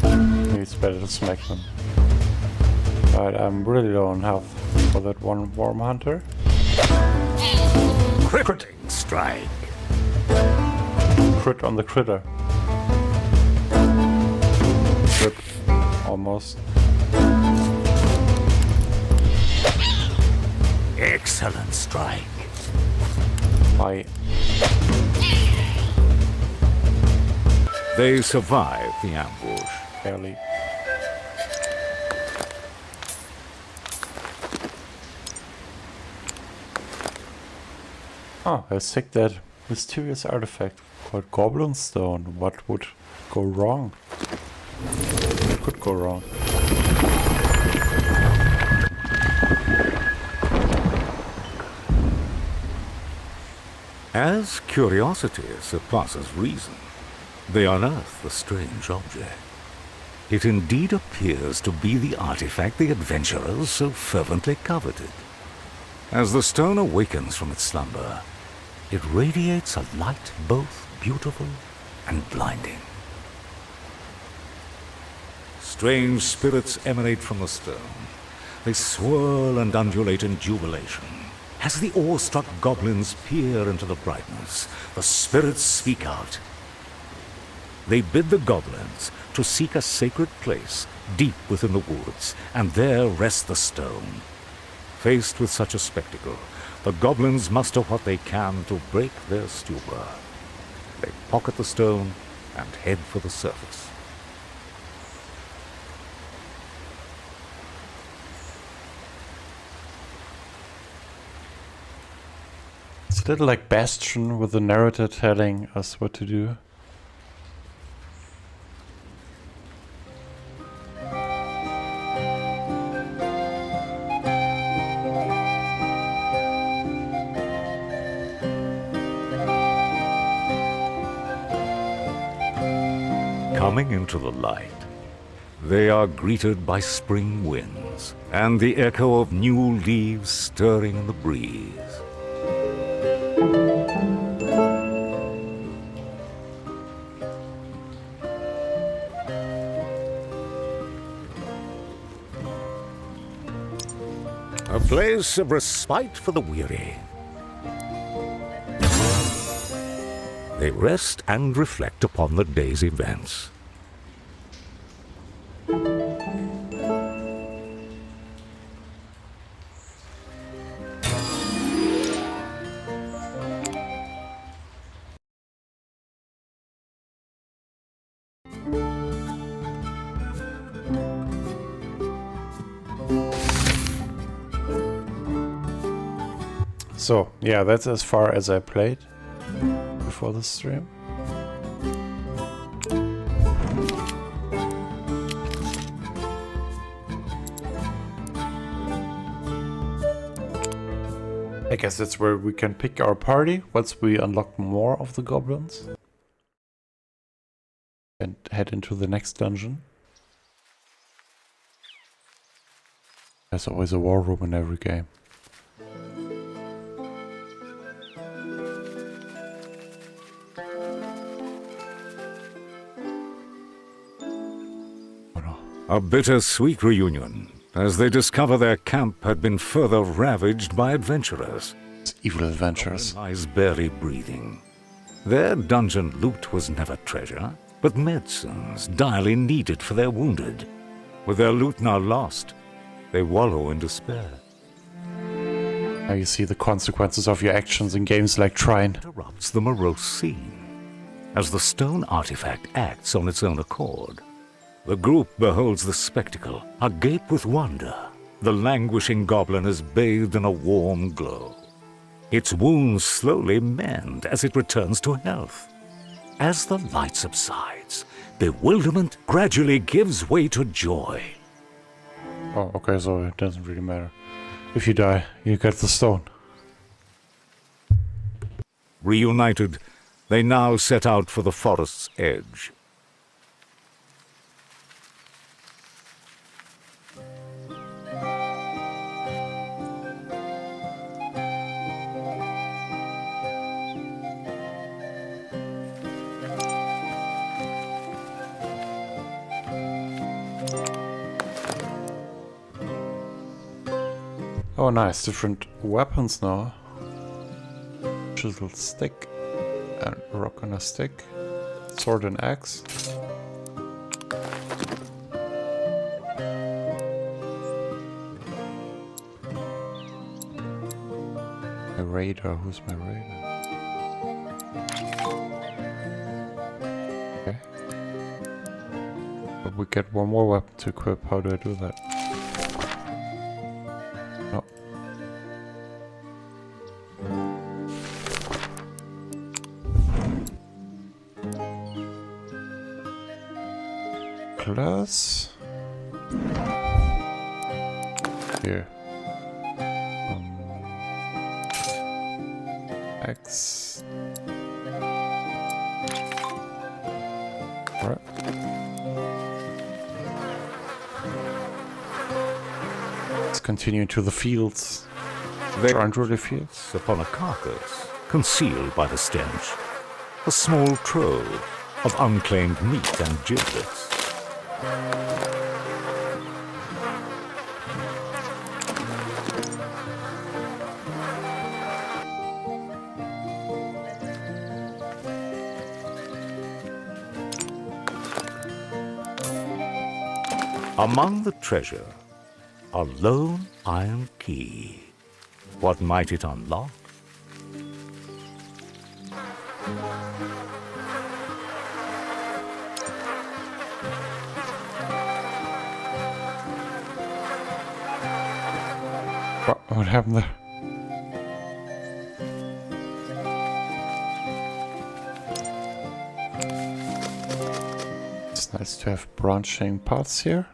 Maybe it's better to smack them. Alright, I'm really low on health for that one Worm Hunter. Critting strike. Crit on the critter. Crit. Almost. Excellent strike. Bye. They survive the ambush. Barely. Oh, let's take that mysterious artifact called Goblin Stone. What would go wrong? What could go wrong? As curiosity surpasses reason, they unearth the strange object. It indeed appears to be the artifact the adventurers so fervently coveted. As the stone awakens from its slumber, it radiates a light both beautiful and blinding. Strange spirits emanate from the stone. They swirl and undulate in jubilation. As the awe-struck goblins peer into the brightness, the spirits speak out. They bid the goblins to seek a sacred place deep within the woods, and there rest the stone. Faced with such a spectacle, the goblins muster what they can to break their stupor. They pocket the stone and head for the surface. It's a little like Bastion, with the narrator telling us what to do. Coming into the light, they are greeted by spring winds and the echo of new leaves stirring in the breeze. A place of respite for the weary. They rest and reflect upon the day's events. So, yeah, that's as far as I played before the stream. I guess that's where we can pick our party once we unlock more of the goblins and head into the next dungeon. There's always a war room in every game. A bittersweet reunion, as they discover their camp had been further ravaged by adventurers. Evil adventurers. Lies barely breathing. Their dungeon loot was never treasure, but medicines direly needed for their wounded. With their loot now lost, they wallow in despair. Now you see the consequences of your actions in games like Trine. Interrupts the morose scene, as the stone artifact acts on its own accord. The group beholds the spectacle, agape with wonder. The languishing goblin is bathed in a warm glow. Its wounds slowly mend as it returns to health. As the light subsides, bewilderment gradually gives way to joy. Oh, okay, so it doesn't really matter. If you die, you get the stone. Reunited, they now set out for the forest's edge. Oh nice, different weapons now. Chisel stick and rock on a stick. Sword and axe. My raider, who's my raider? Okay. But we get one more weapon to equip, how do I do that? No. Class. Here. X. Alright. Let's continue to the fields. They aren't really fields. Upon a carcass, concealed by the stench. A small trove of unclaimed meat and giblets. Among the treasure, a lone iron key. What might it unlock? What happened there? It's nice to have branching paths here.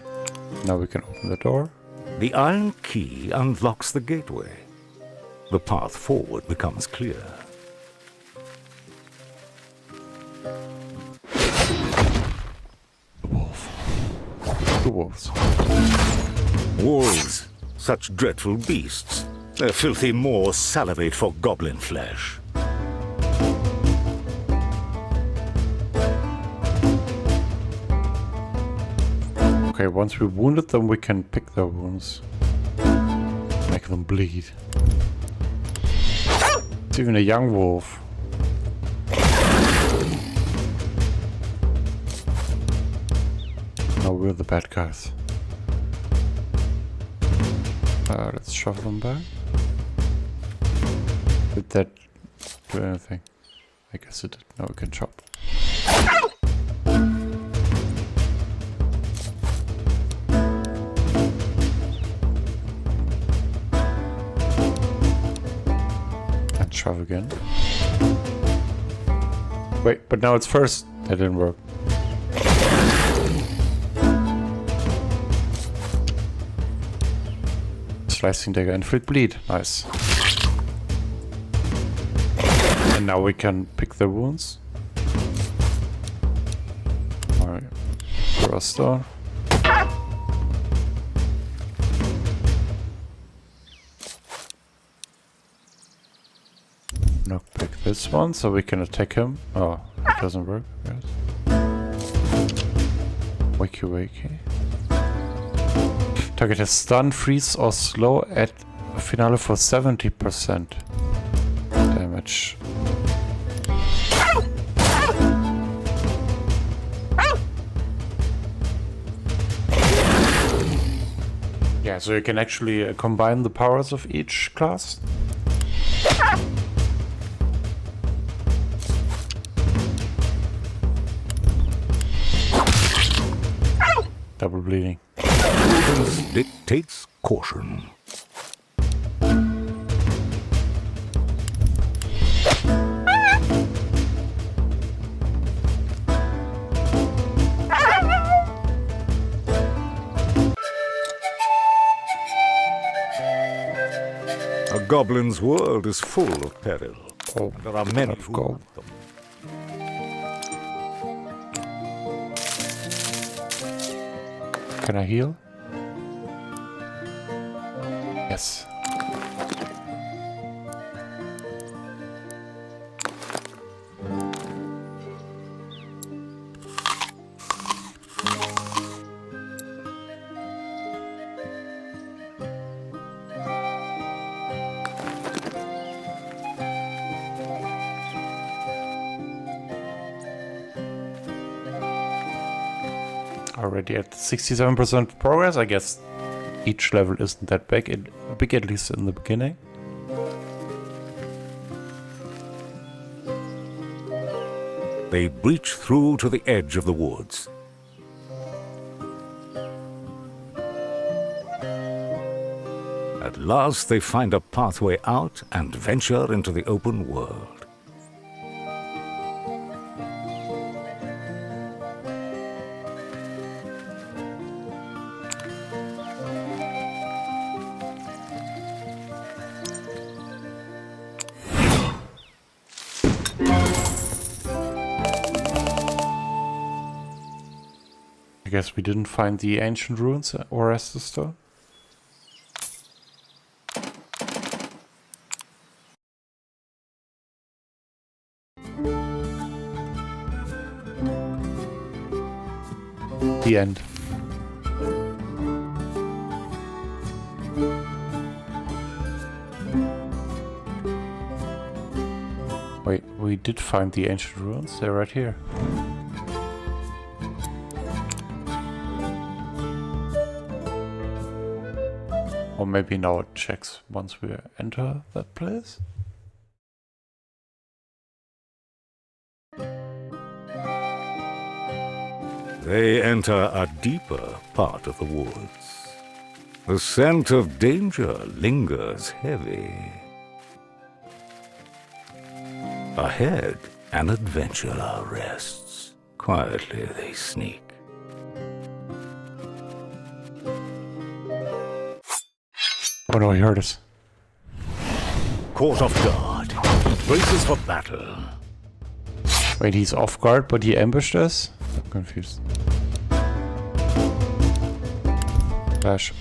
Now we can open the door. The iron key unlocks the gateway. The path forward becomes clear. The wolf. The wolves. Wolves. Such dreadful beasts. Their filthy maws salivate for goblin flesh. Okay, once we wounded them, we can pick their wounds. Make them bleed. It's even a young wolf. No, we're the bad guys. Let's shove them back. Did that do anything? I guess it did. Now we can chop. And shove again. Wait, but now it's first. That didn't work. Slicing dagger, inflict bleed. Nice. And now we can pick the wounds. Alright. Throw a stone. Now pick this one so we can attack him. Oh, it doesn't work. Yes. Wakey wakey. Target is stun, freeze, or slow at finale for 70% damage. Yeah, so you can actually combine the powers of each class. Double bleeding. Prudence dictates caution. A goblin's world is full of peril. Oh, there are many who gold. want them. Can I heal? Yes. Already at 67% progress. I guess each level isn't that big, at least in the beginning. They breach through to the edge of the woods. At last they find a pathway out and venture into the open world. I guess we didn't find the ancient ruins or Estes Stone. The end. Wait, we did find the ancient ruins. They're right here. Or maybe now it checks once we enter that place. They enter a deeper part of the woods. The scent of danger lingers heavy. Ahead, an adventurer rests. Quietly they sneak. Oh no, he heard us. Caught off guard. Braces for battle. Wait, he's off guard, but he ambushed us? I'm confused. Flash.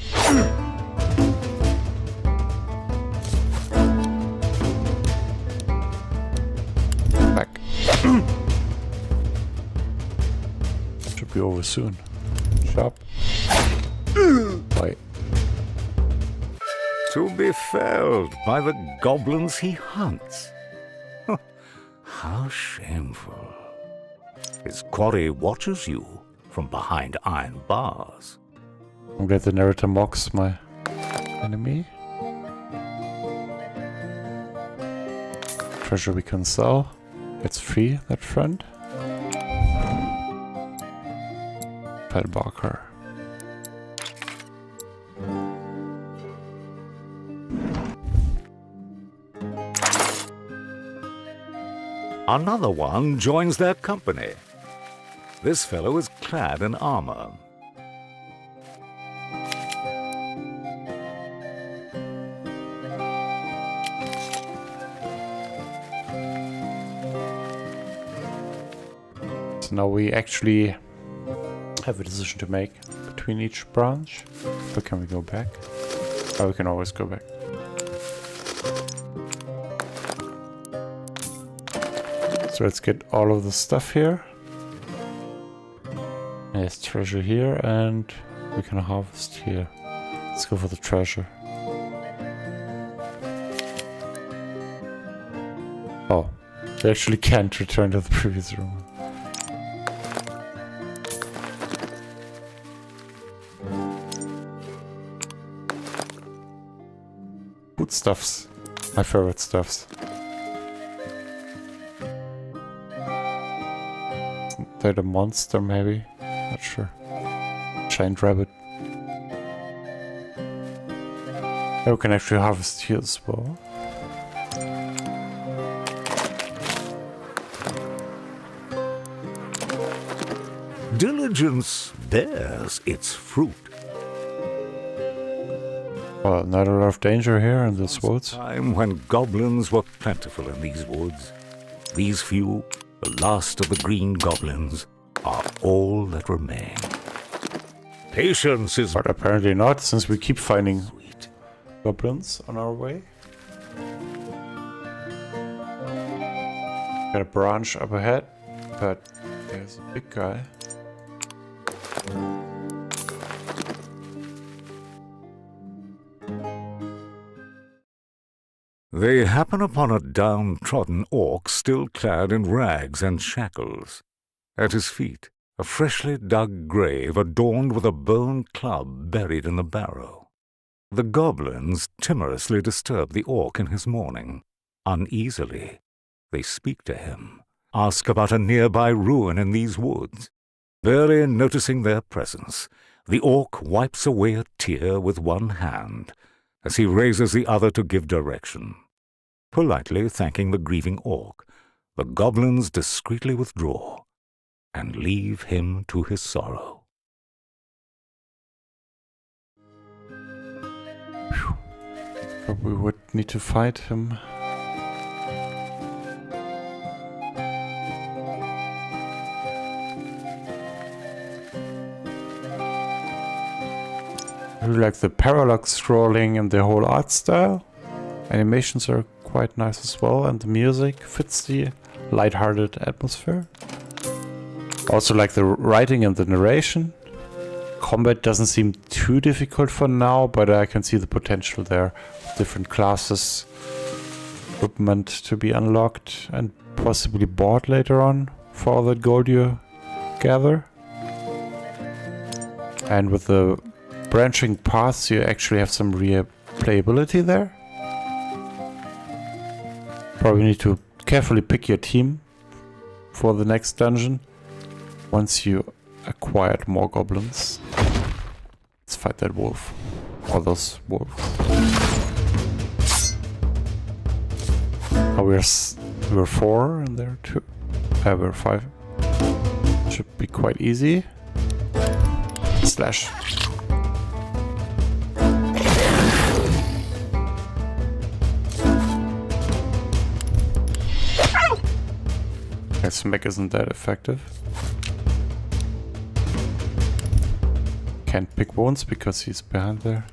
Back. Should be over soon. Sharp. Wait. To be felled by the goblins he hunts. How shameful. His quarry watches you from behind iron bars. I'm glad the narrator mocks my enemy. Treasure we can sell. It's free, that friend. Pet Barker. Another one joins their company. This fellow is clad in armor. So now we actually have a decision to make between each branch. But can we go back? Oh, we can always go back. So let's get all of the stuff here. There's treasure here, and we can harvest here. Let's go for the treasure. Oh, we actually can't return to the previous room. Foodstuffs. My favorite stuffs. They're the monster, maybe? Not sure. Giant rabbit. Yeah, we can actually harvest here as well. Diligence bears its fruit. Well, not a lot of danger here in this woods. Time when goblins were plentiful in these woods. These few, the last of the green goblins, are all that remain. Patience is... But apparently not, since we keep finding goblins on our way. Got a branch up ahead, but there's a big guy. They happen upon a downtrodden orc still clad in rags and shackles. At his feet, a freshly dug grave adorned with a bone club buried in the barrow. The goblins timorously disturb the orc in his mourning. Uneasily, they speak to him, ask about a nearby ruin in these woods. Barely noticing their presence, the orc wipes away a tear with one hand as he raises the other to give direction. Politely thanking the grieving orc, the goblins discreetly withdraw and leave him to his sorrow. But we would need to fight him. I really like the parallax scrolling and the whole art style. Animations are quite nice as well, and the music fits the light-hearted atmosphere. Also like the writing and the narration. Combat doesn't seem too difficult for now, but I can see the potential there. Different classes, equipment to be unlocked and possibly bought later on for all that gold you gather. And with the branching paths, you actually have some replayability there. Probably need to carefully pick your team for the next dungeon once you acquired more goblins. Let's fight that wolf. Or those wolves. Oh, we're 4 and there 2. We're 5. Should be quite easy. Slash. Okay, smack isn't that effective. Can't pick wounds because he's behind there.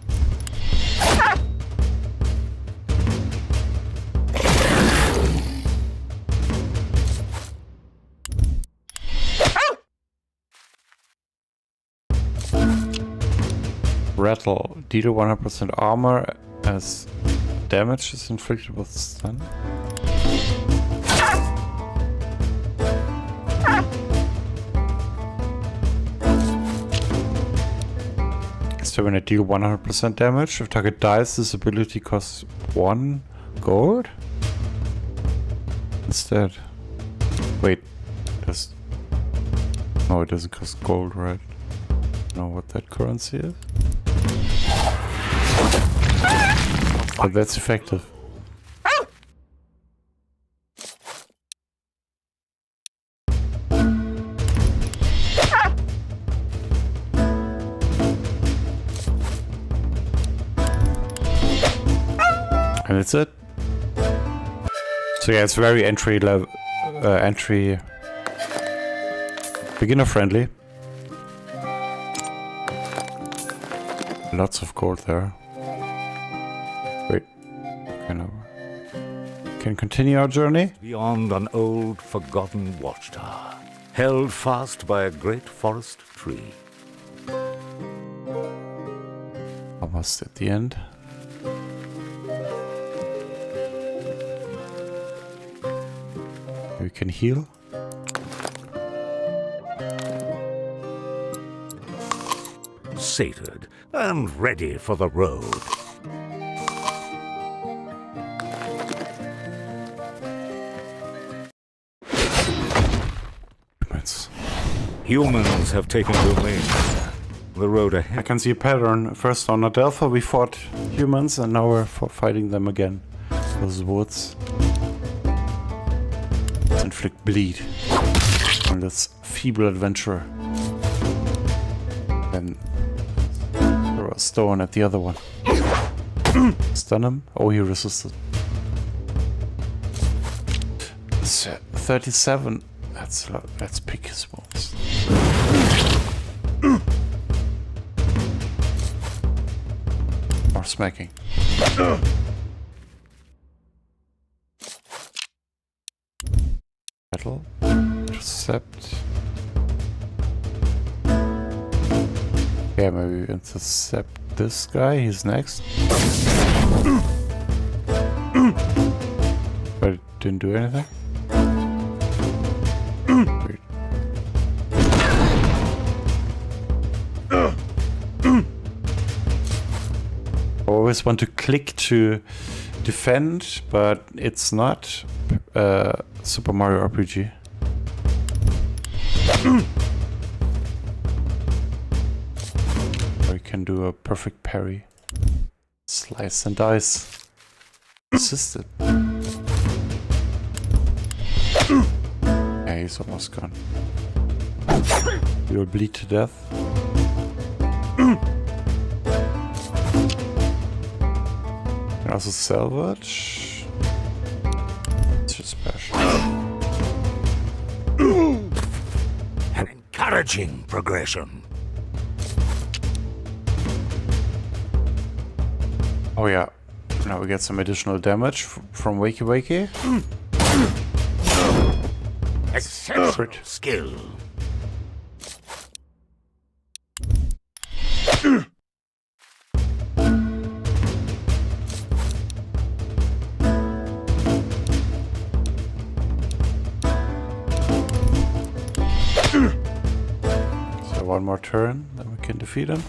Rattle. Deal 100% armor as damage is inflicted with stun. So when I deal 100% damage, if target dies, this ability costs 1 gold instead. Wait, no, it doesn't cost gold, right? Know what that currency is? But that's effective. And that's it. So yeah, it's very entry level, beginner friendly. Lots of gold there. Wait, okay, now can continue our journey. Beyond an old, forgotten watchtower, held fast by a great forest tree. Almost at the end. We can heal. Sated and ready for the road. Humans have taken domain. The road ahead. I can see a pattern. First on Adelpha we fought humans and now we're fighting them again. Those woods. Let's inflict bleed on this feeble adventurer. Then throw a stone at the other one. Stun him? Oh, he resisted. 37. That's a lot. Let's pick his wounds. More smacking. Battle. Intercept. Yeah, maybe intercept this guy. He's next. But it didn't do anything. Weird. I always want to click to defend, but it's not Super Mario RPG. Or you can do a perfect parry. Slice and dice. Assisted. Yeah, he's almost gone. You'll bleed to death. And also salvage. It's just special. An encouraging progression. Oh yeah. Now we get some additional damage from Wakey Wakey. Exceptional skill. So one more turn, then we can defeat him.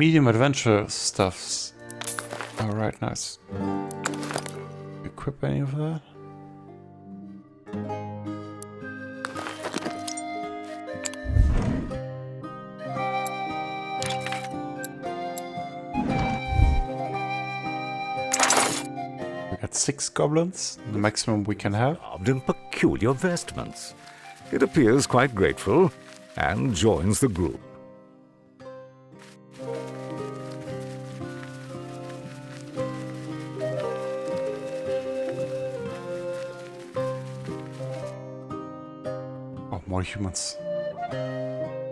medium adventure stuffs. Alright, nice. Equip any of that? We got 6 goblins, the maximum we can have. Robed in peculiar vestments. It appears quite grateful and joins the group. Oh, more humans.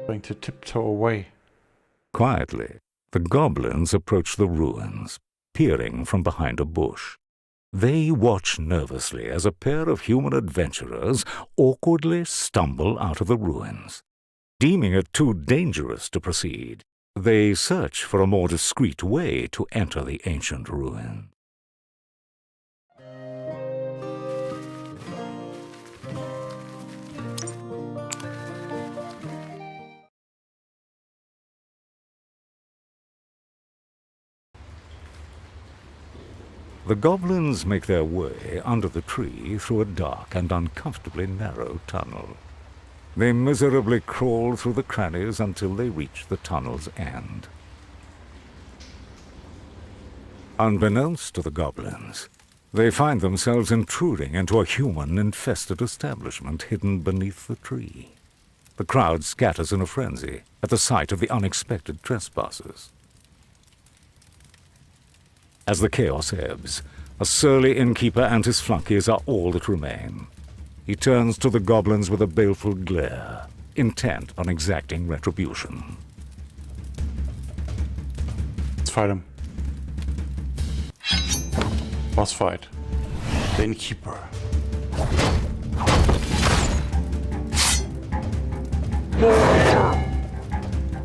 Going to tiptoe away. Quietly, the goblins approach the ruins, peering from behind a bush. They watch nervously as a pair of human adventurers awkwardly stumble out of the ruins. Deeming it too dangerous to proceed, they search for a more discreet way to enter the ancient ruin. The goblins make their way under the tree through a dark and uncomfortably narrow tunnel. They miserably crawl through the crannies until they reach the tunnel's end. Unbeknownst to the goblins, they find themselves intruding into a human-infested establishment hidden beneath the tree. The crowd scatters in a frenzy at the sight of the unexpected trespassers. As the chaos ebbs, a surly innkeeper and his flunkies are all that remain. He turns to the goblins with a baleful glare, intent on exacting retribution. Let's fight him. Boss fight. The innkeeper.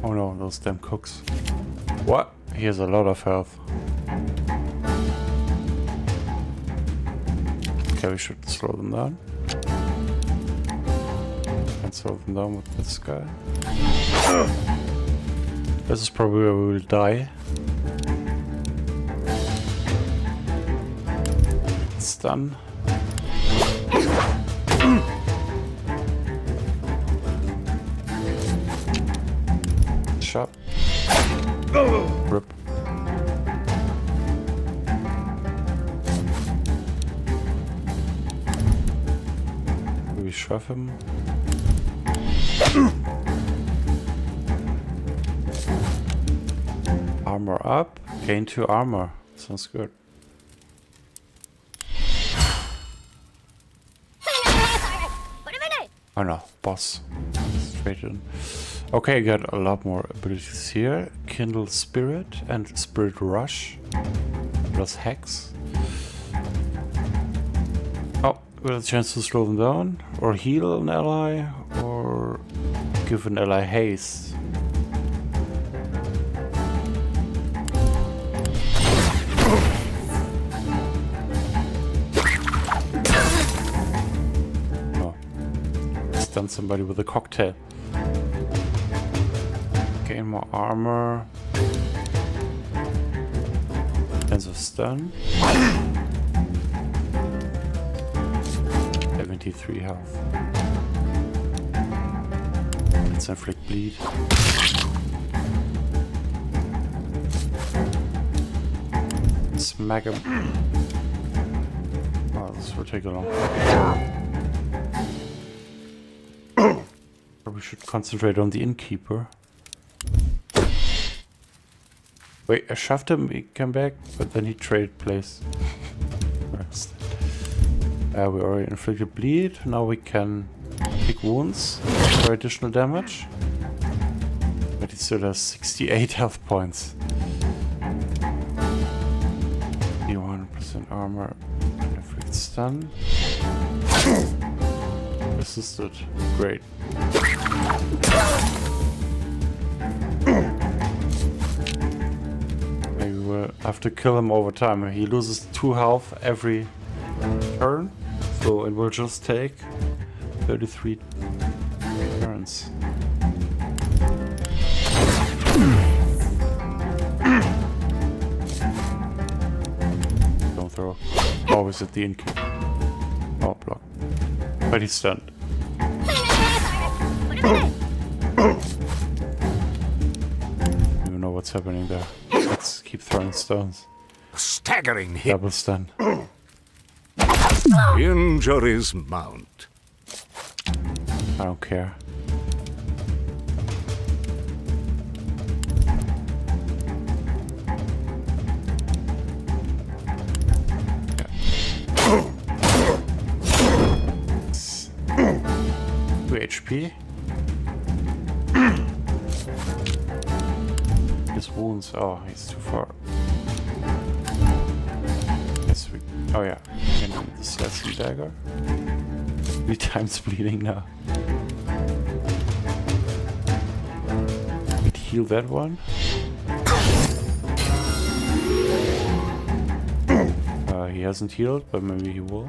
Oh no, those damn cooks. What? He has a lot of health. Okay, we should slow them down. And slow them down with this guy. This is probably where we will die. Stun. Shot. Rip. We shove him. Armor up. Gain 2 armor. Sounds good. Oh no, boss. Straight in. Okay, got a lot more abilities here. Kindle Spirit and Spirit Rush. Plus Hex. Oh, we have a chance to slow them down. Or heal an ally. Or give an ally haste. Stun somebody with a cocktail. Gain more armor. Chance of stun. 73 health. Let's inflict bleed. Smack him. Oh, this will take a long time. We should concentrate on the innkeeper. Wait, I shoved him, he came back, but then he traded place. We already inflicted bleed, now we can pick wounds for additional damage. But he still has 68 health points. 100% armor, inflict stun. Resisted, great. Maybe we'll have to kill him over time. He loses 2 health every turn, so it will just take 33 turns. throw. Oh, is it the in? Oh, block. But he's stunned. You know what's happening there. Let's keep throwing stones. Staggering hit. Double stun. Injuries mount. I don't care. HP. His wounds. Oh, he's too far. Yes, we. Oh yeah, can do the slashing dagger. 3 times bleeding now. We'd heal that one. He hasn't healed, but maybe he will.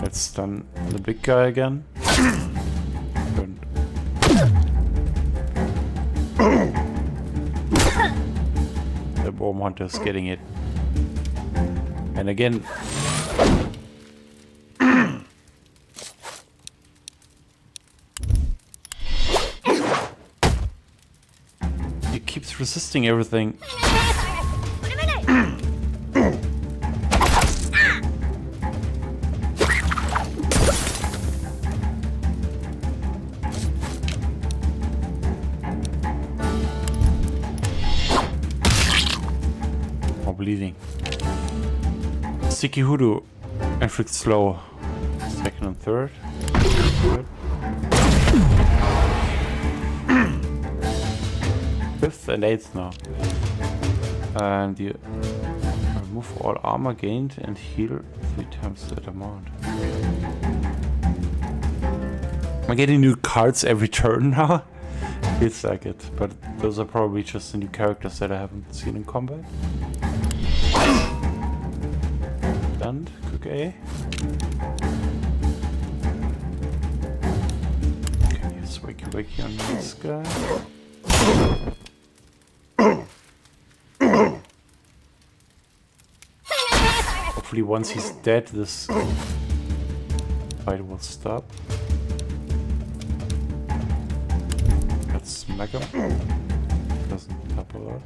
Let's stun the big guy again. Good. The Worm Hunter's getting it. And again. He keeps resisting everything. Bleeding. Sticky Hoodoo inflicts slow. 2nd and 3rd. Good. 5th and 8th now. And you remove all armor gained and heal 3 times that amount. I'm getting new cards every turn now. Feels like it, but those are probably just the new characters that I haven't seen in combat. And cook A. Okay, use wakey on this guy. Hopefully once he's dead this fight will stop. Let's smack him. Doesn't help a lot.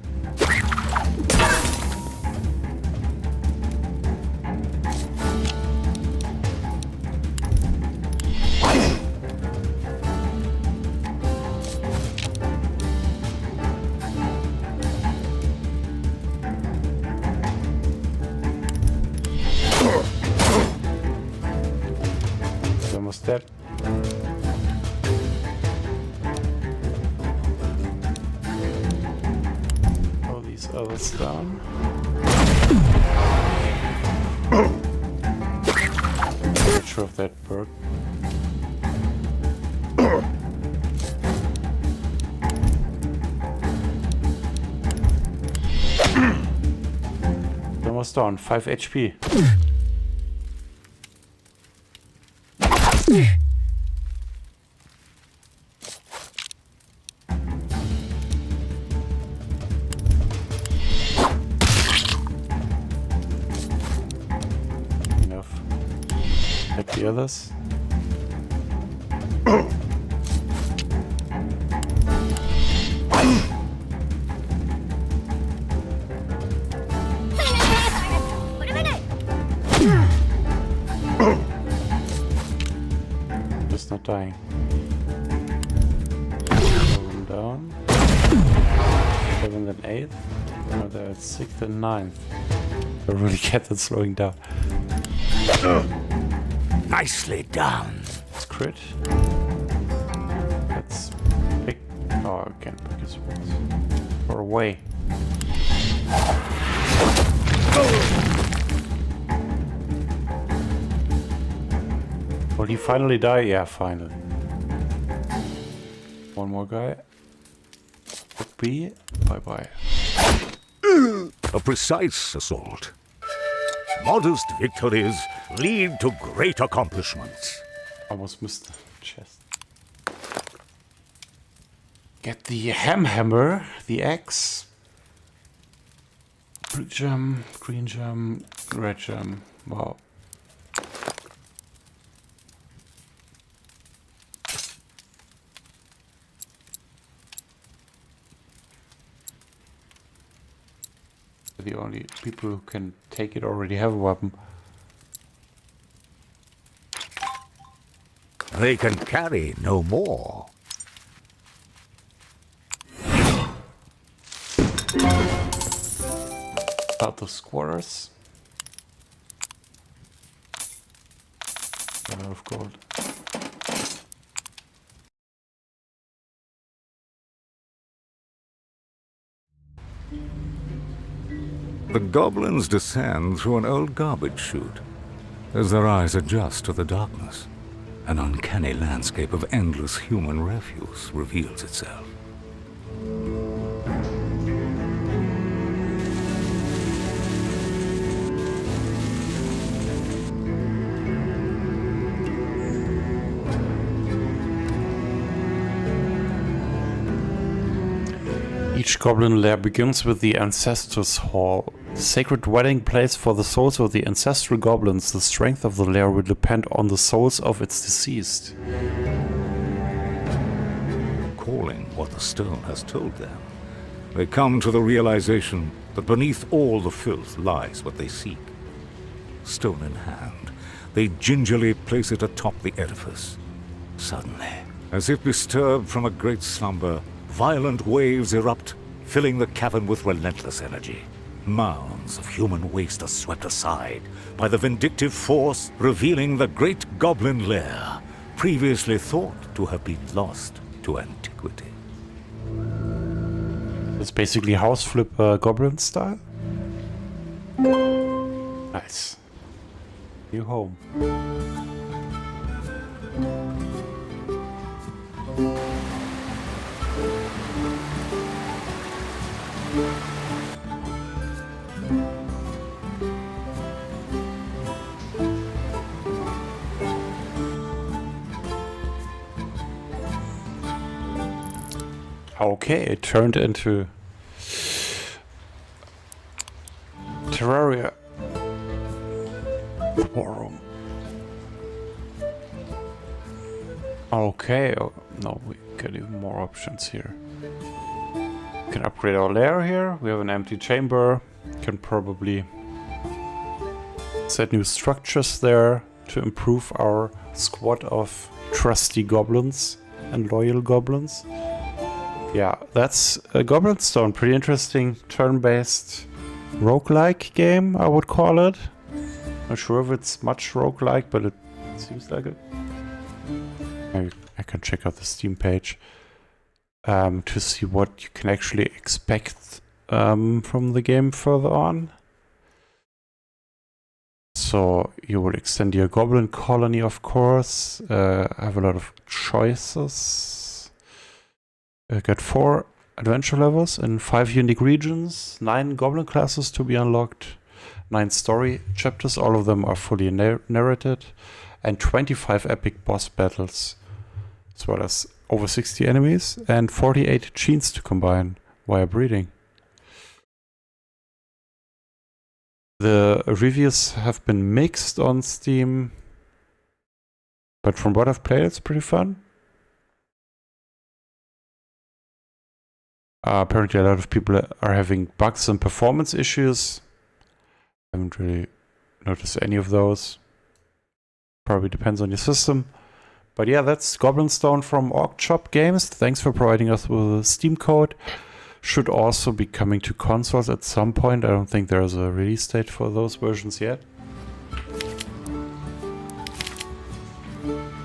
Almost dead. All these others down. Not sure if that worked. Almost down. 5 HP. Enough. Like the others. Just not dying. Going down. 7th and 8th. Now they're at 6th and 9th. I really get that slowing down. Nicely done. It's crit. Let's pick. Oh, I can't pick his words. Or away. Will he finally die? Yeah, finally. One more guy. B. Bye bye. A precise assault. Modest victories lead to great accomplishments. Almost missed the chest. Get the hammer, the axe. Blue gem, green gem, red gem. Wow. The only people who can take it already have a weapon. They can carry no more. About the squatters. A lot of gold. The goblins descend through an old garbage chute. As their eyes adjust to the darkness, an uncanny landscape of endless human refuse reveals itself. Each goblin lair begins with the Ancestors' Hall, the sacred dwelling place for the souls of the ancestral goblins. The strength of the lair will depend on the souls of its deceased. Calling what the stone has told them, they come to the realization that beneath all the filth lies what they seek. Stone in hand, they gingerly place it atop the edifice. Suddenly, as if disturbed from a great slumber, violent waves erupt, filling the cavern with relentless energy. Mounds of human waste are swept aside by the vindictive force, revealing the great goblin lair, previously thought to have been lost to antiquity. It's basically house flip goblin style. Nice. New home. Okay, it turned into Terraria. War room. Okay, oh, no, we got even more options here. We can upgrade our lair here. We have an empty chamber. Can probably set new structures there to improve our squad of trusty goblins and loyal goblins. Yeah, that's a Goblin Stone. Pretty interesting turn-based roguelike game, I would call it. Not sure if it's much roguelike, but it seems like it. I can check out the Steam page to see what you can actually expect from the game further on. So you will extend your goblin colony, of course. Have a lot of choices. Get 4 adventure levels in 5 unique regions, 9 goblin classes to be unlocked, 9 story chapters, all of them are fully narrated, and 25 epic boss battles, as well as over 60 enemies, and 48 genes to combine via breeding. The reviews have been mixed on Steam, but from what I've played, it's pretty fun. Apparently a lot of people are having bugs and performance issues. I haven't really noticed any of those. Probably depends on your system. But yeah, that's Goblin Stone from Orc Chop Games. Thanks for providing us with a Steam code. Should also be coming to consoles at some point. I don't think there's a release date for those versions yet.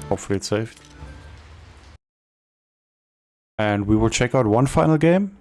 Hopefully it's safe. And we will check out one final game.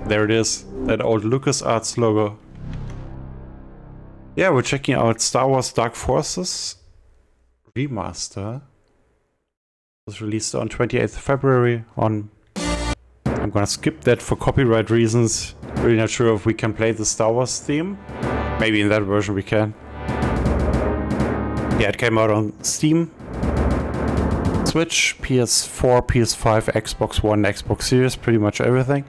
there it is. That old LucasArts logo. Yeah, we're checking out Star Wars Dark Forces Remaster. It was released on 28th February on... I'm gonna skip that for copyright reasons. Really not sure if we can play the Star Wars theme. Maybe in that version we can. Yeah, it came out on Steam, Switch, PS4, PS5, Xbox One, Xbox Series, pretty much everything.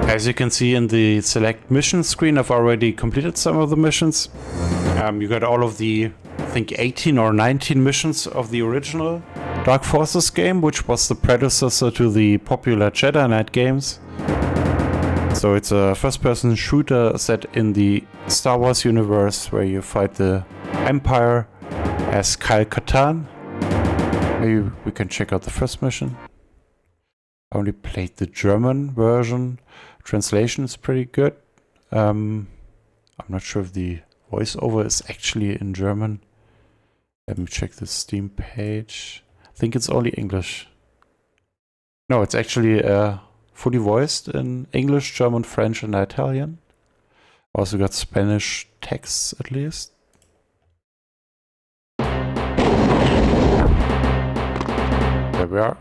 As you can see in the select mission screen, I've already completed some of the missions. You got all of the, I think, 18 or 19 missions of the original Dark Forces game, which was the predecessor to the popular Jedi Knight games. So it's a first-person shooter set in the Star Wars universe where you fight the Empire as Kyle Katarn. Maybe we can check out the first mission. I only played the German version. Translation is pretty good. I'm not sure if the voiceover is actually in German. Let me check the Steam page. I think it's only English. No, it's actually fully voiced in English, German, French, and Italian. Also got Spanish texts at least. There we are.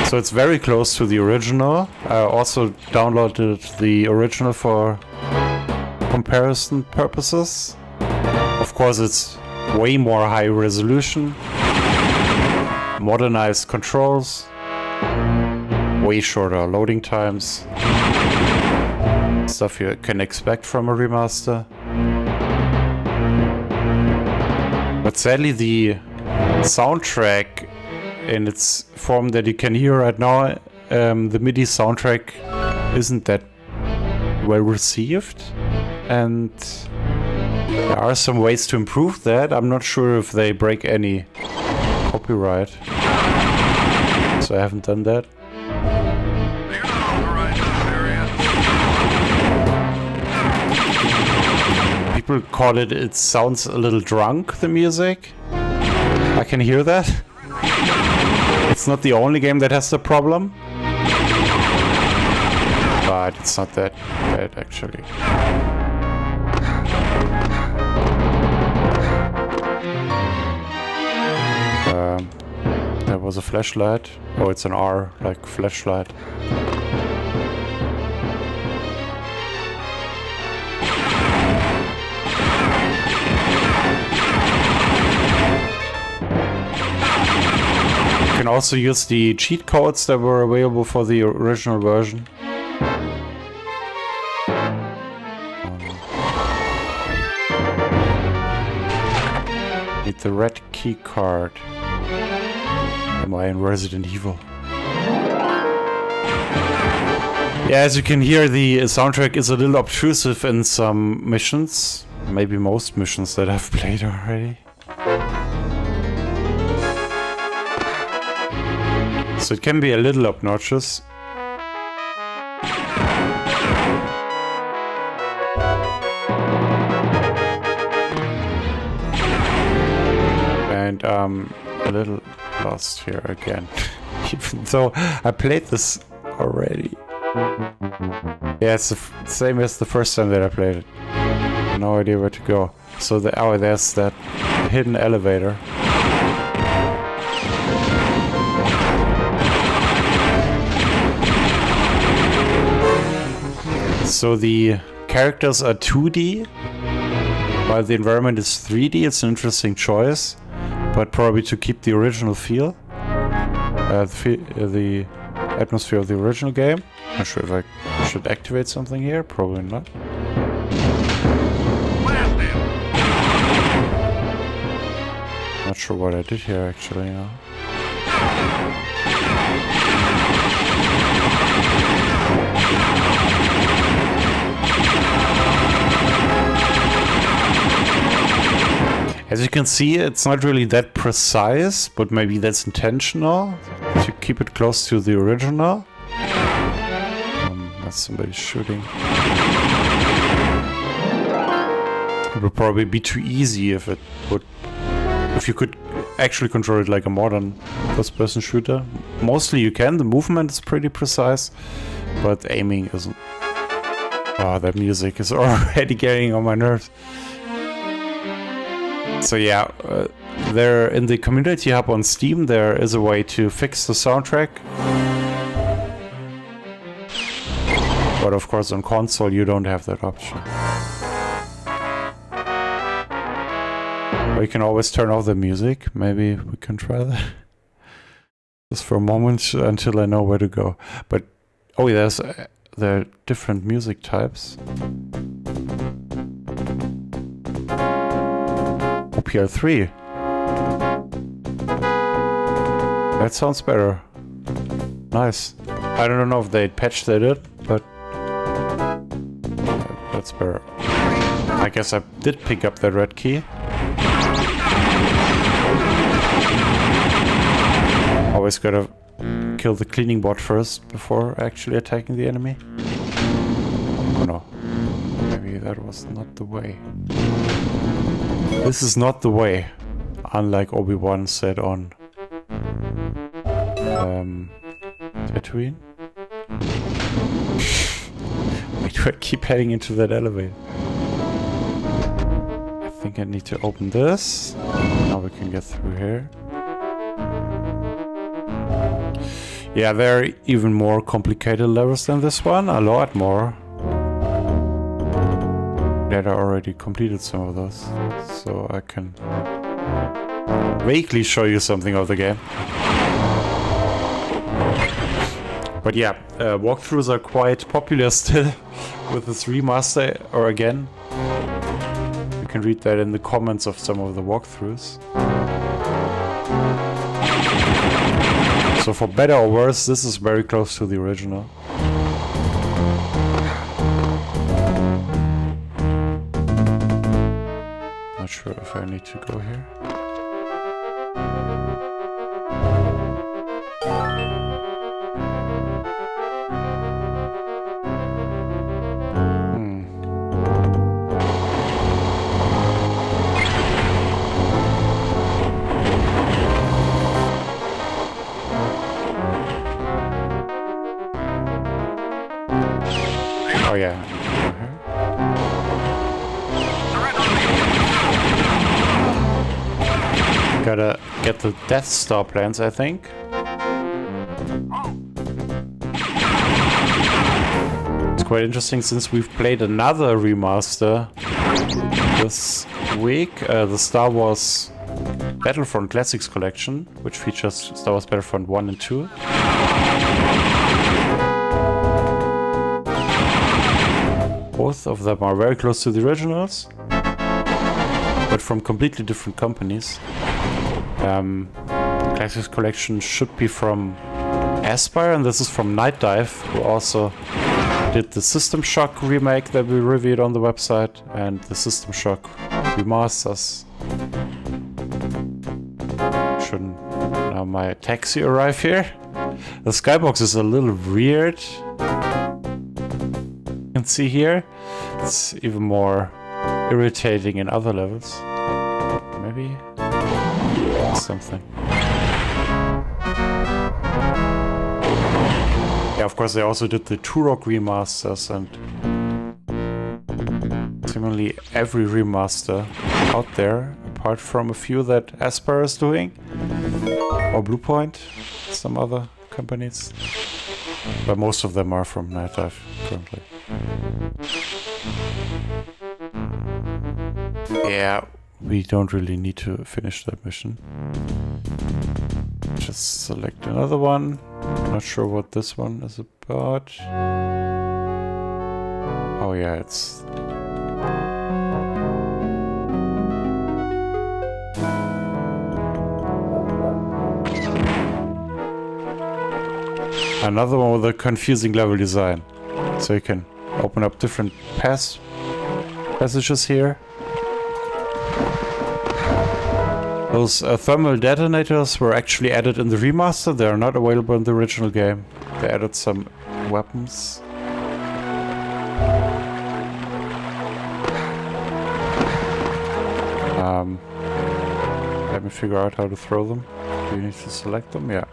So it's very close to the original. I also downloaded the original for comparison purposes. Of course, it's way more high resolution, modernized controls, way shorter loading times. Stuff you can expect from a remaster. But sadly, the soundtrack in its form that you can hear right now, the MIDI soundtrack isn't that well received, and there are some ways to improve that. I'm not sure if they break any copyright, so I haven't done that. People call it sounds a little drunk, the music. I can hear that. It's not the only game that has the problem, but it's not that bad actually. There was a flashlight. Oh, it's an R, like flashlight. You can also use the cheat codes that were available for the original version. Need the red key card. Am I in Resident Evil? Yeah, as you can hear, the soundtrack is a little obtrusive in some missions. Maybe most missions that I've played already. So it can be a little obnoxious. And I'm a little lost here again. Even though I played this already. Yeah, it's the same as the first time that I played it. No idea where to go. So there's that hidden elevator. So the characters are 2D, while the environment is 3D. It's an interesting choice, but probably to keep the original feel. The atmosphere of the original game. Not sure if I should activate something here. Probably not. Not sure what I did here actually now. As you can see, it's not really that precise, but maybe that's intentional to keep it close to the original. That's somebody shooting. It would probably be too easy if you could actually control it like a modern first-person shooter. Mostly you can. The movement is pretty precise, but aiming isn't. Oh, that music is already getting on my nerves. So yeah, there in the community hub on Steam, there is a way to fix the soundtrack. But of course on console you don't have that option. Or you can always turn off the music. Maybe we can try that. Just for a moment until I know where to go. But oh, there are different music types. OPR3. That sounds better. Nice. I don't know if they patched it, but that's better. I guess I did pick up that red key. Always gotta kill the cleaning bot first before actually attacking the enemy. Oh no. Maybe that was not the way. This is not the way. Unlike Obi-Wan said on Tatooine. Why do I keep heading into that elevator? I think I need to open this. Now we can get through here. Yeah, there are even more complicated levels than this one. A lot more. That I already completed some of those. So I can vaguely show you something of the game. But yeah, walkthroughs are quite popular still with this remaster, or again. You can read that in the comments of some of the walkthroughs. So for better or worse, this is very close to the original. Not sure if I need to go here. Oh yeah. Gotta get the Death Star plans, I think. It's quite interesting since we've played another remaster this week, the Star Wars Battlefront Classics Collection, which features Star Wars Battlefront 1 and 2. Both of them are very close to the originals, but from completely different companies. Classics Collection should be from Aspyr, and this is from Nightdive, who also did the System Shock remake that we reviewed on the website, and the System Shock remasters. Shouldn't now my taxi arrive here? The skybox is a little weird. You can see here, it's even more irritating in other levels. Maybe something. Yeah, of course they also did the Turok remasters, and seemingly every remaster out there, apart from a few that Aspyr is doing, or Bluepoint, some other companies. But most of them are from Nightdive currently. Yeah, we don't really need to finish that mission. Just select another one. Not sure what this one is about. Oh yeah, it's... another one with a confusing level design. So you can open up different passages here. Those thermal detonators were actually added in the remaster. They are not available in the original game. They added some weapons. Let me figure out how to throw them. Do you need to select them? Yeah.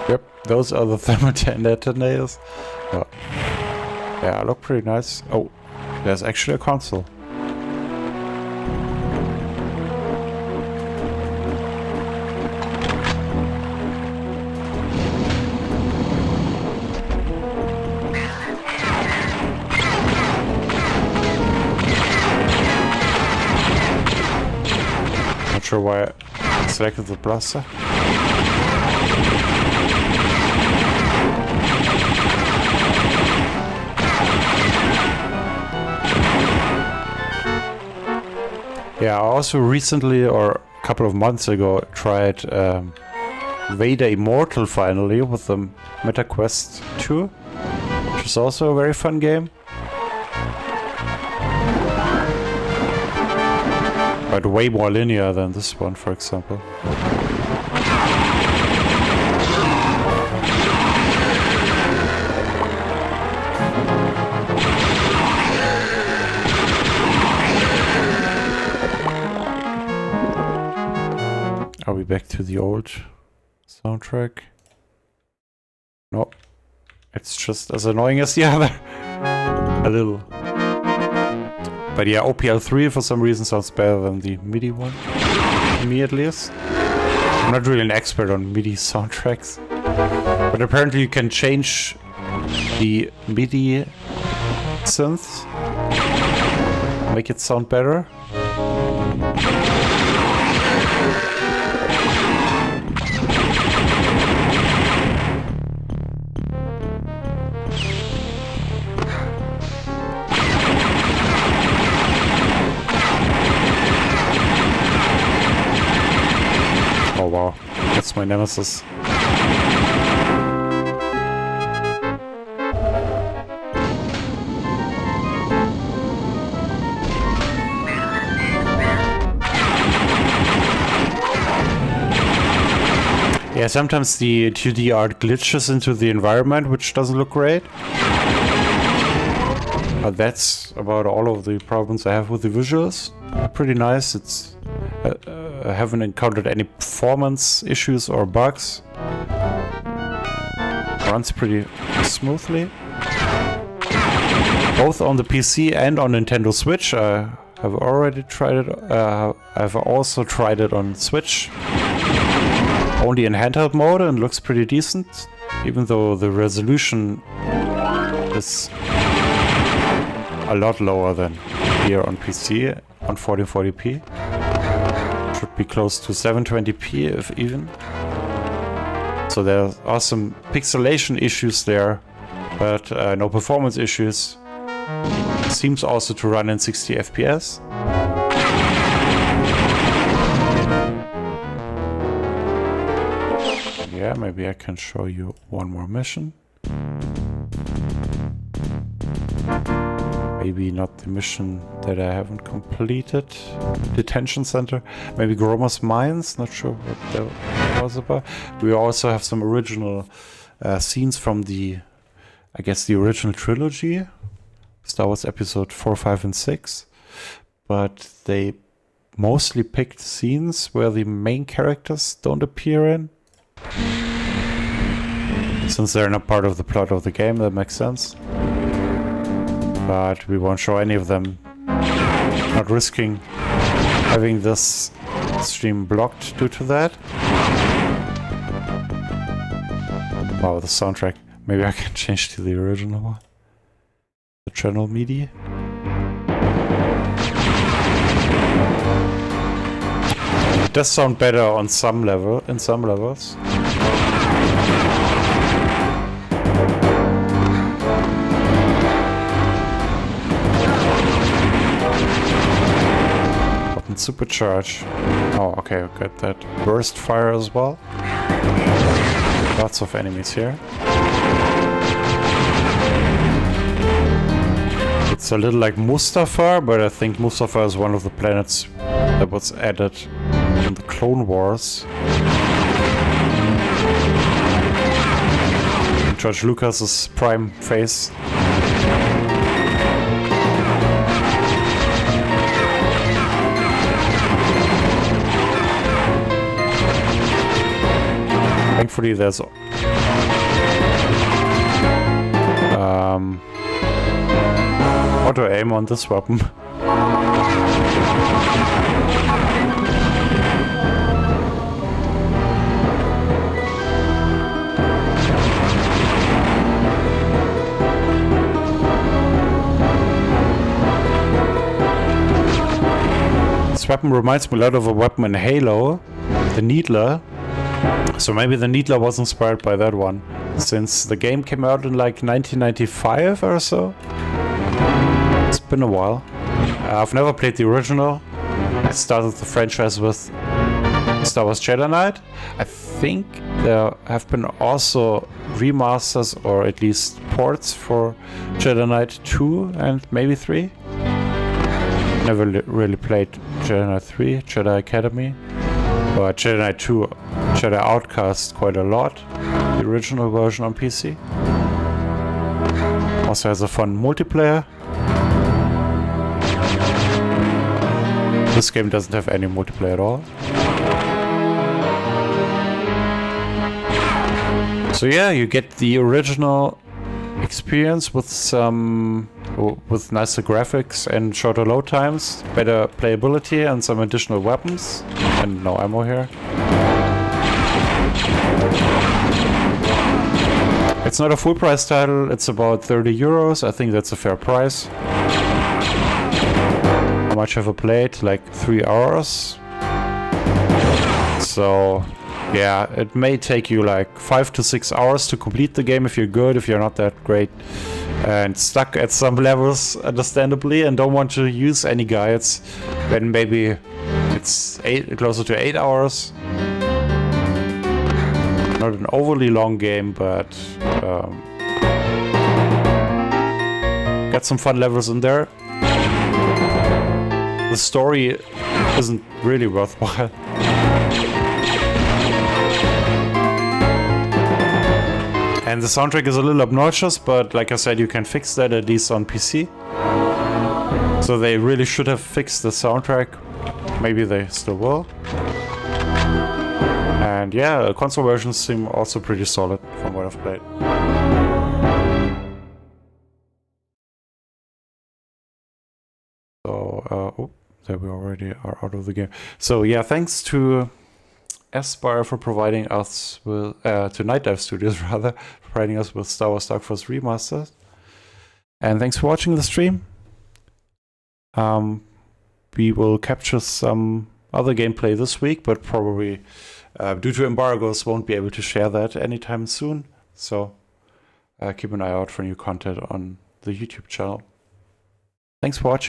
Yep, those are the thermite detonators. Oh. Yeah, look pretty nice. Oh, there's actually a console. Not sure why I selected the blaster. Yeah, I also recently, or a couple of months ago, tried Vader Immortal finally with the MetaQuest 2, which is also a very fun game. But way more linear than this one, for example. Are we back to the old soundtrack? No, it's just as annoying as the other. A little. But yeah, OPL3 for some reason sounds better than the MIDI one. To me at least. I'm not really an expert on MIDI soundtracks. But apparently you can change the MIDI synths. Make it sound better. Oh wow, that's my nemesis. Yeah, sometimes the 2D art glitches into the environment, which doesn't look great. But that's about all of the problems I have with the visuals. Pretty nice. It's I haven't encountered any performance issues or bugs. Runs pretty smoothly. Both on the PC and on Nintendo Switch. I have already tried it. I've also tried it on Switch. Only in handheld mode and looks pretty decent. Even though the resolution is a lot lower than here on PC on 1440p. Should be close to 720p if even. So there are some pixelation issues there, but no performance issues. Seems also to run in 60 FPS. Yeah, maybe I can show you one more mission. Maybe not the mission that I haven't completed. Detention center. Maybe Groma's Mines. Not sure what that was about. We also have some original scenes from the, I guess, the original trilogy. Star Wars Episode 4, 5, and 6. But they mostly picked scenes where the main characters don't appear in. Since they're not part of the plot of the game, that makes sense. But we won't show any of them. Not risking having this stream blocked due to that. Wow, the soundtrack. Maybe I can change to the original one. The channel MIDI. It does sound better on some level, in some levels. Supercharge. Oh, okay, I got that. Burst fire as well. Lots of enemies here. It's a little like Mustafar, but I think Mustafar is one of the planets that was added in the Clone Wars. George Lucas's prime phase. hopefully there's auto aim on this weapon. This weapon reminds me a lot of a weapon in Halo, the Needler. So maybe the Needler was inspired by that one, since the game came out in like 1995 or so. It's been a while. I've never played the original. I started the franchise with Star Wars Jedi Knight. I think there have been also remasters or at least ports for Jedi Knight 2 and maybe 3. Never really played Jedi Knight 3, Jedi Academy, but Jedi Knight 2, Jedi Outcast quite a lot, the original version on PC. Also has a fun multiplayer. This game doesn't have any multiplayer at all. So yeah, you get the original experience with some with nicer graphics and shorter load times, better playability and some additional weapons, and no ammo here. It's not a full price title, it's about 30 euros. I think that's a fair price. How much have I played? Like 3 hours. So yeah, it may take you like 5 to 6 hours to complete the game if you're good. If you're not that great and stuck at some levels, understandably, and don't want to use any guides, then maybe it's closer to 8 hours. Not an overly long game, but got some fun levels in there. The story isn't really worthwhile. And the soundtrack is a little obnoxious, but like I said, you can fix that at least on PC. So they really should have fixed the soundtrack. Maybe they still will. And yeah, console versions seem also pretty solid from what I've played. So, oh, there we already are out of the game. So yeah, thanks to Aspire for providing us with, to Nightdive Studios rather, providing us with Star Wars Dark Forces Remaster. And thanks for watching the stream. We will capture some other gameplay this week, but probably due to embargoes won't be able to share that anytime soon. So keep an eye out for new content on the YouTube channel. Thanks for watching.